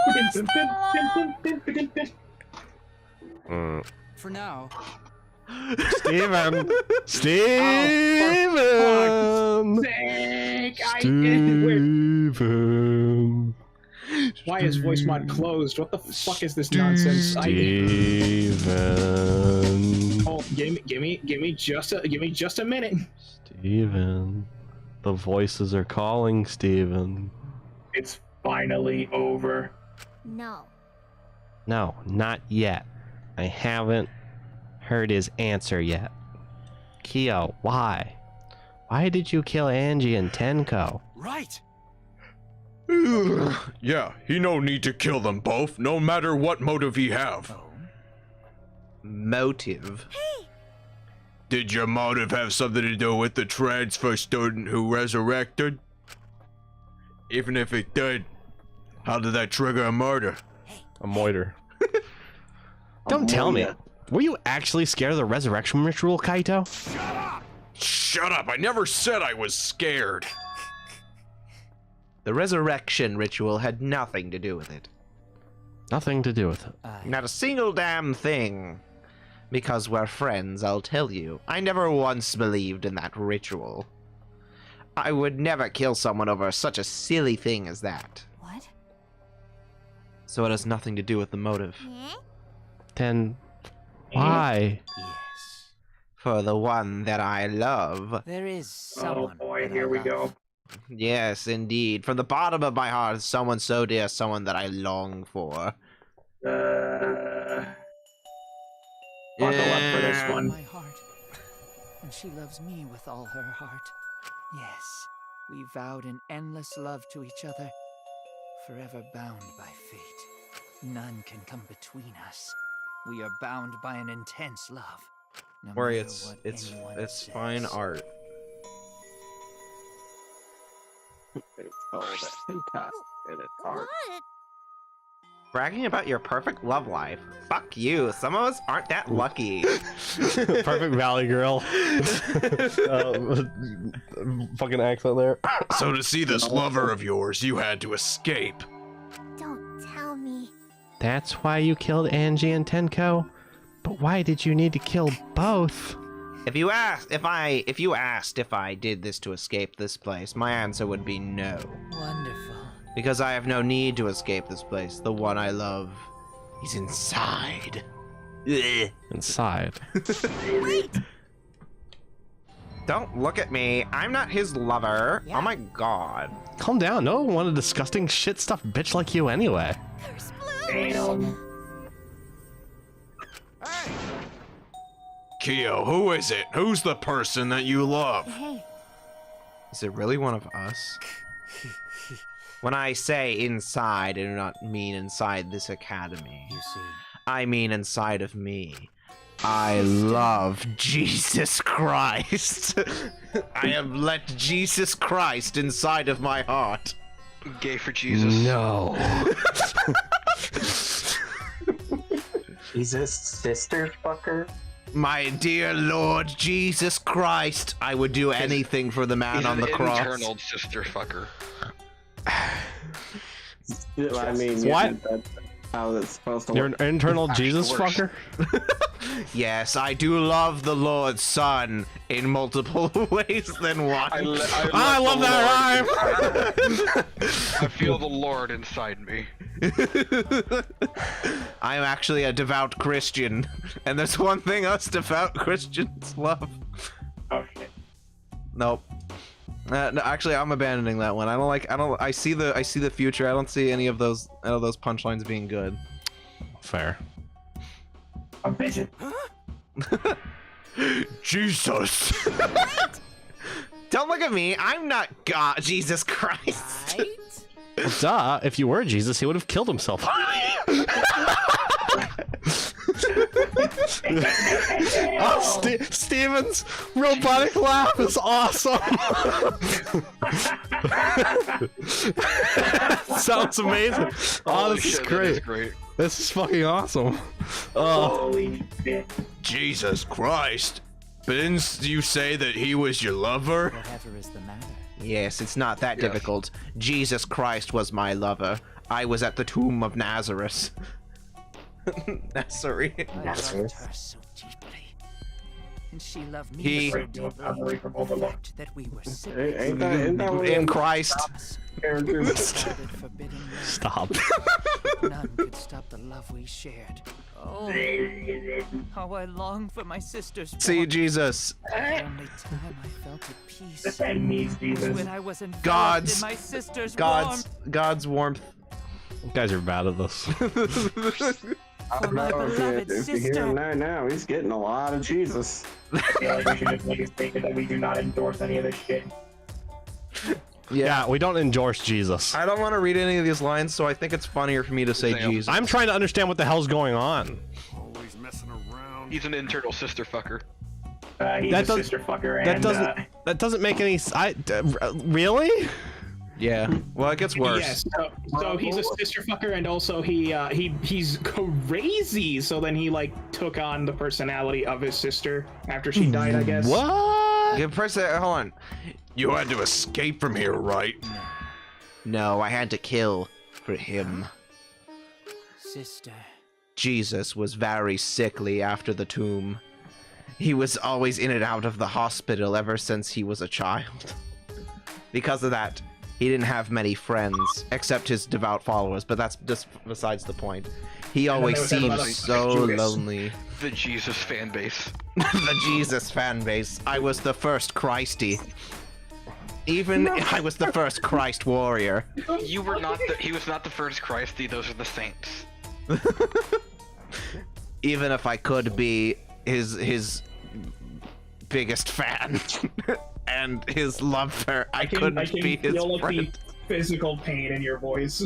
P: For now.
C: Steven! Steven! Steven!
E: Why is voice mod closed? What the fuck is this nonsense?
C: Steven!
E: Oh, give me just a minute.
C: Steven. The voices are calling, Steven.
E: It's finally over.
M: No.
C: No, not yet. I haven't heard his answer yet. Keo, why? Why did you kill Angie and Tenko?
O: Right.
N: Yeah, he no need to kill them both, no matter what motive he have.
D: Motive?
N: Did your motive have something to do with the transfer student who resurrected? Even if it did,
D: How did that trigger a murder?
C: A moiter. Don't tell me. Were you actually scared of the resurrection ritual, Kaito?
D: Shut up! I never said I was scared. The resurrection ritual had nothing to do with it.
C: Nothing to do with it.
D: Not a single damn thing. Because we're friends, I'll tell you. I never once believed in that ritual. I would never kill someone over such a silly thing as that.
S: What?
D: So it has nothing to do with the motive.
C: Then why?
D: For the one that I love.
K: There is someone.
E: Oh boy, here we go.
D: Yes, indeed. From the bottom of my heart, someone so dear, someone that I long for.
E: Buckle up for this one.
K: My heart, and she loves me with all her heart. Yes, we vowed an endless love to each other, forever bound by fate. None can come between us. We are bound by an intense love. No
D: Worry,
K: matter what anyone
D: it's
K: says.
D: fine art.
Q: It's called a hentai, and it's art.
D: Bragging about your perfect love life. Fuck you. Some of us aren't that lucky.
C: Perfect Valley girl. Fucking accent there.
N: So to see this lover of yours, you had to escape.
M: Don't tell me.
C: That's why you killed Angie and Tenko? But why did you need to kill both?
D: If you asked if I did this to escape this place, my answer would be no.
K: Wonderful.
D: Because I have no need to escape this place. The one I love is inside. Ugh.
C: Inside.
M: Wait!
D: Don't look at me. I'm not his lover. Oh my god.
C: Calm down. No one wanted a disgusting shit stuff bitch like you anyway.
E: Damn.
N: Kyo, who is it? Who's the person that you love?
S: Hey,
D: Is it really one of us? When I say inside, I do not mean inside this academy.
K: You see,
D: I mean inside of me. I love Jesus Christ. I have let Jesus Christ inside of my heart.
G: Gay for Jesus.
C: No.
F: Jesus, sister fucker.
D: My dear Lord Jesus Christ, I would do anything for the man
G: He's
D: on the
G: an
D: cross.
G: internal sister fucker.
Q: I mean,
C: What?
Q: That's how it's supposed to
C: You're
Q: work.
C: an internal Jesus
G: worse.
C: fucker?
D: Yes, I do love the Lord's Son in multiple ways than one.
C: I love that rhyme!
G: I feel the Lord inside me.
D: I'm actually a devout Christian, and there's one thing us devout Christians love.
E: Oh shit.
D: Nope. No, actually, I'm abandoning that one. I see the future. I don't see any of those punchlines being good.
C: Fair.
E: A vision.
N: Jesus.
D: Don't look at me. I'm not God, Jesus Christ.
C: Well, duh. If you were Jesus, he would have killed himself. Oh, Steven's robotic laugh is awesome. Sounds amazing. Oh, this is great. This is fucking awesome.
E: Holy shit.
N: Jesus Christ. But didn't you say that he was your lover?
K: whatever is the matter.
D: Yes, it's not that difficult. Jesus Christ was my lover. I was at the tomb of Nazareth. Nazareth.
K: I loved her so deeply, and she loved me
D: He-
K: so deeply.
E: Away from Overlord.
K: That we were
Q: Ain't
K: separated.
Q: that what
D: In Christ.
Q: characters?
K: Started forbidden love.
C: Stop.
K: None could stop the love we shared. Oh, how I long for my sister's
D: See
K: warmth.
D: Jesus.
K: The only time I felt at peace
E: Defend me,
K: was
E: Jesus.
K: when I was enveloped
D: God's-
K: in my sister's
D: God's warmth.
C: You guys are bad at this.
Q: I don't
K: my
Q: know
K: beloved
Q: if you hear
K: sister.
Q: him now, he's getting a lot of Jesus.
E: I feel like we should just make a statement that we do not endorse any of this shit.
C: Yeah, we don't endorse Jesus.
D: I don't want to read any of these lines, so I think it's funnier for me to say
G: Same.
D: Jesus.
C: I'm trying to understand what the hell's going on.
N: Always messing around.
G: He's an internal sister fucker.
E: He's
C: That
E: a
C: does-
E: sister fucker,
C: That
E: and
C: doesn't. That doesn't make any. Really?
D: Yeah. Well, it gets worse.
E: Yes. So he's a sister fucker, and also he's crazy. So then he like took on the personality of his sister after she died, I guess.
C: What?
D: Hold on.
N: You had to escape from here, right?
D: No, I had to kill for him.
K: Sister.
D: Jesus was very sickly after the tomb. He was always in and out of the hospital ever since he was a child. Because of that, he didn't have many friends, except his devout followers, but that's just besides the point. He always seemed so lonely.
G: The Jesus fan base.
D: The Jesus fan base. I was the first Christy. Even I was the first Christ warrior.
G: You were not the. He was not the first Christy. Those are the saints.
D: Even if I could be his biggest fan and his lover, I couldn't be his
E: feel
D: friend.
E: like the physical pain in your voice.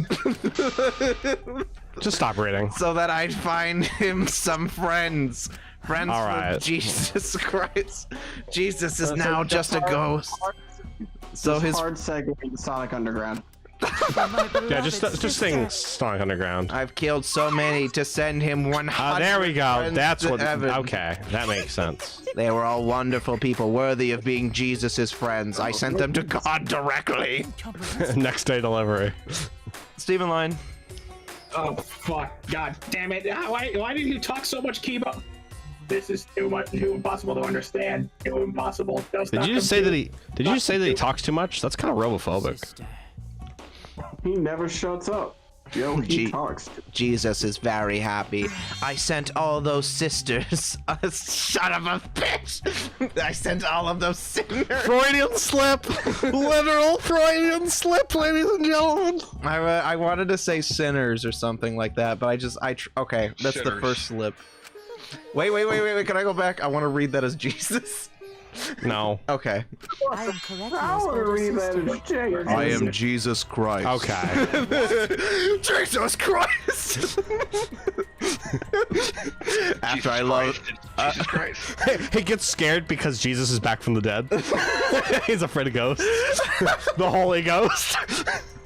C: Just stop reading.
D: So that I'd find him some friends. Friends
C: All right.
D: with Jesus Christ. Jesus is now just a ghost. So his
Q: hard segue to Sonic Underground.
C: Yeah, just sing Sonic Underground.
D: I've killed so many to send him 100.
C: There we go.
D: friends
C: That's
D: to
C: what.
D: heaven.
C: Okay, that makes sense.
D: They were all wonderful people, worthy of being Jesus's friends. I sent them to God directly.
C: Next day delivery.
D: Stephen Line.
E: Oh fuck! God damn it! Why did you talk so much, Kiba? This is too impossible to understand. Too impossible.
C: Did you just say that he? Did you just say that he talks too much? That's kind of robophobic.
Q: He never shuts up. Yo, he talks.
D: Jesus is very happy. I sent all those sisters. Son of a bitch! I sent all of those sinners.
C: Freudian slip. Literal Freudian slip, ladies and gentlemen.
D: I wanted to say sinners or something like that, but okay, that's the
G: Sinners.
D: first slip. Wait, can I go back? I want to read that as Jesus.
C: No.
D: Okay.
K: I am correct.
Q: I want to read that as Jay.
N: I am Jesus Christ.
C: Okay.
D: Jesus Christ! After I love
G: Jesus Christ.
C: He gets scared because Jesus is back from the dead. He's afraid of ghosts. The Holy Ghost.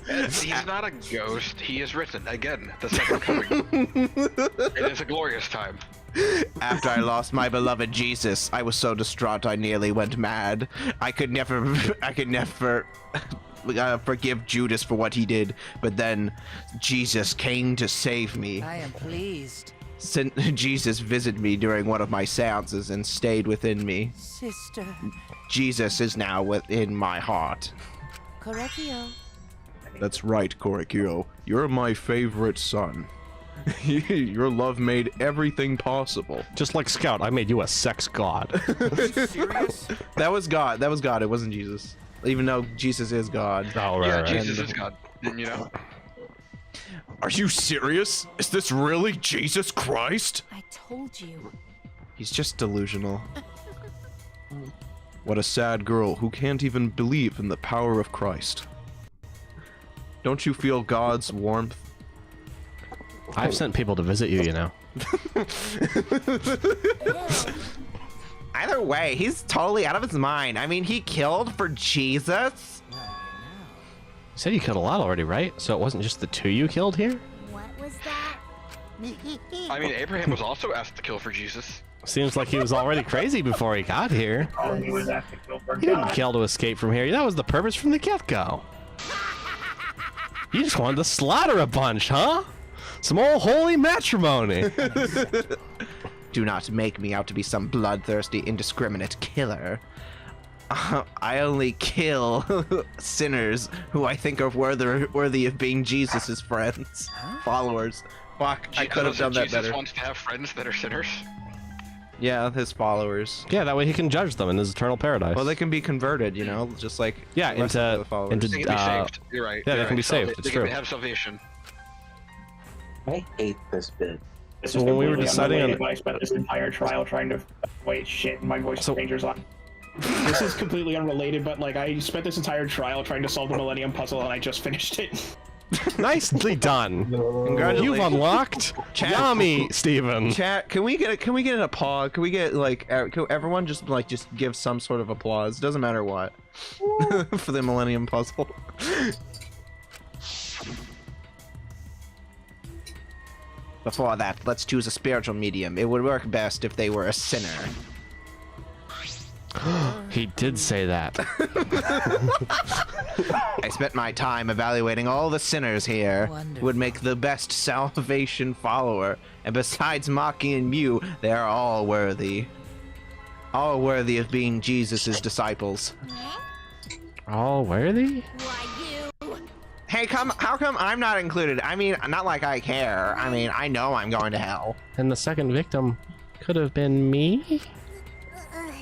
G: He's not a ghost. He is risen again. The second coming. It is a glorious time.
D: After I lost my beloved Jesus, I was so distraught I nearly went mad. I could never forgive Judas for what he did, but then Jesus came to save me.
K: I am pleased.
D: Jesus visited me during one of my seances and stayed within me.
K: Sister.
D: Jesus is now within my heart.
K: Correctio.
N: That's right, Korikiro. You're my favorite son. Your love made everything possible.
C: Just like Scout, I made you a sex god.
K: Serious?
D: That was God. That was God. It wasn't Jesus. Even though Jesus is God.
C: Oh, right,
G: Yeah,
C: right.
G: Jesus is God. Didn't you know?
N: Are you serious? Is this really Jesus Christ?
S: I told you.
D: He's just delusional.
N: What a sad girl who can't even believe in the power of Christ. Don't you feel God's warmth?
C: I've sent people to visit you, you know.
D: Either way, he's totally out of his mind. I mean, he killed for Jesus.
C: You said you killed a lot already, right? So it wasn't just the two you killed here?
M: What was that?
G: I mean, Abraham was also asked to kill for Jesus.
C: Seems like he was already crazy before he got here.
E: Oh, he was asked to kill for
C: He didn't
E: God.
C: kill to escape from here. That was the purpose from the get-go. You just wanted to slaughter a bunch, huh? Some old holy matrimony.
D: Do not make me out to be some bloodthirsty, indiscriminate killer. I only kill sinners who I think are worthy of being Jesus's friends, followers. Fuck, I could have done that
G: Jesus
D: better.
G: wants to have friends that are sinners.
D: Yeah, his followers.
C: Yeah, that way he can judge them in his eternal paradise.
D: Well, they can be converted, you know, just like
C: yeah,
D: the rest of the followers.
C: into
G: They can be saved. You're right.
C: Yeah,
G: You're
C: they can
G: right.
C: be saved.
G: They
C: It's
G: can
C: true.
G: have salvation.
F: I hate this bit.
E: This
C: So
E: is
C: when we were
E: completely
C: deciding on-
E: unrelated, but I spent this entire trial trying to wait shit. My voice changer's on. This is completely unrelated, but like I spent this entire trial trying to solve the Millennium Puzzle, and I just finished it.
C: Nicely done.
D: Congratulations.
C: You've unlocked Yami, Steven.
D: Chat, can we get an applause? Can we get like can everyone just give some sort of applause? Doesn't matter what. For the Millennium Puzzle. Before that, let's choose a spiritual medium. It would work best if they were a sinner.
C: He did say that.
D: I spent my time evaluating all the sinners here who would make the best salvation follower. And besides Maki and Mew, they are all worthy. All worthy of being Jesus' disciples.
C: All worthy?
D: Hey, how come I'm not included? I mean, not like I care. I mean, I know I'm going to hell.
C: And the second victim could have been me?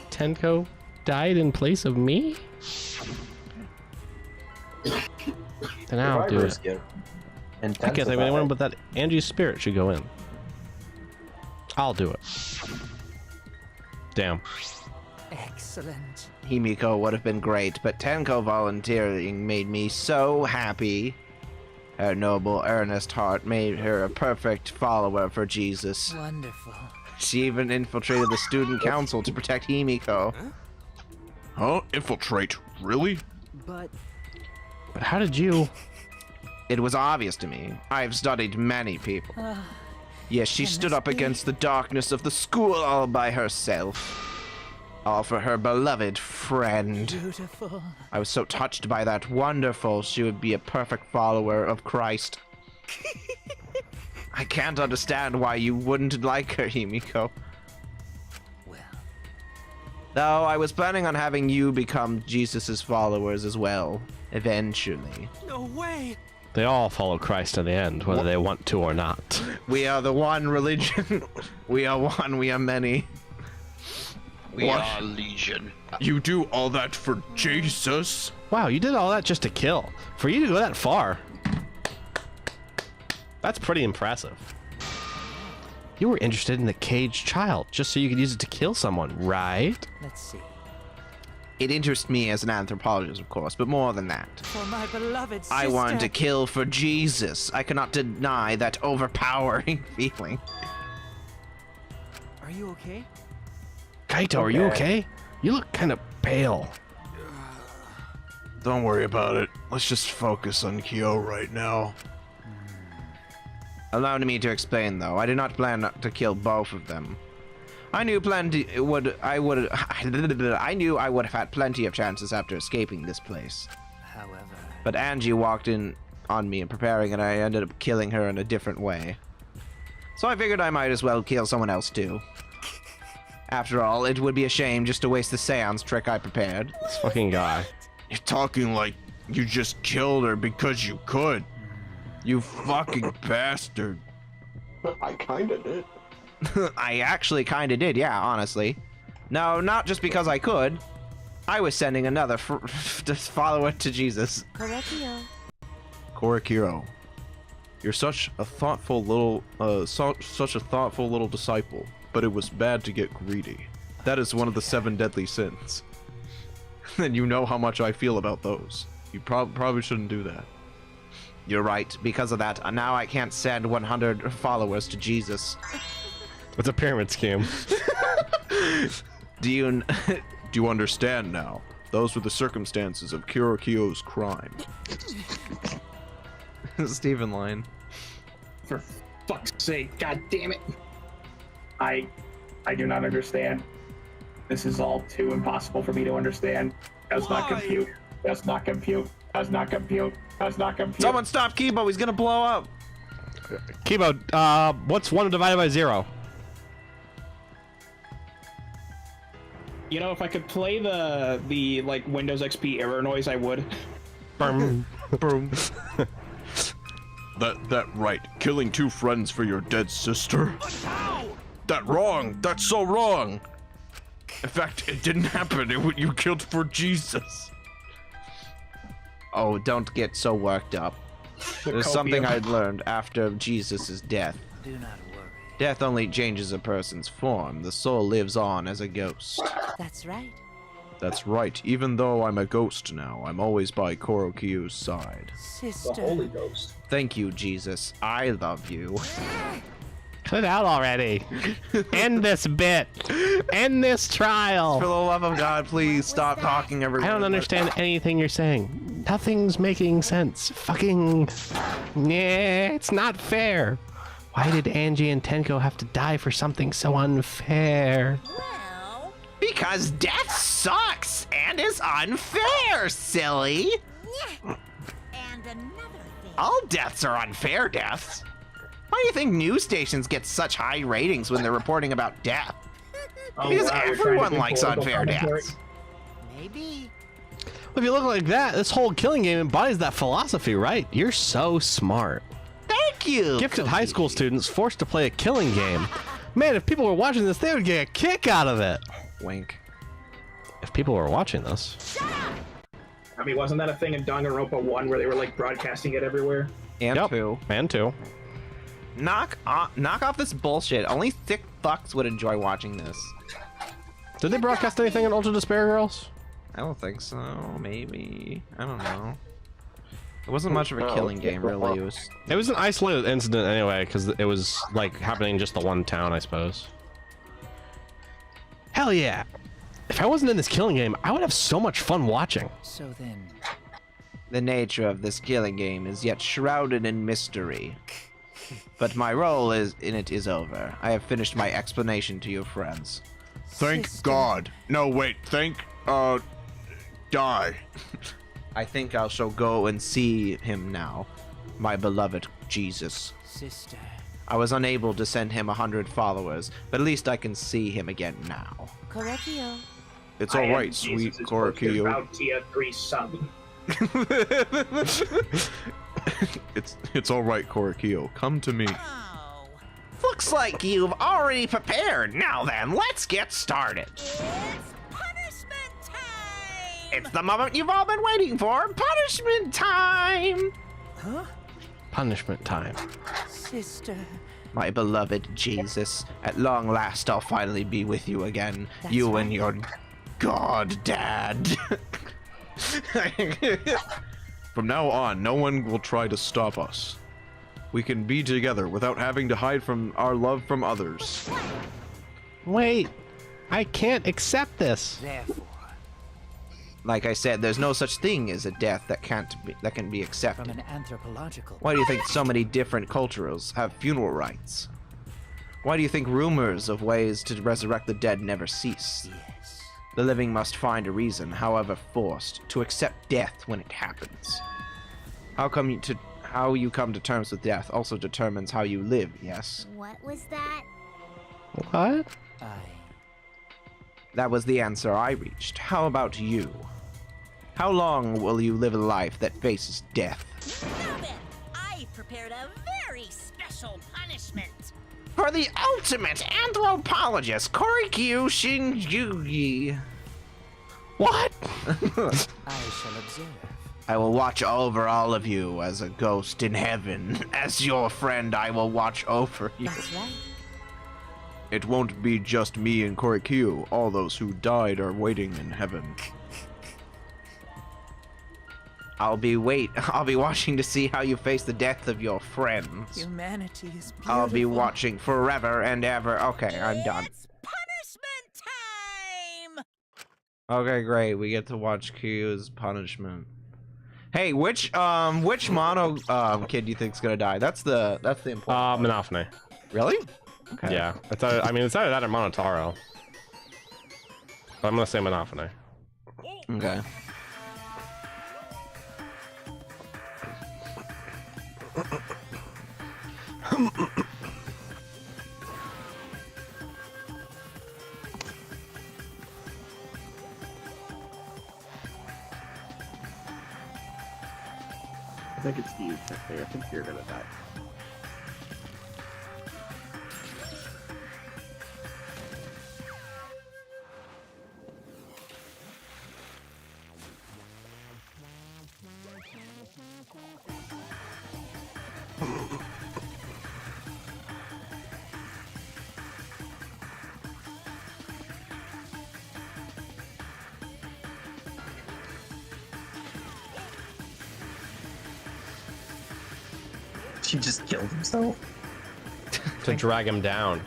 C: Tenko died in place of me? Then I'll do it. I can't think of anyone, but that Angie's spirit should go in. I'll do it. Damn.
L: Excellent.
D: Himiko would have been great, but Tenko volunteering made me so happy. Her noble, earnest heart made her a perfect follower for Jesus.
L: Wonderful.
D: She even infiltrated the student council to protect Himiko.
N: Huh? Infiltrate? Really?
C: But how did you?
D: It was obvious to me. I've studied many people. Yes, she stood up against the darkness of the school all by herself. All for her beloved friend.
L: Beautiful.
D: I was so touched by that. Wonderful. She would be a perfect follower of Christ. I can't understand why you wouldn't like her, Himiko.
K: Well.
D: Though I was planning on having you become Jesus' followers as well, eventually.
O: No way!
C: They all follow Christ in the end, whether they want to or not.
D: We are the one religion. We are one, we are many.
G: We are Legion.
N: You do all that for Jesus?
C: Wow, you did all that just to kill. For you to go that far. That's pretty impressive. You were interested in the caged child just so you could use it to kill someone, right?
K: Let's see.
D: It interests me as an anthropologist, of course, but more than that.
L: For my beloved sister.
D: I wanted to kill for Jesus. I cannot deny that overpowering feeling.
P: Are you okay?
C: Kaito, are you okay? You look kind of pale.
N: Don't worry about it. Let's just focus on Kyo right now.
D: Allow me to explain, though. I did not plan to kill both of them. I knew I would have had plenty of chances after escaping this place.
K: However,
D: but Angie walked in on me and preparing, and I ended up killing her in a different way. So I figured I might as well kill someone else too. After all, it would be a shame just to waste the seance trick I prepared.
C: This fucking guy.
N: You're talking like you just killed her because you could. You fucking bastard.
Q: I kinda did.
D: I actually kinda did, yeah, honestly. No, not just because I could. I was sending another follower to Jesus.
S: Correctio.
N: Korikiro, you're such a thoughtful little, such a thoughtful little disciple. But it was bad to get greedy. That is one of the 7 deadly sins. And you know how much I feel about those. You probably shouldn't do that.
D: You're right. Because of that, now I can't send 100 followers to Jesus.
C: It's a pyramid scheme.
D: Do
N: you understand now? Those were the circumstances of Kirokio's crime.
D: Stephen line.
E: For fuck's sake, god damn it. I do not understand. This is all too impossible for me to understand. Does not compute. Does not compute. Does not compute. Does not compute.
D: Someone stop Kibo, he's gonna blow up.
C: Kibo, what's 1 divided by 0?
E: You know, if I could play the like Windows XP error noise, I would.
C: Boom.
D: Boom.
N: That right. Killing 2 friends for your dead sister. That wrong. That's so wrong. In fact, it didn't happen. You killed for Jesus.
D: Oh, don't get so worked up. There's something I'd learned after Jesus' death.
K: do not worry.
D: Death only changes a person's form. The soul lives on as a ghost.
K: That's right.
N: That's right. Even though I'm a ghost now, I'm always by Korokyu's side.
K: Sister.
E: The Holy Ghost.
D: Thank you, Jesus. I love you.
C: Cut it out already. End this bit. End this trial.
D: For the love of God, please stop talking, everyone.
C: I don't understand anything you're saying. Nothing's making sense. Fucking. Yeah, it's not fair. Why did Angie and Tenko have to die for something so unfair?
D: Because death sucks and is unfair, silly.
H: And another thing.
D: All deaths are unfair deaths. Why do you think news stations get such high ratings when they're reporting about death? Because
E: wow, you're trying to
D: everyone
E: do
D: likes
E: political
D: unfair
E: commentary?
D: deaths.
H: Maybe.
C: Well, if you look like that, this whole killing game embodies that philosophy, right? You're so smart.
D: Thank you.
C: Gifted high school students forced to play a killing game. Man, if people were watching this, they would get a kick out of it.
D: Wink.
C: If people were watching this.
E: I mean, wasn't that a thing in Danganronpa 1 where they were like broadcasting it everywhere?
D: And two.
C: And two.
D: Knock off this bullshit. Only thick fucks would enjoy watching this.
C: Did they broadcast anything in Ultra Despair Girls?
D: I don't think so. Maybe. I don't know. It wasn't much of a killing game, really.
C: It was an isolated incident anyway, because it was like happening in just the one town, I suppose. Hell yeah! If I wasn't in this killing game, I would have so much fun watching.
K: So then,
D: The nature of this killing game is yet shrouded in mystery. But my role in it is over. I have finished my explanation to your friends.
N: Thank God. No, wait. Die.
D: I think I shall go and see him now. My beloved Jesus.
K: sister.
D: I was unable to send him 100 followers, but at least I can see him again now.
S: Correctio.
N: It's alright, sweet Korakio.
E: Tier 3 son.
N: It's alright, Korakio. Come to me.
D: Looks like you've already prepared. Now then, let's get started. It's the moment you've all been waiting for. Punishment time!
K: Huh?
C: Punishment time.
K: Sister.
D: My beloved Jesus, at long last I'll finally be with you again.
K: That's
D: you
K: right.
D: and your god dad.
N: From now on, no one will try to stop us. We can be together without having to hide from our love from others.
C: Wait, I can't accept this.
K: Therefore,
D: Like I said, there's no such thing as a death that can be accepted.
K: from an anthropological.
D: Why do you think so many different cultures have funeral rites? Why do you think rumors of ways to resurrect the dead never cease?
K: Yes.
D: The living must find a reason, however forced, to accept death when it happens. How you come to terms with death also determines how you live, yes?
M: What was that?
C: What?
D: That was the answer I reached. How about you? How long will you live a life that faces death?
H: Now then, I've prepared a very special punishment.
D: For the ultimate anthropologist, Korikyu Shinjugi.
C: What?
K: I shall observe.
D: I will watch over all of you as a ghost in heaven. As your friend, I will watch over you.
K: That's right.
N: It won't be just me and Korikyu. All those who died are waiting in heaven.
D: I'll be watching to see how you face the death of your friends.
K: Humanity is beautiful.
D: I'll be watching forever and ever. Okay, I'm done.
H: Punishment time!
D: Okay, great. We get to watch Kyu's punishment. Hey, which mono kid do you think's gonna die? That's the important part.
C: Monophony.
D: Really? Okay.
C: Yeah. It's either, it's either that or Monotaro. But I'm gonna say Monophony.
D: Okay.
Q: I think it's you, Tiffany. I think you're gonna die.
B: He just killed himself.
C: To drag him down.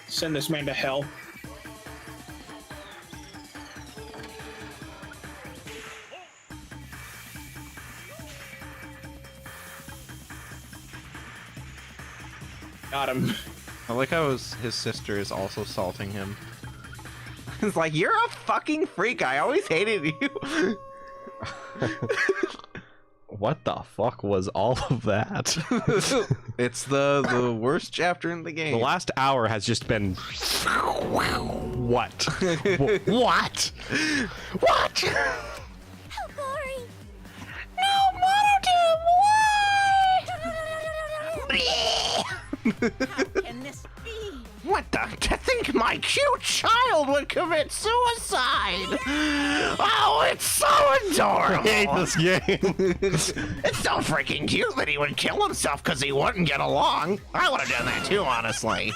E: Send this man to hell. Got him.
N: I like how his sister is also salting him. It's like, you're a fucking freak. I always hated you.
C: What the fuck was all of that?
N: It's the worst chapter in the game.
C: The last hour has just been what? What? What?
M: How boring!
H: No, Monodam,
K: How can this be?
N: What the? To think my cute child would commit suicide! Oh, it's so adorable!
C: I hate this game.
N: It's so freaking cute that he would kill himself because he wouldn't get along. I would have done that too, honestly.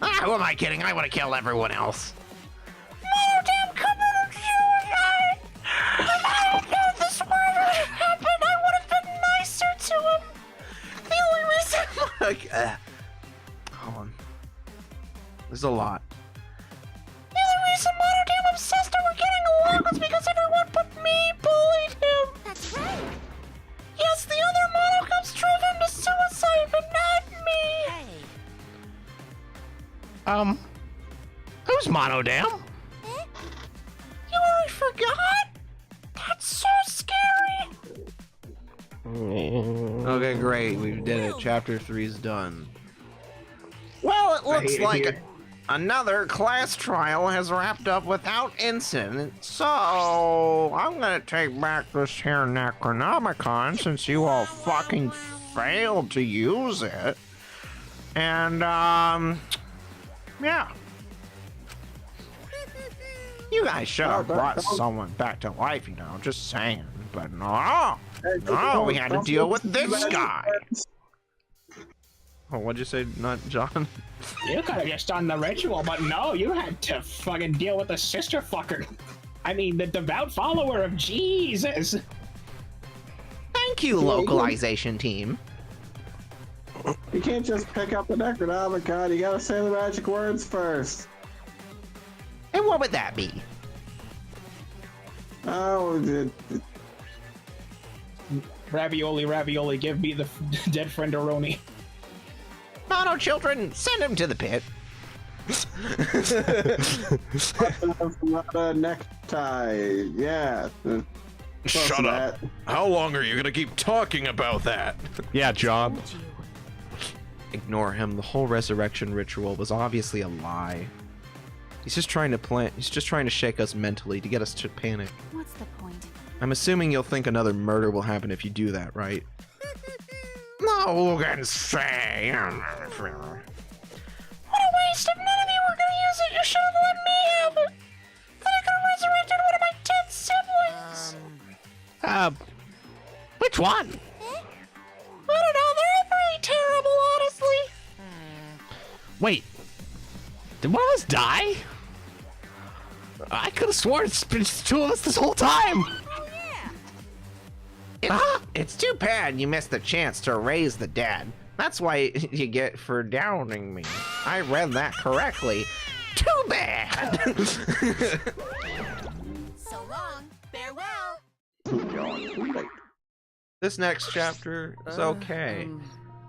N: Who am I kidding? I would have killed everyone else.
H: Monodam committed suicide! If I had known this murder happened, I would have been nicer to him. The only reason...
N: Like, hold on. There's a lot.
H: The only reason Monodam and sister were getting along was because everyone but me bullied him.
M: That's right.
H: Yes, the other Monogams drove him to suicide, but not me.
K: Hey.
C: Who's Monodam?
H: You already forgot? That's so scary.
N: Okay, great. We did it. Chapter 3's done. Well, it looks like another class trial has wrapped up without incident, so I'm gonna take back this here Necronomicon since you all fucking failed to use it. And, yeah. You guys should have brought someone back to life, you know, just saying. But no, we had to deal with this guy. Oh, what'd you say, not John?
E: You could have just done the ritual, but no, you had to fucking deal with the sister fucker. I mean, the devout follower of Jesus.
N: Thank you, localization team.
Q: You can't just pick up the Necronomicon, you gotta say the magic words first.
N: And what would that be?
Q: Oh,
E: Ravioli, ravioli, give me the dead friend Aroni.
N: Mono children, send him to the pit.
Q: Necktie, yeah.
N: Shut up. How long are you gonna keep talking about that?
C: Yeah, John.
N: Ignore him. The whole resurrection ritual was obviously a lie. He's just trying to shake us mentally to get us to panic.
S: What's the point?
N: I'm assuming you'll think another murder will happen if you do that, right? No, who can say?
H: What a waste. If none of you were gonna use it, you should have let me have it. Then I could have resurrected one of my dead siblings.
C: Which one?
H: I don't know, they're all pretty terrible, honestly.
C: Wait, did one of us die? I could have sworn it's been just two of us this whole time.
N: It's too bad you missed the chance to raise the dead. That's why you get for downing me. I read that correctly. Too bad.
H: So long, farewell.
N: This next chapter is okay.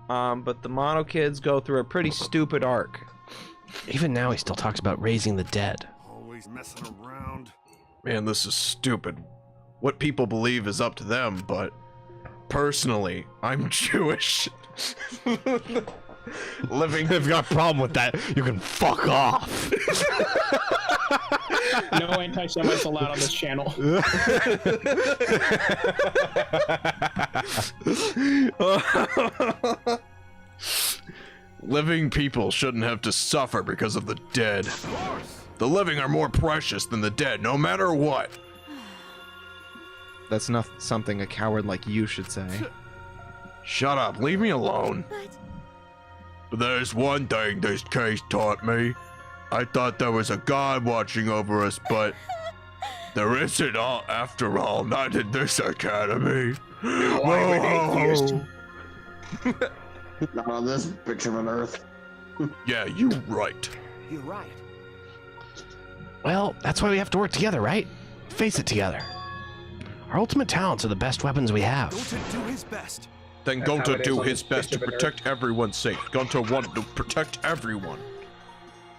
N: But the Mono kids go through a pretty stupid arc.
C: Even now, he still talks about raising the dead.
I: Always messing around.
N: Man, this is stupid. What people believe is up to them, but personally, I'm Jewish.
C: Living. If you've got a problem with that, you can fuck off.
E: No anti-Semites allowed on this channel.
N: Living people shouldn't have to suffer because of the dead. The living are more precious than the dead, no matter what. That's not something a coward like you should say. Shut up, leave me alone. But there's one thing this case taught me. I thought there was a god watching over us, but there isn't after all, not in this academy.
Q: Not on this picture of Earth.
N: Yeah, you right.
K: You're right.
C: Well, that's why we have to work together, right? Face it together. Our ultimate talents are the best weapons we have.
O: Go to do his best.
N: Then
E: That's how
N: Gunter
E: it is
N: do
E: on
N: his
E: the
N: best to
E: distributor.
N: protect everyone's safe. Gunter want to protect everyone.